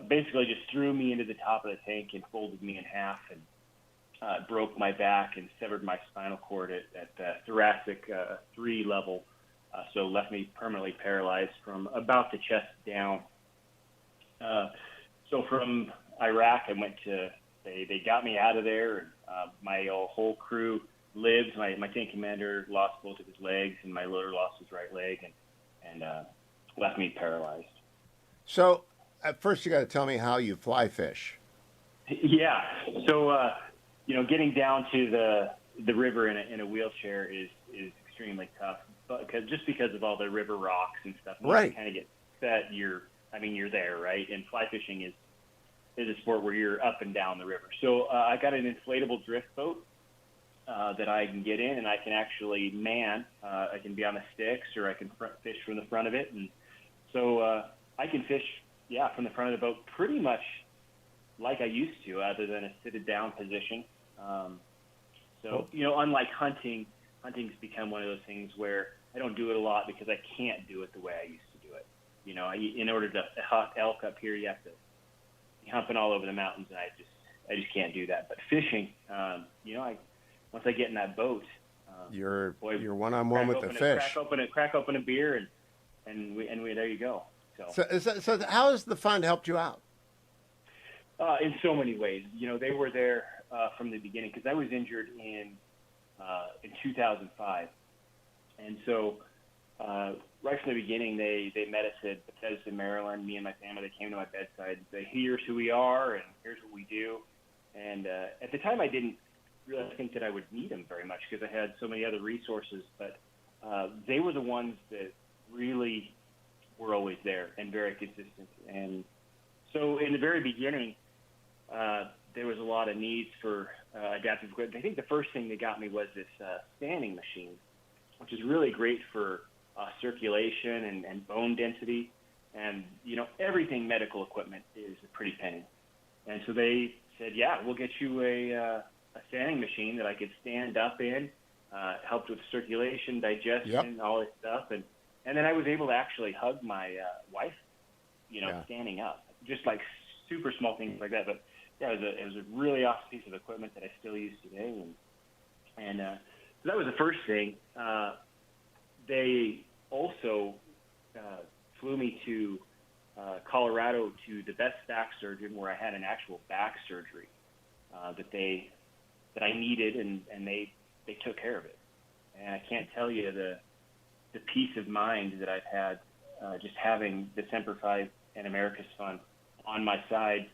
basically just threw me into the top of the tank and folded me in half and broke my back and severed my spinal cord at thoracic 3 level, so left me permanently paralyzed from about the chest down. So from Iraq, I went to, they got me out of there, and my whole crew lived. My tank commander lost both of his legs, and my loader lost his right leg, and left me paralyzed. So at first you got to tell me how you fly fish. Yeah. So, getting down to the river in a wheelchair is extremely tough, because of all the river rocks and stuff. When right. You kind of get set, you're there, right? And fly fishing is a sport where you're up and down the river. So I got an inflatable drift boat that I can get in, and I can actually man. I can be on the sticks, or I can fish from the front of it. And so I can fish, from the front of the boat pretty much like I used to, other than a seated down position. Unlike hunting's become one of those things where I don't do it a lot because I can't do it the way I used to do it. You know, in order to hunt elk up here, you have to be humping all over the mountains, and I just can't do that. But fishing, once I get in that boat, you're one-on-one with the fish. Crack open a beer, and we there you go. So how has the fund helped you out? In so many ways. You know, they were there from the beginning, because I was injured in 2005, and so right from the beginning, they met us at Bethesda, Maryland. Me and my family, they came to my bedside and said, "Here's who we are, and here's what we do." And at the time, I didn't really think that I would need them very much, because I had so many other resources. But they were the ones that really were always there and very consistent. And so in the very beginning, there was a lot of needs for adaptive equipment. I think the first thing they got me was this standing machine, which is really great for circulation and bone density. And, everything medical equipment is a pretty penny. And so they said, yeah, we'll get you a standing machine that I could stand up in, helped with circulation, digestion, all this stuff. And then I was able to actually hug my wife, standing up, just like super small things like that. But yeah, it was a really awesome piece of equipment that I still use today. And so that was the first thing. They also flew me to Colorado to the best back surgeon, where I had an actual back surgery that I needed, and they took care of it. And I can't tell you the peace of mind that I've had just having the Semper Fi and America's Fund on my side,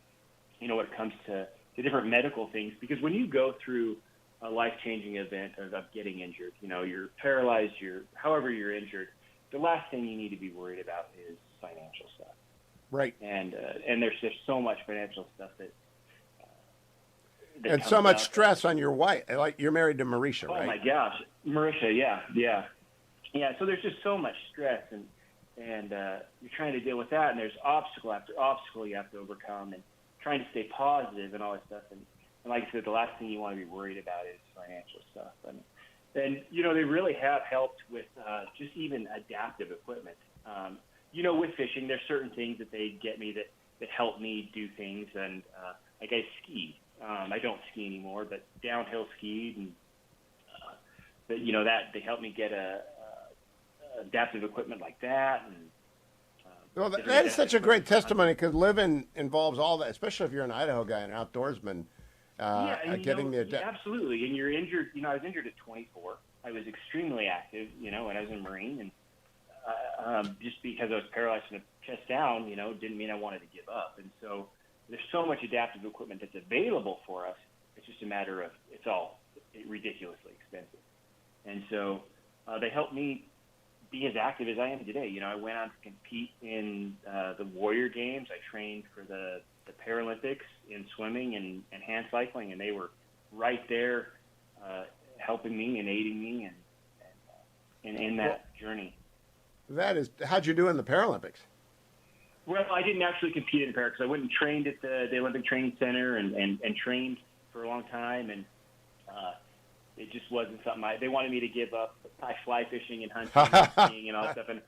when it comes to different medical things. Because when you go through a life-changing event of getting injured, you're paralyzed, however you're injured, the last thing you need to be worried about is financial stuff. Right. And there's just so much financial stuff that and so much stress on your wife. Like, you're married to Marisha, right? Oh my gosh, Marisha, yeah. So there's just so much stress, and you're trying to deal with that, and there's obstacle after obstacle you have to overcome, and trying to stay positive and all that stuff. And like I said, the last thing you want to be worried about is financial stuff. And they really have helped with just even adaptive equipment. With fishing, there's certain things that they get me that help me do things, and like I ski. I don't ski anymore, but downhill skied, and that they helped me get adaptive equipment like that. And well, that is such a great testimony, because living involves all that, especially if you're an Idaho guy, an outdoorsman. Getting absolutely. And you're injured. I was injured at 24. I was extremely active, when I was in Marine, and just because I was paralyzed from the chest down, didn't mean I wanted to give up. And so there's so much adaptive equipment that's available for us. It's just a matter of it's all ridiculously expensive. And so they helped me be as active as I am today. I went on to compete in the Warrior Games. I trained for the Paralympics in swimming and hand cycling, and they were right there helping me and aiding me and in that journey. How'd you do in the Paralympics? Well, I didn't actually compete in the Paralympics. I went and trained at the Olympic Training Center and trained for a long time, and it just wasn't something they wanted me to give up fly fishing and hunting and skiing and all that stuff, and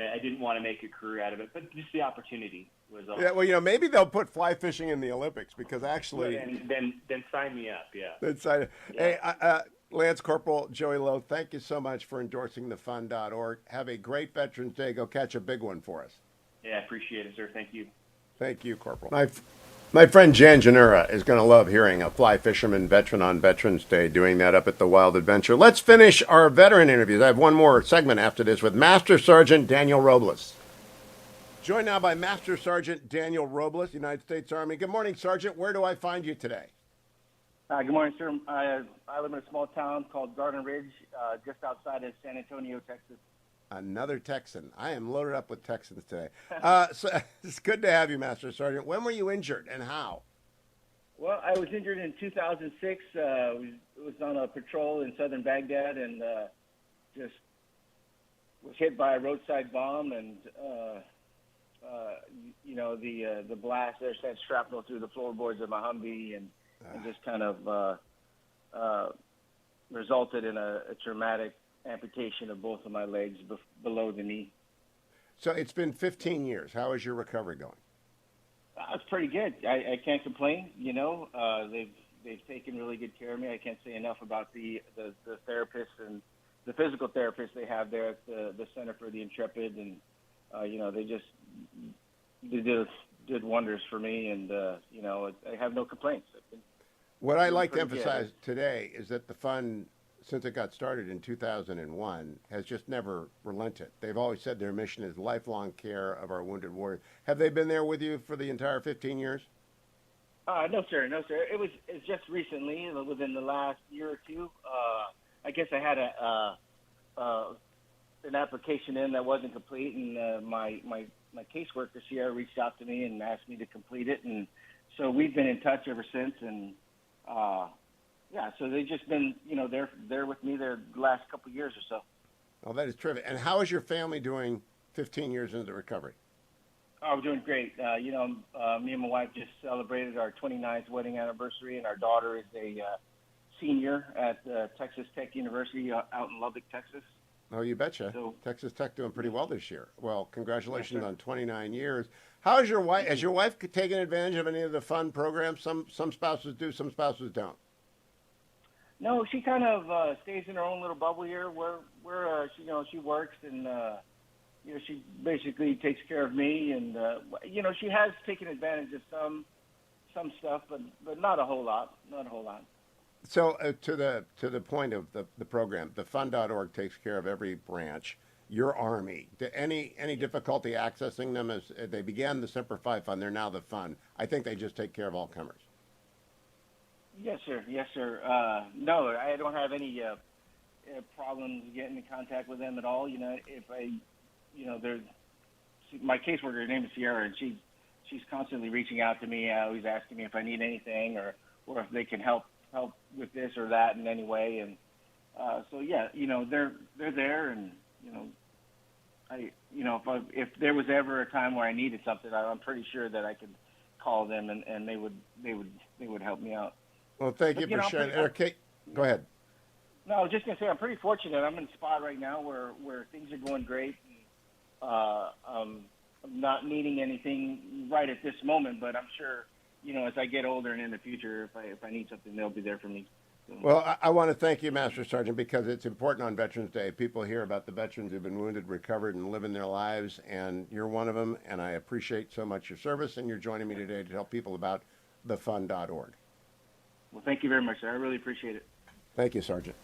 I didn't want to make a career out of it, but just the opportunity was all. Yeah, well, maybe they'll put fly fishing in the Olympics, because actually... Then sign me up, yeah. Then sign it. Yeah. Hey, Lance Corporal Joey Lowe, thank you so much for endorsing thefund.org. Have a great Veterans Day. Go catch a big one for us. Yeah, I appreciate it, sir. Thank you. Thank you, Corporal. My friend Jan Janura is going to love hearing a fly fisherman veteran on Veterans Day doing that up at the Wild Adventure. Let's finish our veteran interviews. I have one more segment after this with Master Sergeant Daniel Robles. Joined now by Master Sergeant Daniel Robles, United States Army. Good morning, Sergeant. Where do I find you today? Good morning, sir. I live in a small town called Garden Ridge, just outside of San Antonio, Texas. Another Texan. I am loaded up with Texans today. So it's good to have you, Master Sergeant. When were you injured and how? Well, I was injured in 2006. Was on a patrol in southern Baghdad and just was hit by a roadside bomb, and the blast there sent shrapnel through the floorboards of my Humvee and just kind of resulted in a traumatic amputation of both of my legs below the knee. So it's been 15 years. How is your recovery going? It's pretty good. I can't complain. They've taken really good care of me. I can't say enough about the therapists and the physical therapists they have there at the Center for the Intrepid, and they did wonders for me, and I have no complaints. What I like to emphasize today is that the fund, since it got started in 2001, has just never relented. They've always said their mission is lifelong care of our wounded warriors. Have they been there with you for the entire 15 years? No, sir. It's just recently, within the last year or two. I guess I had an application in that wasn't complete, and my caseworker Sierra reached out to me and asked me to complete it, and so we've been in touch ever since. And so they've just been, they're with me the last couple of years or so. Oh, that is terrific. And how is your family doing 15 years into recovery? Oh, we're doing great. Me and my wife just celebrated our 29th wedding anniversary, and our daughter is a senior at Texas Tech University out in Lubbock, Texas. Oh, you betcha. So, Texas Tech doing pretty well this year. Well, congratulations on 29 years. How's your wife? Has your wife taken advantage of any of the fun programs? Some spouses do, some spouses don't. No, she kind of stays in her own little bubble here, where she works, and she basically takes care of me, and she has taken advantage of some stuff, but not a whole lot. So to the point of the program, thefund.org takes care of every branch. Your Army, any difficulty accessing them? As they began the Semper Fi Fund, they're now the Fund. I think they just take care of all comers. Yes, sir. Yes, sir. No, I don't have any problems getting in contact with them at all. You know, if I, you know, there's my caseworker. Her name is Sierra, and she's constantly reaching out to me, always asking me if I need anything or if they can help with this or that in any way. And so yeah, you know, they're there, and you know, if there was ever a time where I needed something, I'm pretty sure that I could call them and they would help me out. Well, thank you for sharing. Okay, go ahead. No, I was just gonna say I'm pretty fortunate. I'm in a spot right now where things are going great. I'm not needing anything right at this moment, but I'm sure, you know, as I get older and in the future, if I need something, they'll be there for me. Well, I want to thank you, Master Sergeant, because it's important on Veterans Day. People hear about the veterans who've been wounded, recovered, and living their lives, and you're one of them, and I appreciate so much your service, and you're joining me today to tell people about thefund.org. Well, thank you very much, sir. I really appreciate it. Thank you, Sergeant.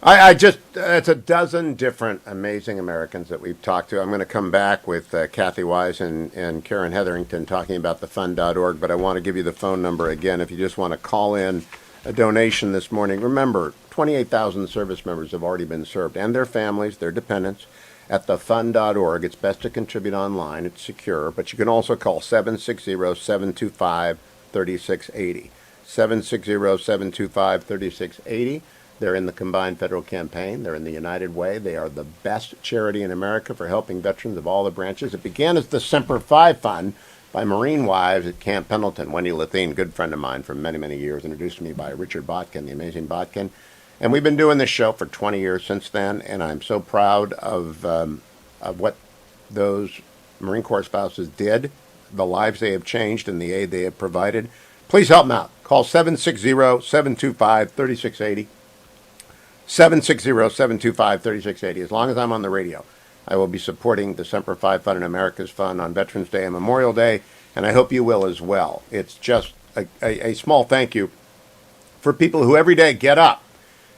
It's a dozen different amazing Americans that we've talked to. I'm going to come back with Kathy Wise and Karen Hetherington talking about thefund.org, but I want to give you the phone number again if you just want to call in a donation this morning. Remember, 28,000 service members have already been served, and their families, their dependents, at thefund.org. It's best to contribute online. It's secure, but you can also call 760-725-3680. 760-725-3680. They're in the Combined Federal Campaign. They're in the United Way. They are the best charity in America for helping veterans of all the branches. It began as the Semper Fi Fund by Marine wives at Camp Pendleton. Wendy Lathine, good friend of mine for many, many years, introduced me by Richard Botkin, the amazing Botkin. And we've been doing this show for 20 years since then, and I'm so proud of what those Marine Corps spouses did, the lives they have changed, and the aid they have provided. Please help them out. Call 760-725-3680. 760-725-3680. As long as I'm on the radio, I will be supporting the Semper Fi Fund and America's Fund on Veterans Day and Memorial Day, and I hope you will as well. It's just a small thank you for people who every day get up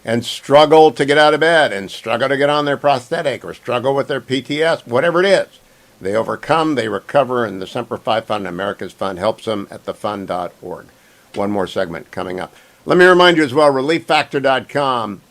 and struggle to get out of bed and struggle to get on their prosthetic or struggle with their PTS, whatever it is. They overcome, they recover, and the Semper Fi Fund and America's Fund helps them at thefund.org. One more segment coming up. Let me remind you as well, ReliefFactor.com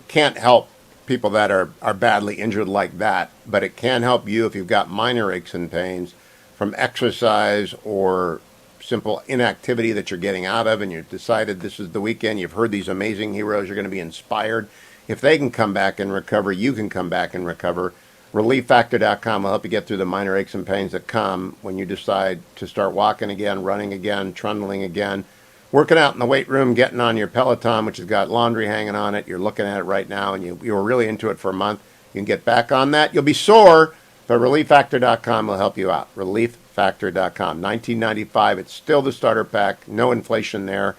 can't help people that are badly injured like that, but it can help you if you've got minor aches and pains from exercise or simple inactivity that you're getting out of, and you've decided this is the weekend, you've heard these amazing heroes, you're going to be inspired. If they can come back and recover, you can come back and recover. ReliefFactor.com will help you get through the minor aches and pains that come when you decide to start walking again, running again, trundling again, working out in the weight room, getting on your Peloton, which has got laundry hanging on it. You're looking at it right now, and you were really into it for a month. You can get back on that. You'll be sore, but ReliefFactor.com will help you out. ReliefFactor.com. $19.95. It's still the starter pack. No inflation there.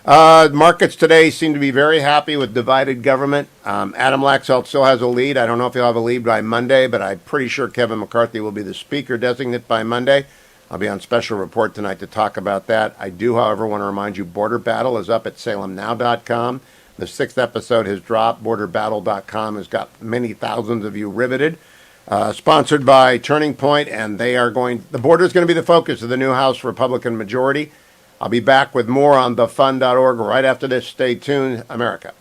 Markets today seem to be very happy with divided government. Adam Laxalt still has a lead. I don't know if he'll have a lead by Monday, but I'm pretty sure Kevin McCarthy will be the speaker designate by Monday. I'll be on special report tonight to talk about that. I do, however, want to remind you, Border Battle is up at salemnow.com. The 6th episode has dropped. BorderBattle.com has got many thousands of you riveted. Sponsored by Turning Point, and the border is going to be the focus of the new House Republican majority. I'll be back with more on thefund.org right after this. Stay tuned, America.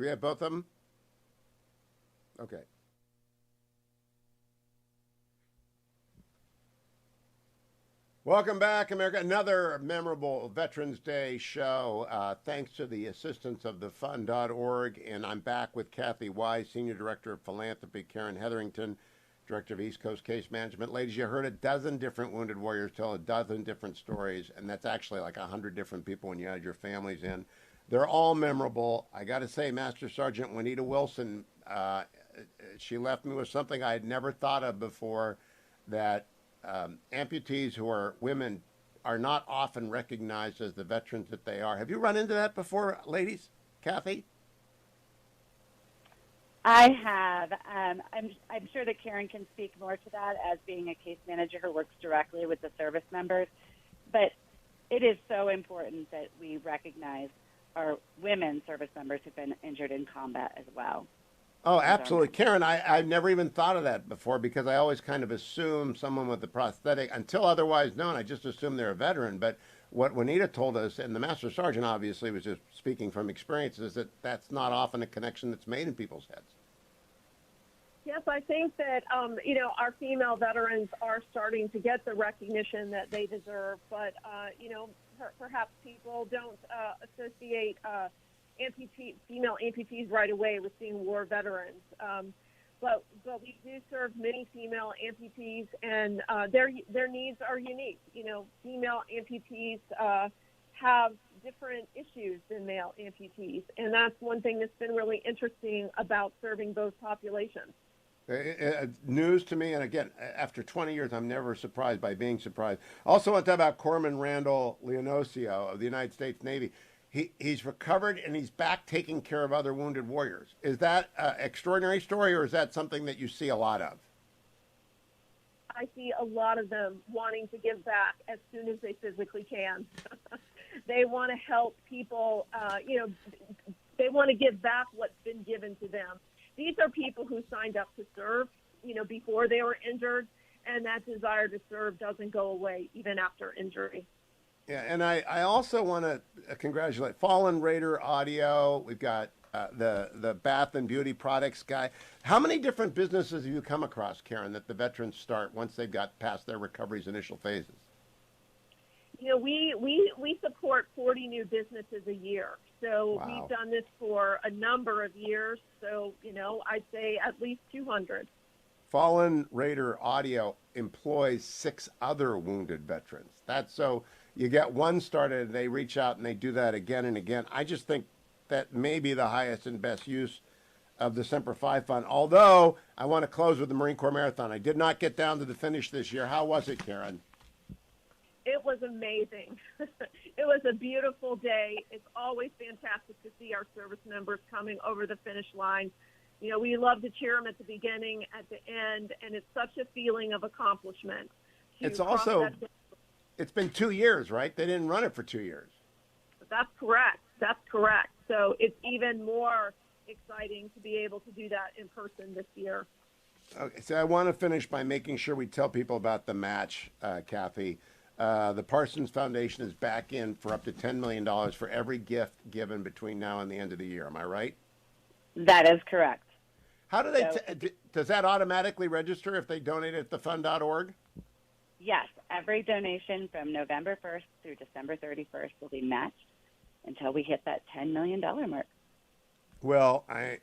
Do we have both of them? Okay. Welcome back, America. Another memorable Veterans Day show, thanks to the assistance of thefund.org. And I'm back with Kathy Wise, Senior Director of Philanthropy, Karen Hetherington, Director of East Coast Case Management. Ladies, you heard a dozen different wounded warriors tell a dozen different stories, and that's actually like 100 different people when you add your families in. They're all memorable. I got to say, Master Sergeant Juanita Wilson, she left me with something I had never thought of before, that amputees who are women are not often recognized as the veterans that they are. Have you run into that before, ladies? Kathy? I have. I'm sure that Karen can speak more to that as being a case manager who works directly with the service members. But it is so important that we recognize our women service members who've been injured in combat as well. Oh, absolutely. Karen, I've never even thought of that before, because I always kind of assume someone with a prosthetic, until otherwise known, I just assume they're a veteran. But what Juanita told us, and the Master Sergeant obviously was just speaking from experience, is that that's not often a connection that's made in people's heads. Yes, I think that, our female veterans are starting to get the recognition that they deserve, but, perhaps people don't associate female amputees right away with being war veterans. But we do serve many female amputees, and their needs are unique. Female amputees have different issues than male amputees, and that's one thing that's been really interesting about serving both populations. News to me, and again, after 20 years, I'm never surprised by being surprised. Also want to talk about Corpsman Randell Leoncio of the United States Navy. He's recovered and he's back taking care of other wounded warriors. Is that an extraordinary story, or is that something that you see a lot of? I see a lot of them wanting to give back as soon as they physically can. They want to help people, they want to give back what's been given to them. These are people who signed up to serve, before they were injured, and that desire to serve doesn't go away even after injury. Yeah, and I also want to congratulate Fallen Raider Audio. We've got the Bath and Beauty Products guy. How many different businesses have you come across, Karen, that the veterans start once they've got past their recovery's initial phases? We support 40 new businesses a year. So Wow. We've done this for a number of years. So, I'd say at least 200. Fallen Raider Audio employs 6 other wounded veterans. That's so you get one started and they reach out and they do that again and again. I just think that may be the highest and best use of the Semper Fi Fund. Although I want to close with the Marine Corps Marathon. I did not get down to the finish this year. How was it, Karen? It was amazing. It was a beautiful day. It's always fantastic to see our service members coming over the finish line. We love to cheer them at the beginning, at the end, and it's such a feeling of accomplishment. It's also, it's been 2 years, right? They didn't run it for 2 years. That's correct. So it's even more exciting to be able to do that in person this year. Okay, so I want to finish by making sure we tell people about the match, Kathy. The Parsons Foundation is back in for up to $10 million for every gift given between now and the end of the year. Am I right? That is correct. How do they? Does that automatically register if they donate at thefund.org? Yes, every donation from November 1st through December 31st will be matched until we hit that $10 million mark. Well, I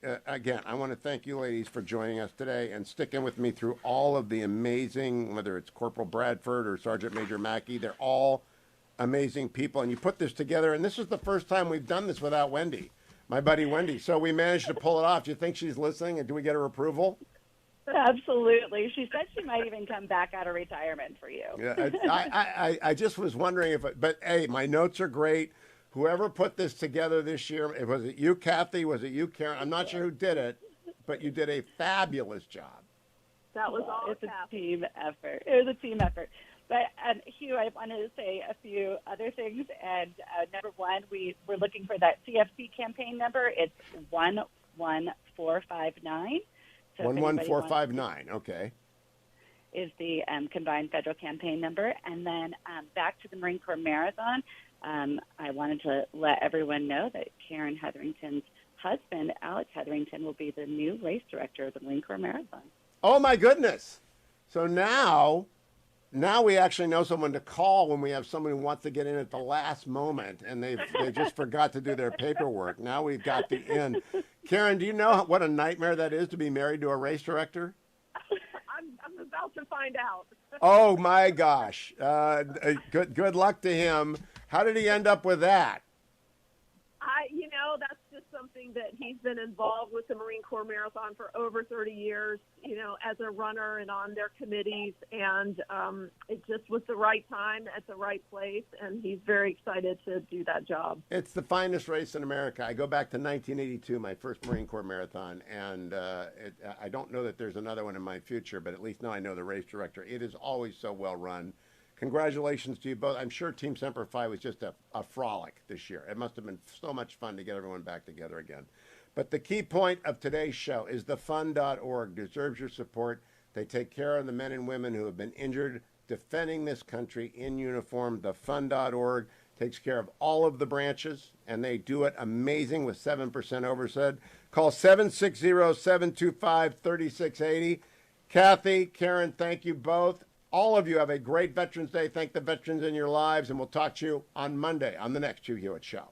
want to thank you ladies for joining us today and sticking with me through all of the amazing, whether it's Corporal Bradford or Sergeant Major Mackey, they're all amazing people. And you put this together, and this is the first time we've done this without Wendy, my buddy Wendy. So we managed to pull it off. Do you think she's listening, and do we get her approval? Absolutely. She said she might even come back out of retirement for you. Yeah, I just was wondering but hey, my notes are great. Whoever put this together this year, was it you, Kathy? Was it you, Karen? I'm not sure who did it, but you did a fabulous job. That was all. It's a team effort. It was a team effort. But Hugh, I wanted to say a few other things. And number one, we're looking for that CFC campaign number. It's 11459. 11459. Okay. Is the combined federal campaign number. And then back to the Marine Corps Marathon. I wanted to let everyone know that Karen Hetherington's husband, Alex Hetherington, will be the new race director of the Marine Corps Marathon. Oh, my goodness. So now we actually know someone to call when we have someone who wants to get in at the last moment and they just forgot to do their paperwork. Now we've got the in. Karen, do you know what a nightmare that is to be married to a race director? I'm about to find out. Oh, my gosh. Good luck to him. How did he end up with that? That's just something that he's been involved with the Marine Corps Marathon for over 30 years, as a runner and on their committees. And it just was the right time at the right place. And he's very excited to do that job. It's the finest race in America. I go back to 1982, my first Marine Corps Marathon. And I don't know that there's another one in my future, but at least now I know the race director. It is always so well run. Congratulations to you both. I'm sure Team Semper Fi was just a frolic this year. It must have been so much fun to get everyone back together again. But the key point of today's show is thefund.org deserves your support. They take care of the men and women who have been injured defending this country in uniform. Thefund.org takes care of all of the branches, and they do it amazing with 7% oversight. Call 760-725-3680. Kathy, Karen, thank you both. All of you have a great Veterans Day. Thank the veterans in your lives, and we'll talk to you on Monday on the next Hugh Hewitt Show.